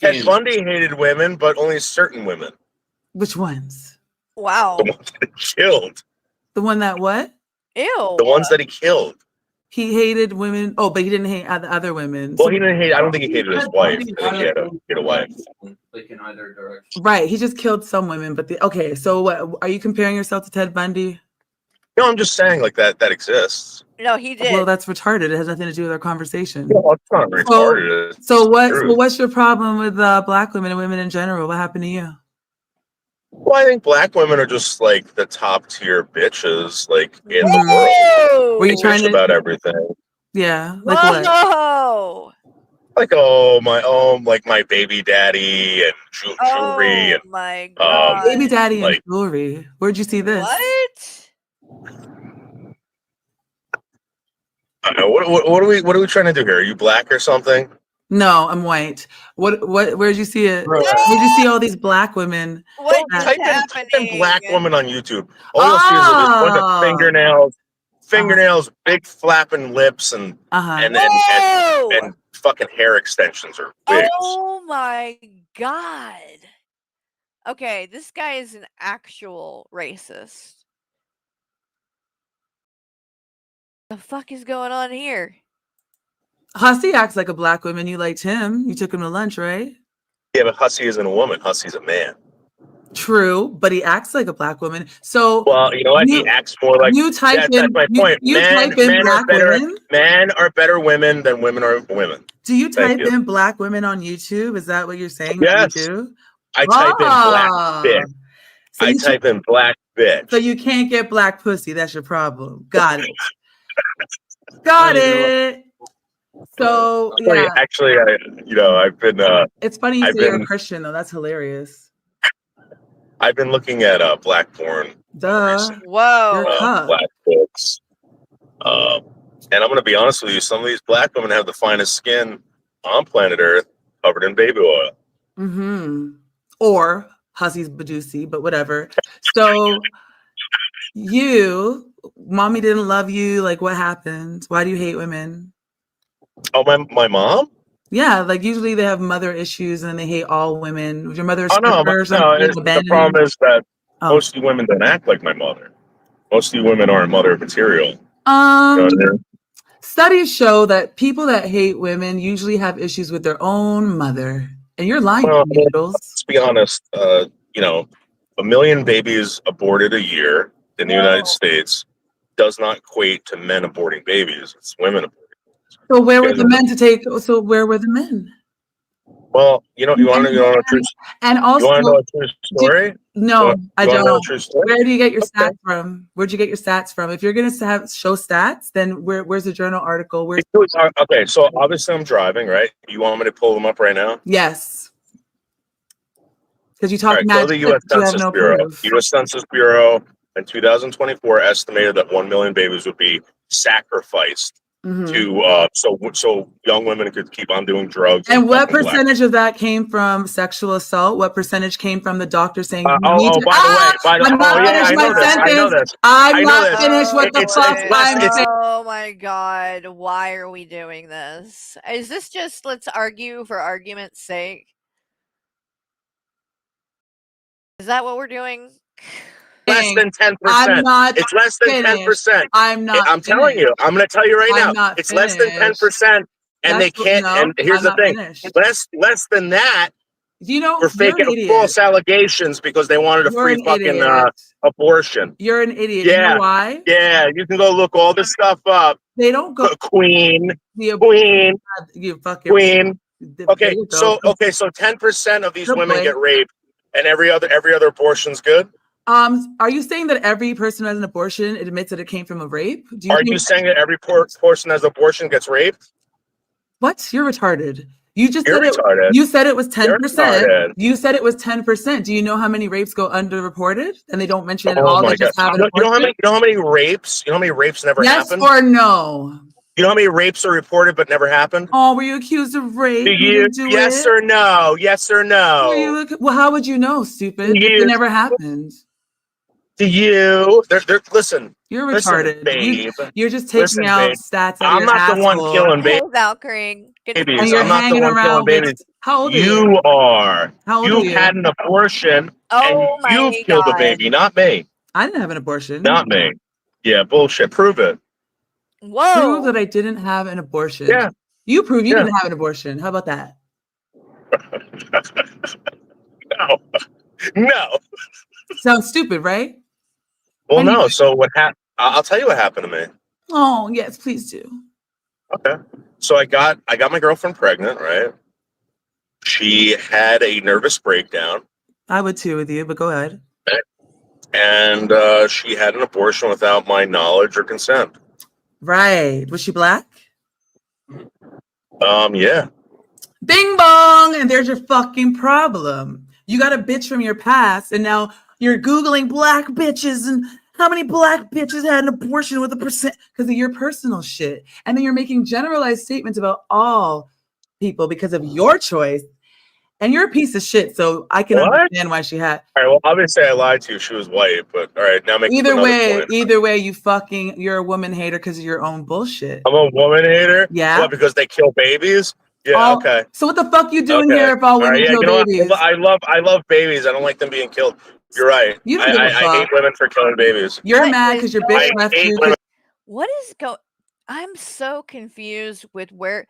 Ted Bundy hated women, but only certain women. Which ones? Wow. The ones that he killed. The one that what? Ew. The ones that he killed. He hated women. Oh, but he didn't hate other women. Well, he didn't hate. I don't think he hated his wife. I think he had a wife. Like in either direction. Right. He just killed some women, but okay. So what? Are you comparing yourself to Ted Bundy? No, I'm just saying like that exists. No, he did. Well, that's retarded. It has nothing to do with our conversation. Well, it's not retarded. It's So what? true. So what's your problem with black women and women in general? What happened to you? Well, I think black women are just like the top tier bitches, like in the world. Were you They trying bitch to? about everything? Yeah. Like what? Whoa. Like like my baby daddy and jewelry and my God. Baby daddy and like- jewelry. Where'd you see this? What? I don't know, what are we trying to do here? Are you black or something? No, I'm white. Where'd you see it? Where'd you see all these black women? What that- Type in black woman on YouTube. All you'll see is a bunch of fingernails, big flapping lips, and and fucking hair extensions or wigs. Oh my God. Okay, this guy is an actual racist. The fuck is going on here? Hussy acts like a black woman. You liked him. You took him to lunch, right? Yeah, but Hussy isn't a woman. Hussy's a man. True, but he acts like a black woman. So Well, you know what? He acts more like you type that's in my you- point. you Men, type in men black are better. women? Men are better women than women are women. Do you Thank type you. in black women on YouTube? Is that what you're saying? Yes. You do? I type in black bitch. So I you type in black bitch. So you can't get black pussy. That's your problem. Got it. Got it. So yeah, Actually, I've been. it's funny you I've say you're a been- Christian though. That's hilarious. I've been looking at black porn. Duh. Whoa. You're a cuck. Black books. And I'm going to be honest with you, some of these black women have the finest skin on planet Earth, covered in baby oil. Mm-hmm. Or Hussey's Badusi, but whatever. So mommy didn't love you. Like, what happened? Why do you hate women? Oh, my mom? Yeah, like usually they have mother issues and they hate all women. Was your mother a Oh, no, stripper or no. something? The problem is that most of you women don't act like my mother. Most of you women aren't mother material. You know what I mean? Studies show that people that hate women usually have issues with their own mother. And you're lying, Noodles. Let's be honest. 1 million babies aborted a year in the United States does not equate to men aborting babies. It's women aborting. So where were the men to take? So where were the men? Well, you want to know a true story? And also, you want to know a true story? No, I don't. Know a true story? Where do you get your stats from? Where'd you get your stats from? If you're going to show stats, then where's the journal article? Okay, so obviously I'm driving, right? You want me to pull them up right now? Yes. Because you talk go to the U.S. Census Bureau. U.S. Census Bureau in 2024 estimated that 1 million babies would be sacrificed to so young women could keep on doing drugs. And what percentage of that came from sexual assault? What percentage came from the doctor saying? I'm not finished what the fuck I'm saying. Oh my God, why are we doing this? Is this just let's argue for argument's sake? Is that what we're doing? Less than 10%. It's less than 10%. I'm telling you. I'm going to tell you right now. It's less than 10%, and they can't. And here's the thing: less than that. We're faking false allegations because they wanted a free fucking abortion. You're an idiot. Yeah. You know why? Yeah, you can go look all this stuff up. They don't go Queen. You fucking Queen. Okay, so 10% of these women get raped, and every other abortion's good. Are you saying that every person who has an abortion admits that it came from a rape? Are you saying that every person who has an abortion gets raped? What? You're retarded. You just You're said retarded. You said it was 10%. Retarded. You said it was 10%. Do you know how many rapes go underreported? And they don't mention it at Oh all. my They just God. have an You know abortion? how many rapes? You know how many rapes never happen? Yes or no? You know how many rapes are reported but never happened? Oh, were you accused of rape? Yes or no? Yes or no? Well, how would you know, stupid? It never happened. To you, listen. You're listen, retarded. babe. You're just taking out stats. Out I'm of your not the one asshole. killing babies. Hey, Valkyrie. And you're I'm not the hanging one killing around babies. with. How old are You are. How old are you? You've had an abortion, Oh and you've killed a baby, not me. I didn't have an abortion. Not me. Yeah, bullshit. Prove it. Whoa. Prove that I didn't have an abortion. Yeah. You prove you didn't have an abortion. How about that? No. No. Sounds stupid, right? Well, no. So what happened? I'll tell you what happened to me. Oh, yes, please do. Okay. So I got my girlfriend pregnant, right? She had a nervous breakdown. I would too with you, but go ahead. And she had an abortion without my knowledge or consent. Right. Was she black? Yeah. Bing bong! And there's your fucking problem. You got a bitch from your past, and now you're Googling black bitches and how many black bitches had an abortion with a percent because of your personal shit. And then you're making generalized statements about all people because of your choice. And you're a piece of shit, so I can understand why she had. All right, well, obviously I lied to you. She was white, but all right, now make Either way, you're a woman hater because of your own bullshit. I'm a woman hater? Yeah. What, because they kill babies? Yeah, okay. So what the fuck you doing here if all women kill babies? I love babies. I don't like them being killed. You're right. You don't give a I fuck. hate women for killing babies. You're mad because your bitch left you. What is going? I'm so confused with where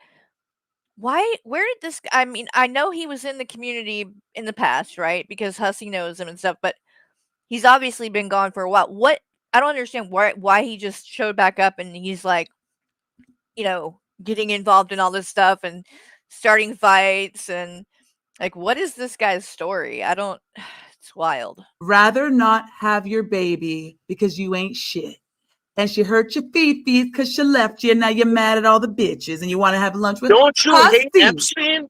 did this? I mean, I know he was in the community in the past, right? Because Hussey knows him and stuff, but he's obviously been gone for a while. What? I don't understand why he just showed back up and he's like, getting involved in all this stuff and starting fights and like, what is this guy's story? It's wild. Rather not have your baby because you ain't shit. And she hurt your feet because she left you. And now you're mad at all the bitches and you want to have lunch with Don't you Hussey. hate Epstein?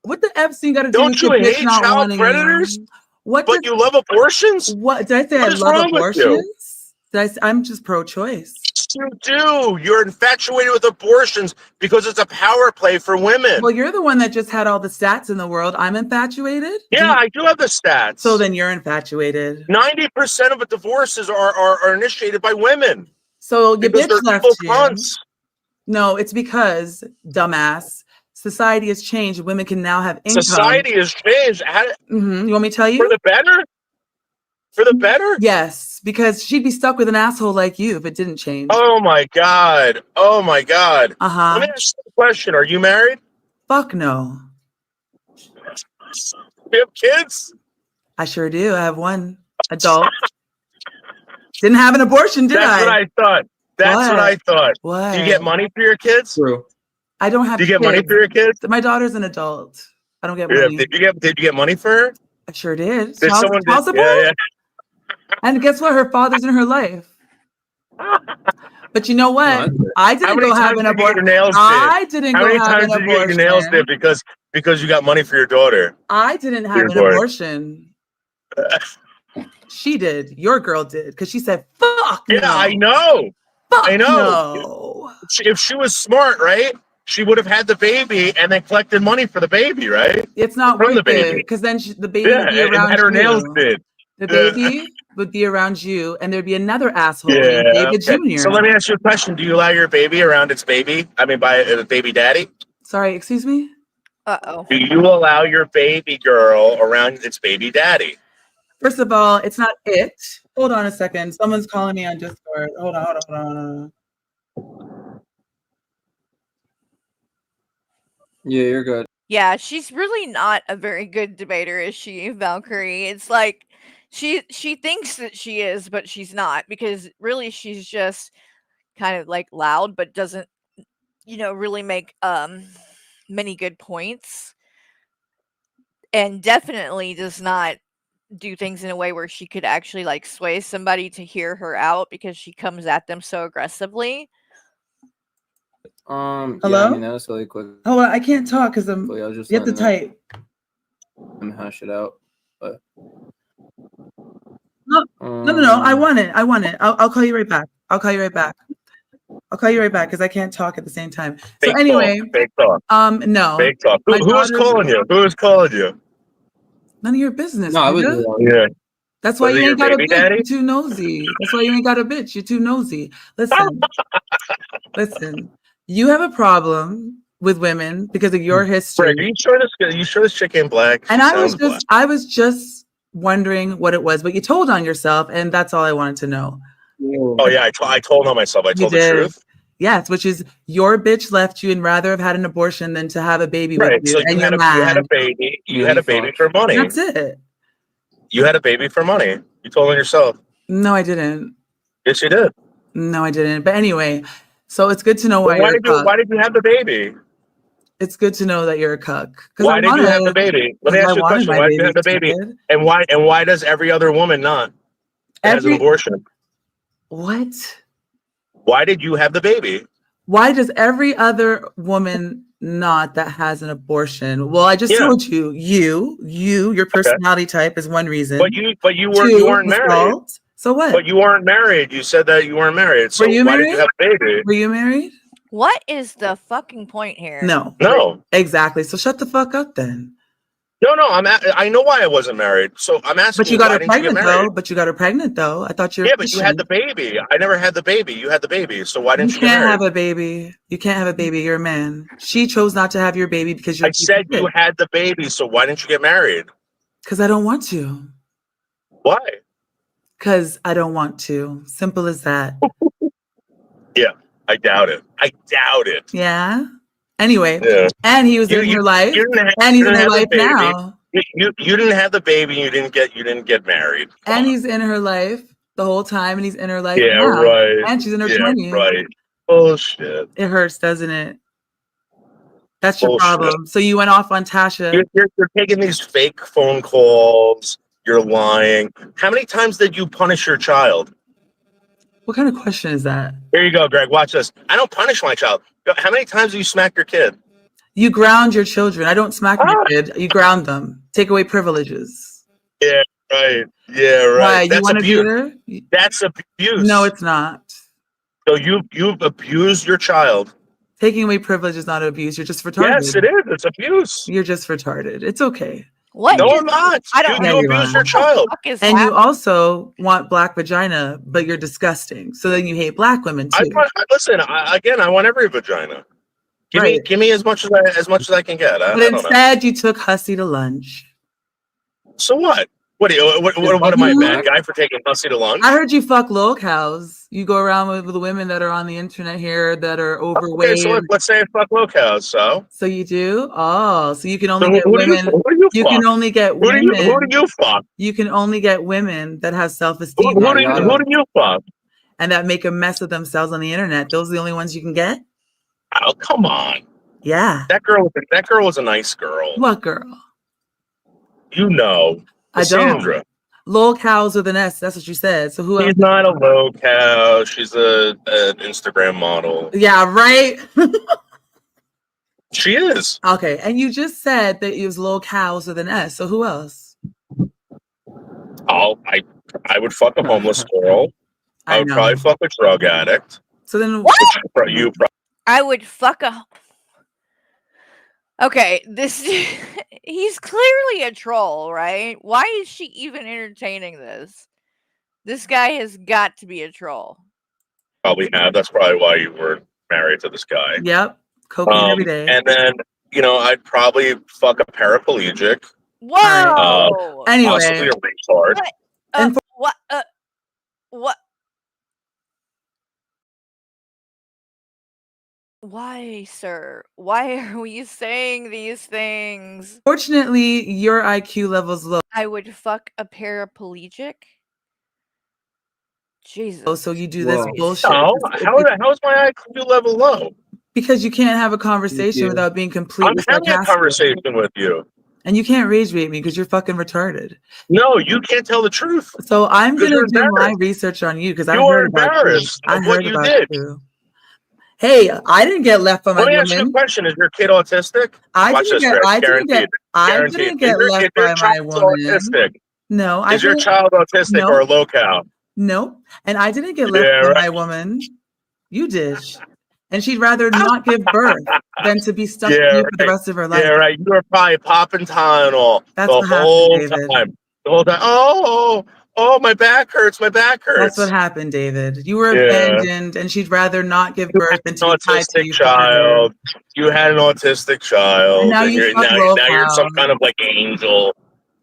What the Epstein got to do Don't with you your bitch hate not child wanting predators? you? But you love abortions? What did I say? What I is love wrong with you? abortions. I'm just pro-choice. you do. You're infatuated with abortions because it's a power play for women. Well, you're the one that just had all the stats in the world. I'm infatuated. Yeah, I do have the stats. So then you're infatuated. 90% of divorces are initiated by women. So your because bitch they're left evil you. cunts. No, it's because, dumbass, society has changed. Women can now have income. Society has changed. You want me to tell you? For the better? For the better? Yes, because she'd be stuck with an asshole like you if it didn't change. Oh my God. Oh my God. Uh-huh. Let me ask you a question. Are you married? Fuck no. You have kids? I sure do. I have one adult. Didn't have an abortion, did That's I? what I thought. That's what I thought. What? Do you get money for your kids? True. I don't have Do you get money kids. for your kids? My daughter's an adult. I don't get Yeah. money. Did you get money for her? I sure did. Did someone Child support? yeah. And guess what? Her father's in her life. But you know what? I How didn't many go have times an did you get your abortion. nails I did? didn't How go many have times an did you get your nails abortion. did because you got money for your daughter? I didn't have an Keyboard. abortion. She did. Your girl did because she said, "Fuck no." Yeah, I know. Fuck I know. no. If she was smart, right? She would have had the baby and then collected money for the baby, right? It's not From worth the baby. it because then the baby Yeah, would be and around had her you. nails did. The baby would be around you, and there'd be another asshole Yeah. named David Okay. Jr. So let me ask you a question. Do you allow your baby around its baby? I mean, by baby daddy? Sorry, excuse me? Uh-oh. Do you allow your baby girl around its baby daddy? First of all, it's not it. Hold on a second. Someone's calling me on Discord. Hold on. Yeah, you're good. Yeah, she's really not a very good debater, is she, Valkyrie? It's like she thinks that she is, but she's not, because really she's just kind of like loud, but doesn't, really make many good points, and definitely does not do things in a way where she could actually like sway somebody to hear her out, because she comes at them so aggressively. Hello? Yeah, I mean, that was really quick. Hold on, I can't talk because I'm. I was just You have to type. and hash it out. But No. I want it. I'll call you right back. I'll call you right back because I can't talk at the same time. Fake So anyway, Fake talk. no. Fake talk. Who was calling you? Who was calling you? None of your business. No, I was. nigga. Yeah. That's why Was you it ain't your got a baby bitch. daddy? You're too nosy. That's why you ain't got a bitch. You're too nosy. Listen. You have a problem with women because of your history. Greg, are you sure this chick ain't black? And She I sounds was just wondering what it was, but you told on yourself, and that's all I wanted to know. Oh yeah, I told on myself. I told the did. truth. Yes, which is your bitch left you and rather have had an abortion than to have a baby Right. with you, So and you had you're a mad. baby. You had a baby for money. That's it. You had a baby for money. You told on yourself. No, I didn't. Yes, you did. No, I didn't. But anyway, so it's good to know why Why you're a cuck. did you have the baby? It's good to know that you're a cuck. Why did you have the baby? Let me ask you a question. Why did you have the baby? And why does every other woman not that has an abortion? What? Why did you have the baby? Why does every other woman not that has an abortion? Well, I just told you, your personality type is one reason. But you weren't married. Assault. So what? But you weren't married. You said that you weren't married. So Were you why married? did you have a baby? Were you married? What is the fucking point here? No. Exactly. So shut the fuck up then. No. I know why I wasn't married. So I'm asking. But you got why her didn't you get pregnant married? though. But you got her pregnant though. I thought you were. Yeah, but you had the baby. I never had the baby. You had the baby. So why didn't you get can't married? have a baby. You can't have a baby. You're a man. She chose not to have your baby because you're. I said you had the baby. So why didn't you get married? Because I don't want to. Why? Because I don't want to. Simple as that. Yeah, I doubt it. Yeah. Anyway, Yeah. and he was in your life, and he's in her life now, You didn't have the baby. You didn't get married. and he's in her life the whole time, and he's in her life Yeah, now, right. and she's in her Yeah, 20s. right. Bullshit. It hurts, doesn't it? That's your Bullshit. problem. So you went off on Tasha. You're taking these fake phone calls. You're lying. How many times did you punish your child? What kind of question is that? Here you go, Greg. Watch this. I don't punish my child. How many times do you smack your kid? You ground your children. I don't smack my kid. You ground them. Take away privileges. Yeah, right. Yeah, right. Why? You That's want to abuse. do her? That's abuse. No, it's not. So you've abused your child. Taking away privilege is not abuse. You're just retarded. Yes, it is. It's abuse. You're just retarded. It's okay. What? No, I'm not. I don't. You abuse your child. And you also want black vagina, but you're disgusting. So then you hate black women too. Listen, I want every vagina. Give me as much as I can get. But instead, you took Hussy to lunch. So what? What am I, a bad guy for taking Hussy to lunch? I heard you fuck lil cows. You go around with the women that are on the internet here that are overweight. Okay, so let's say I fuck low cows, so you do? Oh, so you can only get women. You can only get women. Who do you fuck? You can only get women that have self-esteem. Who do you fuck? And that make a mess of themselves on the internet. Those are the only ones you can get? Oh, come on. Yeah. That girl was a nice girl. What girl? You know. Cassandra. I don't. Lil cows with an S. That's what you said. So who else? She's not a low cow. She's an Instagram model. Yeah, right? She is. Okay. And you just said that it was lil cows with an S. So who else? I would fuck a homeless girl. I would probably fuck a drug addict. So then what? You I would fuck a. Okay, he's clearly a troll, right? Why is she even entertaining this? This guy has got to be a troll. Probably have. That's probably why you were married to this guy. Yep. Cocaine every day. And then, I'd probably fuck a paraplegic. Whoa! Anyway. Possibly a retard. What? Why, sir? Why are we saying these things? Fortunately, your IQ level's low. I would fuck a paraplegic. Jesus. Oh, so you do this bullshit. No, how is my IQ level low? Because you can't have a conversation without being completely I'm having a conversation with you. And you can't rage bait me because you're fucking retarded. No, you can't tell the truth. So I'm going to do my research on you because I are heard about embarrassed you. of what you did. Hey, I didn't get left by my woman. Let me ask you a question. Is your kid autistic? I didn't get left by my woman. Autistic? No. Is your child autistic or a low cow? No. And I didn't get left by my woman. You did. And she'd rather not give birth than to be stuck with you for the rest of her life. Yeah, right. You were probably popping Tylenol the whole time. The whole time. Oh, my back hurts. My back hurts. That's what happened, David. You were abandoned, and she'd rather not give birth than to be tied to you. Child. You had an autistic child. And now you're some kind of like angel.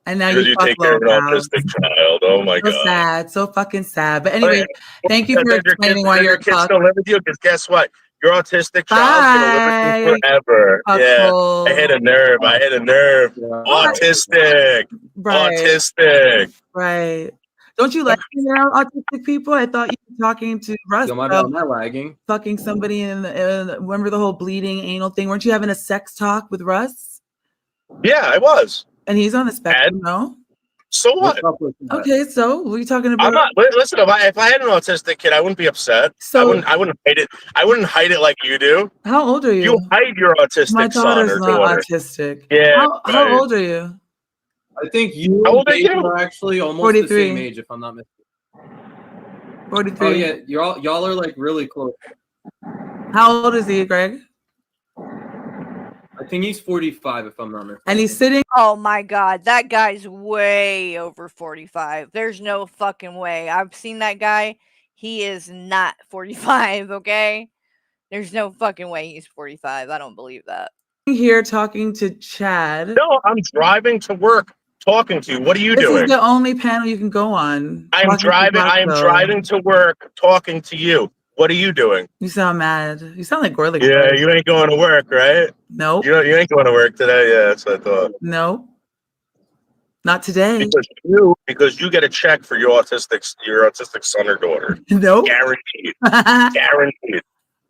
And now you take care of an autistic child. Oh my god. So sad. So fucking sad. But anyway, thank you for explaining why your kids still live with you. Because guess what? Your autistic child's gonna live with you forever. Yeah. I hit a nerve. Autistic. Right. Autistic. Right. Don't you like autistic people? I thought you were talking to Russ about fucking somebody in remember the whole bleeding anal thing? Weren't you having a sex talk with Russ? Yeah, I was. And he's on the spectrum, no? So what? Okay, so what are you talking about? I'm not. Listen, if I had an autistic kid, I wouldn't be upset. So I wouldn't hide it. I wouldn't hide it like you do. How old are you? You hide your autistic My daughter's son or not daughter. autistic. Yeah. How old are you? I think you How old are and Dave you? are actually almost 43. the same age, if I'm not mistaken. 43. Oh yeah, y'all are like really close. How old is he, Greg? I think he's 45, if I'm not mistaken. And he's sitting. Oh my god, that guy's way over 45. There's no fucking way. I've seen that guy. He is not 45, okay? There's no fucking way he's 45. I don't believe that. Here talking to Chad. No, I'm driving to work talking to you. What are you doing? This is the only panel you can go on. I am driving to work talking to you. What are you doing? You sound mad. You sound like Gorley. Yeah, you ain't going to work, right? Nope. You ain't going to work today. Yeah, that's what I thought. No. Not today. Because you get a check for your autistic son or daughter. No. Guaranteed. Guaranteed.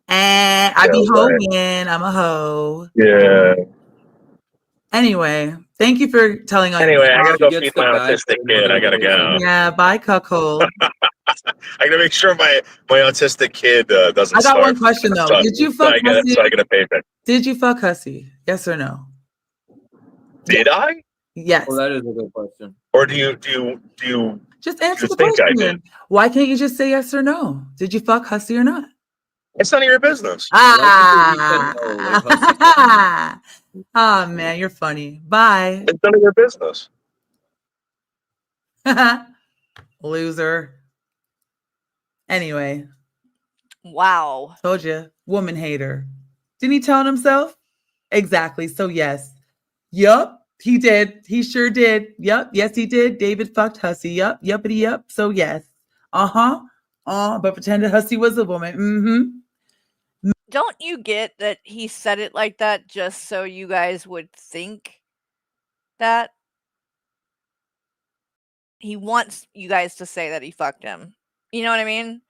And I be hoeing. I'm a hoe. Yeah. Anyway, thank you for telling us. Anyway, I gotta go feed my autistic kid. I gotta go. Yeah, bye, cuckold. I gotta make sure my autistic kid doesn't. I got starve. one question though. So, Did you fuck Hussy? So I get a payment. Did you fuck Hussy? Yes or no? Did I? Yes. Well, that is a good question. Or do you just answer the think question? I did? Why can't you just say yes or no? Did you fuck Hussy or not? It's none of your business. Ah. Oh man, you're funny. Bye. It's none of your business. Loser. Anyway. Wow. Told you, woman hater. Didn't he tell himself? Exactly. So yes. Yup, he did. He sure did. Yup. Yes, he did. David fucked Hussy. Yup. Yuppity yup. So yes. Uh-huh. But pretended Hussy was a woman. Mm-hmm. Don't you get that he said it like that just so you guys would think that? He wants you guys to say that he fucked him. You know what I mean?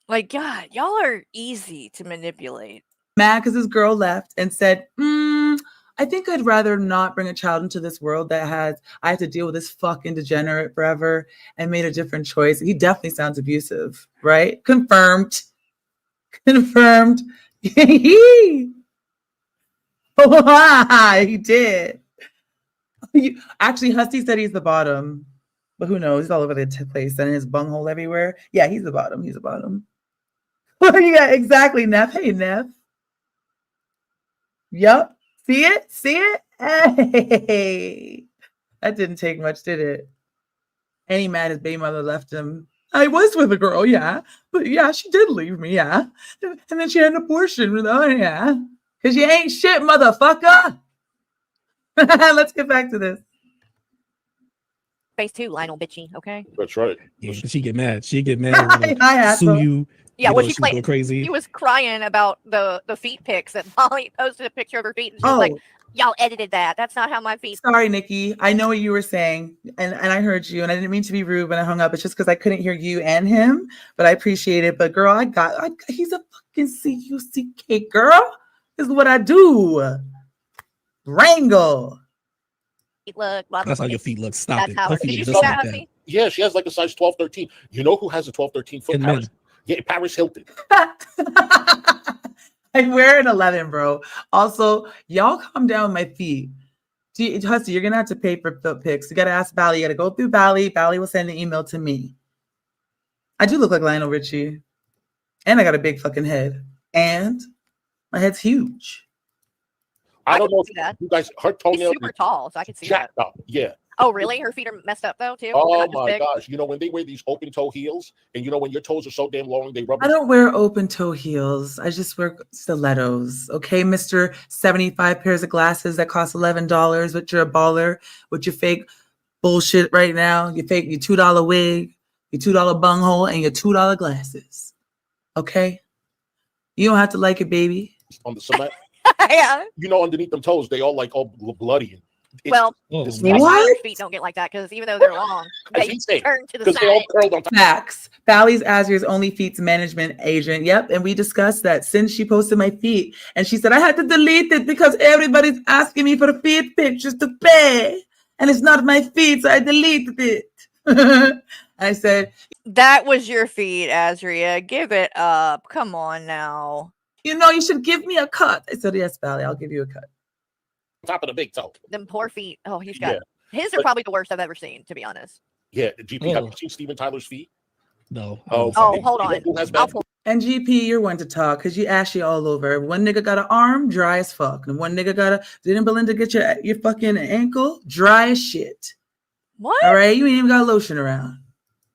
Like, God, y'all are easy to manipulate. Mad because his girl left and said, I think I'd rather not bring a child into this world I have to deal with this fucking degenerate forever, and made a different choice. He definitely sounds abusive, right? Confirmed. He did. Actually, Husty said he's the bottom, but who knows? He's all over the place and his bunghole everywhere. Yeah, he's the bottom. He's the bottom. Yeah, exactly, Neff. Hey, Neff. Yup. See it? See it? Hey. That didn't take much, did it? And he mad his baby mother left him. I was with a girl, yeah. But yeah, she did leave me, yeah. And then she had an abortion, yeah. Because you ain't shit, motherfucker. Let's get back to this. Phase 2, Lionel bitchy, okay? That's right. Yeah, she get mad. She get mad. I Sue you. Yeah, you well, know, she she's going claimed crazy. he was crying about the feet pics that Molly posted a picture of her feet, and she was like, "Y'all edited that. That's not how my feet." Sorry, Nikki. I know what you were saying, and I heard you, and I didn't mean to be rude when I hung up. It's just because I couldn't hear you and him, but I appreciate it. But girl, he's a fucking CUCK girl. This is what I do. Wrangle. Look, that's how your feet look. Stop it. Did you see that, Hussy? Yeah, she has like a size 12, 13. You know who has a 12, 13 foot? Paris. Yeah, Paris Hilton. I wear an 11, bro. Also, y'all calm down my feet. Hussy, you're gonna have to pay for foot pics. You gotta ask Bally. You gotta go through Bally. Bally will send an email to me. I do look like Lionel Richie, and I got a big fucking head, and my head's huge. I don't know if you guys, her toenails super tall, so I can see jacked that. up. Yeah. Oh, really? Her feet are messed up though, too. Oh my gosh! You know when they wear these open toe heels, and you know when your toes are so damn long, they rub. I don't wear open toe heels. I just wear stilettos. Okay, Mr. 75 pairs of glasses that cost $11, but you're a baller with your fake bullshit right now. Your $2 wig, your $2 bunghole, and your $2 glasses. Okay? You don't have to like it, baby. On the cement. Yeah. You know, underneath them toes, they all like all bloody. Well, what? Feet don't get like that because even though they're long, they turn to the side. They all curled on top. Facts. Bally's Azria's only feet's management agent. Yep. And we discussed that since she posted my feet. And she said, I had to delete it because everybody's asking me for the feet pictures to pay. And it's not my feet, so I deleted it. I said, that was your feet, Azria. Give it up. Come on now. You know, you should give me a cut. I said, yes, Bally, I'll give you a cut. Top of the big toe. Them poor feet. Oh, he's got his are probably the worst I've ever seen, to be honest. Yeah, GP, have you seen Steven Tyler's feet? No. Oh, hold on. And GP, you're one to talk because you ashy all over. One nigga got an arm, dry as fuck. And one nigga got didn't Belinda get your fucking ankle? Dry as shit. What? All right, you ain't even got lotion around.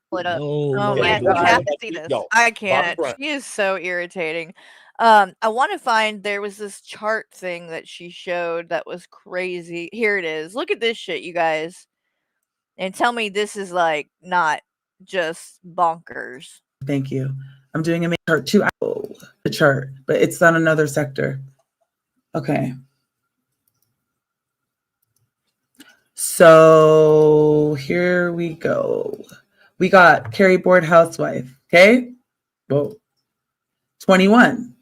Split up. Oh man, you have to see this. I can't. She is so irritating. I want to find, there was this chart thing that she showed that was crazy. Here it is. Look at this shit, you guys. And tell me this is like not just bonkers. Thank you. I'm doing a chart too. The chart, but it's on another sector. Okay. So here we go. We got Carrie Board housewife. Okay. Whoa. 21.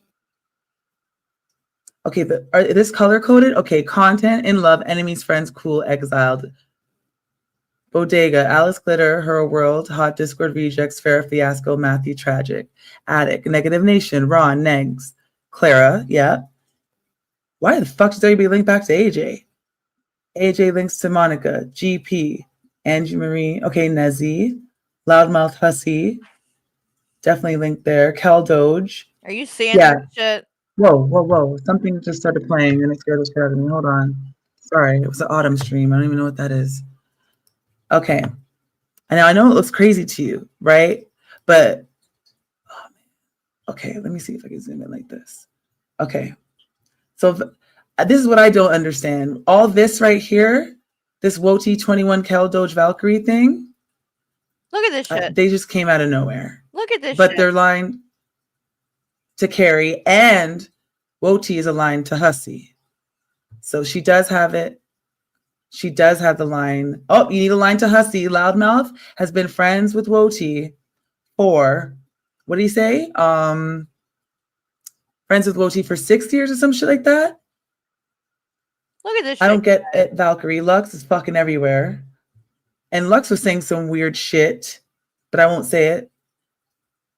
Okay, is this color coded? Okay, content, in love, enemies, friends, cool, exiled. Bodega, Alice Glitter, Her World, Hot Discord Rejects, Farrah Fiasco, Matthew Tragic, Attic, Negative Nation, Ron, Negs, Clara, yeah. Why the fuck should there be linked back to AJ? AJ links to Monica, GP, Angie Marie, okay, Nezzy, Loudmouth Hussy, Definitely linked there. Cal Doge. Are you seeing Yeah. that shit? Whoa. Something just started playing and it scared the shit out of me. Hold on. Sorry, it was an autumn stream. I don't even know what that is. Okay. I know it looks crazy to you, right? But okay, let me see if I can zoom in like this. Okay. So this is what I don't understand. All this right here, this WOTI 21 Cal Doge Valkyrie thing. Look at this shit. They just came out of nowhere. Look at this but shit. They're aligned to Carrie, and WOTI is aligned to Hussey. So she does have it. She does have the line. Oh, you need a line to Hussey. Loudmouth has been friends with WOTI for, what did he say? Friends with WOTI for 6 years or some shit like that. Look at this shit. I don't get it, Valkyrie. Lux is fucking everywhere. And Lux was saying some weird shit, but I won't say it.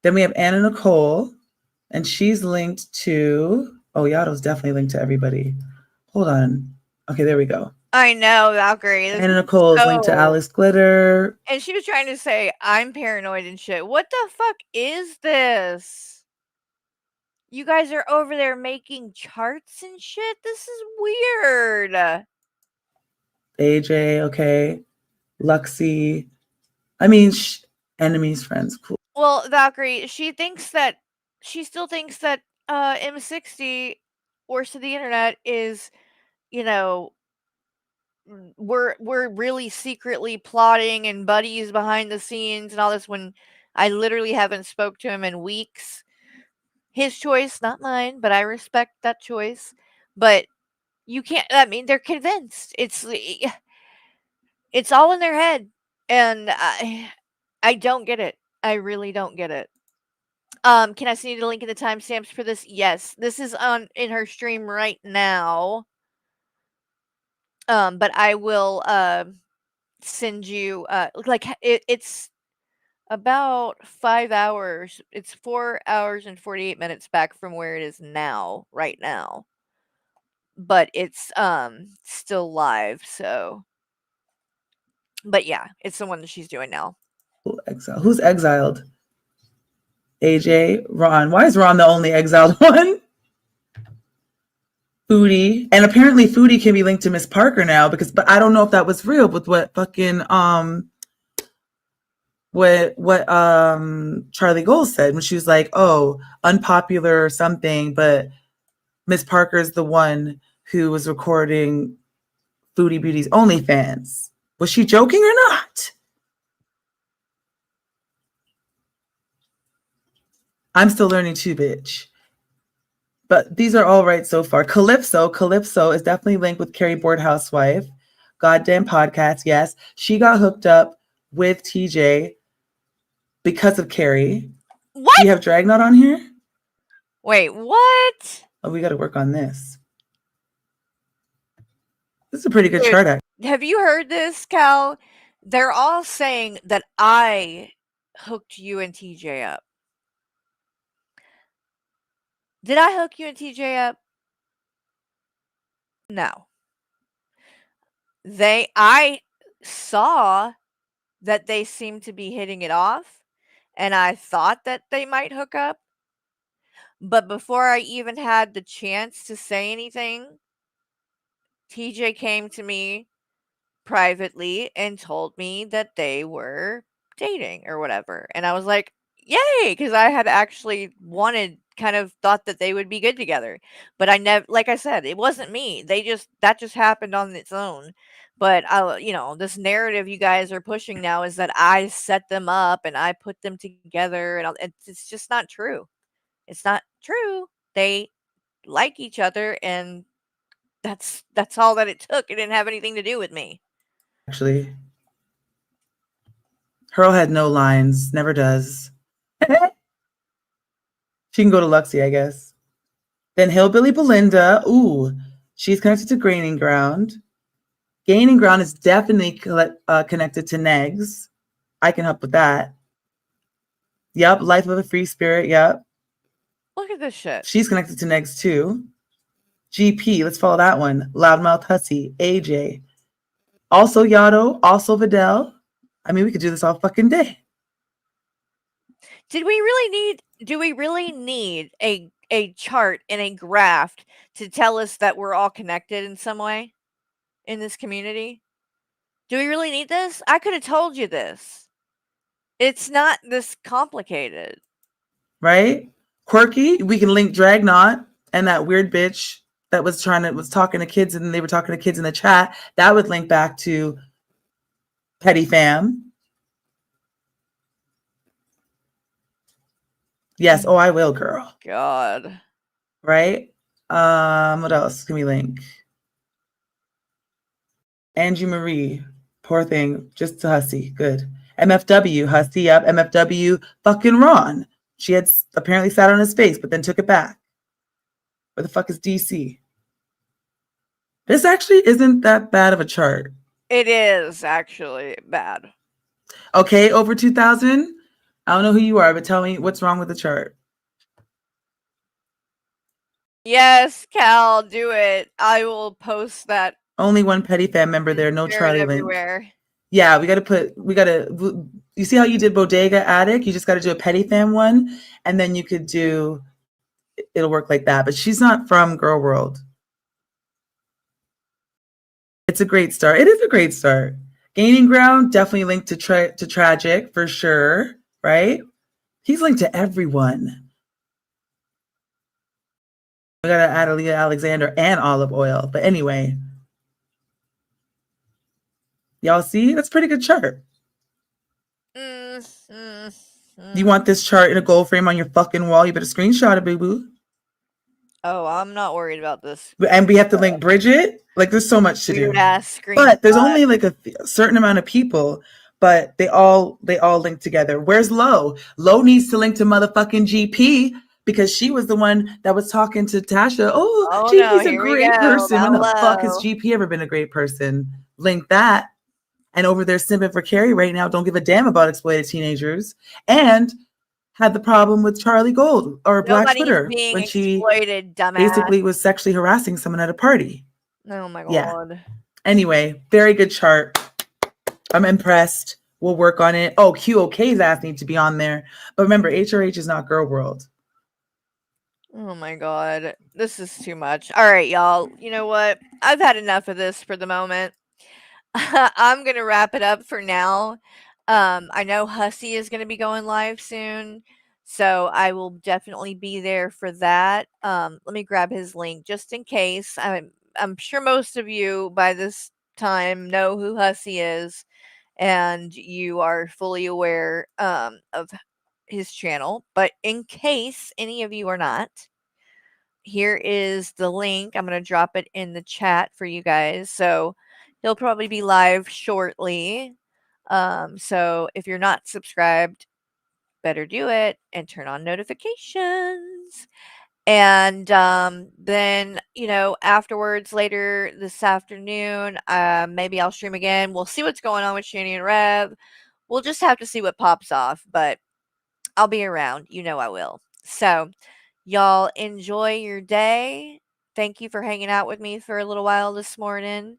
Then we have Anna Nicole, and she's linked to, oh, Yato's definitely linked to everybody. Hold on. Okay, there we go. I know, Valkyrie. Anna Nicole is linked to Alice Glitter. And she was trying to say, I'm paranoid and shit. What the fuck is this? You guys are over there making charts and shit? This is weird. AJ, okay. Luxie. I mean, enemies, friends, cool. Well, Valkyrie, she still thinks that M60, Worst of the Internet, is, you know, we're really secretly plotting and buddies behind the scenes and all this, when I literally haven't spoke to him in weeks. His choice, not mine, but I respect that choice. But you can't, I mean, they're convinced. It's all in their head. And I don't get it. I really don't get it. Can I send you the link in the timestamps for this? Yes. This is in her stream right now. But I will send you it's about 5 hours. It's 4 hours and 48 minutes back from where it is now, right now. But it's still live, so. But yeah, it's the one that she's doing now. Who's exiled? AJ, Ron. Why is Ron the only exiled one? Foodie. And apparently Foodie can be linked to Miss Parker now, but I don't know if that was real with what fucking what Charlie Gold said when she was like, oh, unpopular or something, but Miss Parker's the one who was recording Foodie Beauty's OnlyFans. Was she joking or not? I'm still learning too, bitch. But these are all right so far. Calypso is definitely linked with Carrie Board Housewife. Goddamn podcast, yes. She got hooked up with TJ because of Carrie. What? Do you have Dragnaut on here? Wait, what? Oh, we got to work on this. This is a pretty good chart, actually. Have you heard this, Cal? They're all saying that I hooked you and TJ up. Did I hook you and TJ up? No. I saw that they seemed to be hitting it off, and I thought that they might hook up. But before I even had the chance to say anything, TJ came to me privately and told me that they were dating or whatever. And I was like, yay, because I had actually kind of thought that they would be good together. But I never, like I said, it wasn't me. That just happened on its own. But this narrative you guys are pushing now is that I set them up and I put them together, and it's just not true. It's not true. They like each other, and that's all that it took. It didn't have anything to do with me. Actually, Hurl had no lines, never does. She can go to Luxie, I guess. Then Hillbilly Belinda. Ooh, she's connected to Gaining Ground. Gaining Ground is definitely connected to Negs. I can help with that. Yep, Life of a Free Spirit. Yep. Look at this shit. She's connected to Negs too. GP, let's follow that one. Loudmouth Hussey, AJ. Also Yato, also Vidal. I mean, we could do this all fucking day. Do we really need a chart and a graph to tell us that we're all connected in some way in this community? Do we really need this? I could have told you this. It's not this complicated. Right? Quirky, we can link Dragnot and that weird bitch that was talking to kids, and they were talking to kids in the chat. That would link back to Petty Fam. Yes, oh, I will, girl. God. Right? What else can we link? Angie Marie, poor thing, just to Hussy. Good. MFW, Hussy up. MFW, fucking Ron. She had apparently sat on his face, but then took it back. Where the fuck is DC? This actually isn't that bad of a chart. It is actually bad. Okay, over 2,000. I don't know who you are, but tell me what's wrong with the chart. Yes, Cal, do it. I will post that. Only one Petty Fam member there, no Share it Charlie link. everywhere. Yeah, you see how you did Bodega Attic? You just got to do a Petty Fam one, and then you could do, it'll work like that. But she's not from Girl World. It's a great start. It is a great start. Gaining Ground, definitely linked to Tragic for sure, right? He's linked to everyone. We got to add Aaliyah Alexander and Olive Oil. But anyway, y'all see? That's a pretty good chart. You want this chart in a gold frame on your fucking wall? You better screenshot it, boo-boo. Oh, I'm not worried about this. And we have to link Bridget. Like, there's so much to do. Screenshot. But there's only like a certain amount of people, but they all link together. Where's Lo? Lo needs to link to motherfucking GP because she was the one that was talking to Tasha. Oh GP's a great person. When the fuck has GP ever been a great person? Link that. And over there simping for Carrie right now, don't give a damn about exploited teenagers. And had the problem with Charlie Gold or Black Twitter when she basically was sexually harassing someone at a party. Oh my God. Yeah. Anyway, very good chart. I'm impressed. We'll work on it. Oh, QOK's ass needs to be on there. But remember, HRH is not Girl World. Oh my God. This is too much. All right, y'all. You know what? I've had enough of this for the moment. I'm going to wrap it up for now. I know Hussy is going to be going live soon, so I will definitely be there for that. Let me grab his link just in case. I'm sure most of you by this time know who Hussy is, and you are fully aware of his channel. But in case any of you are not, here is the link. I'm going to drop it in the chat for you guys. So he'll probably be live shortly. So if you're not subscribed, better do it and turn on notifications. And then, afterwards, later this afternoon, maybe I'll stream again. We'll see what's going on with Shani and Rev. We'll just have to see what pops off, but I'll be around. I will. So y'all enjoy your day. Thank you for hanging out with me for a little while this morning.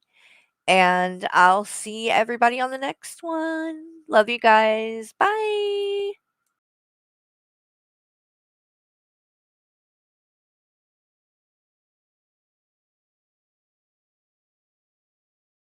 And I'll see everybody on the next one. Love you guys. Bye.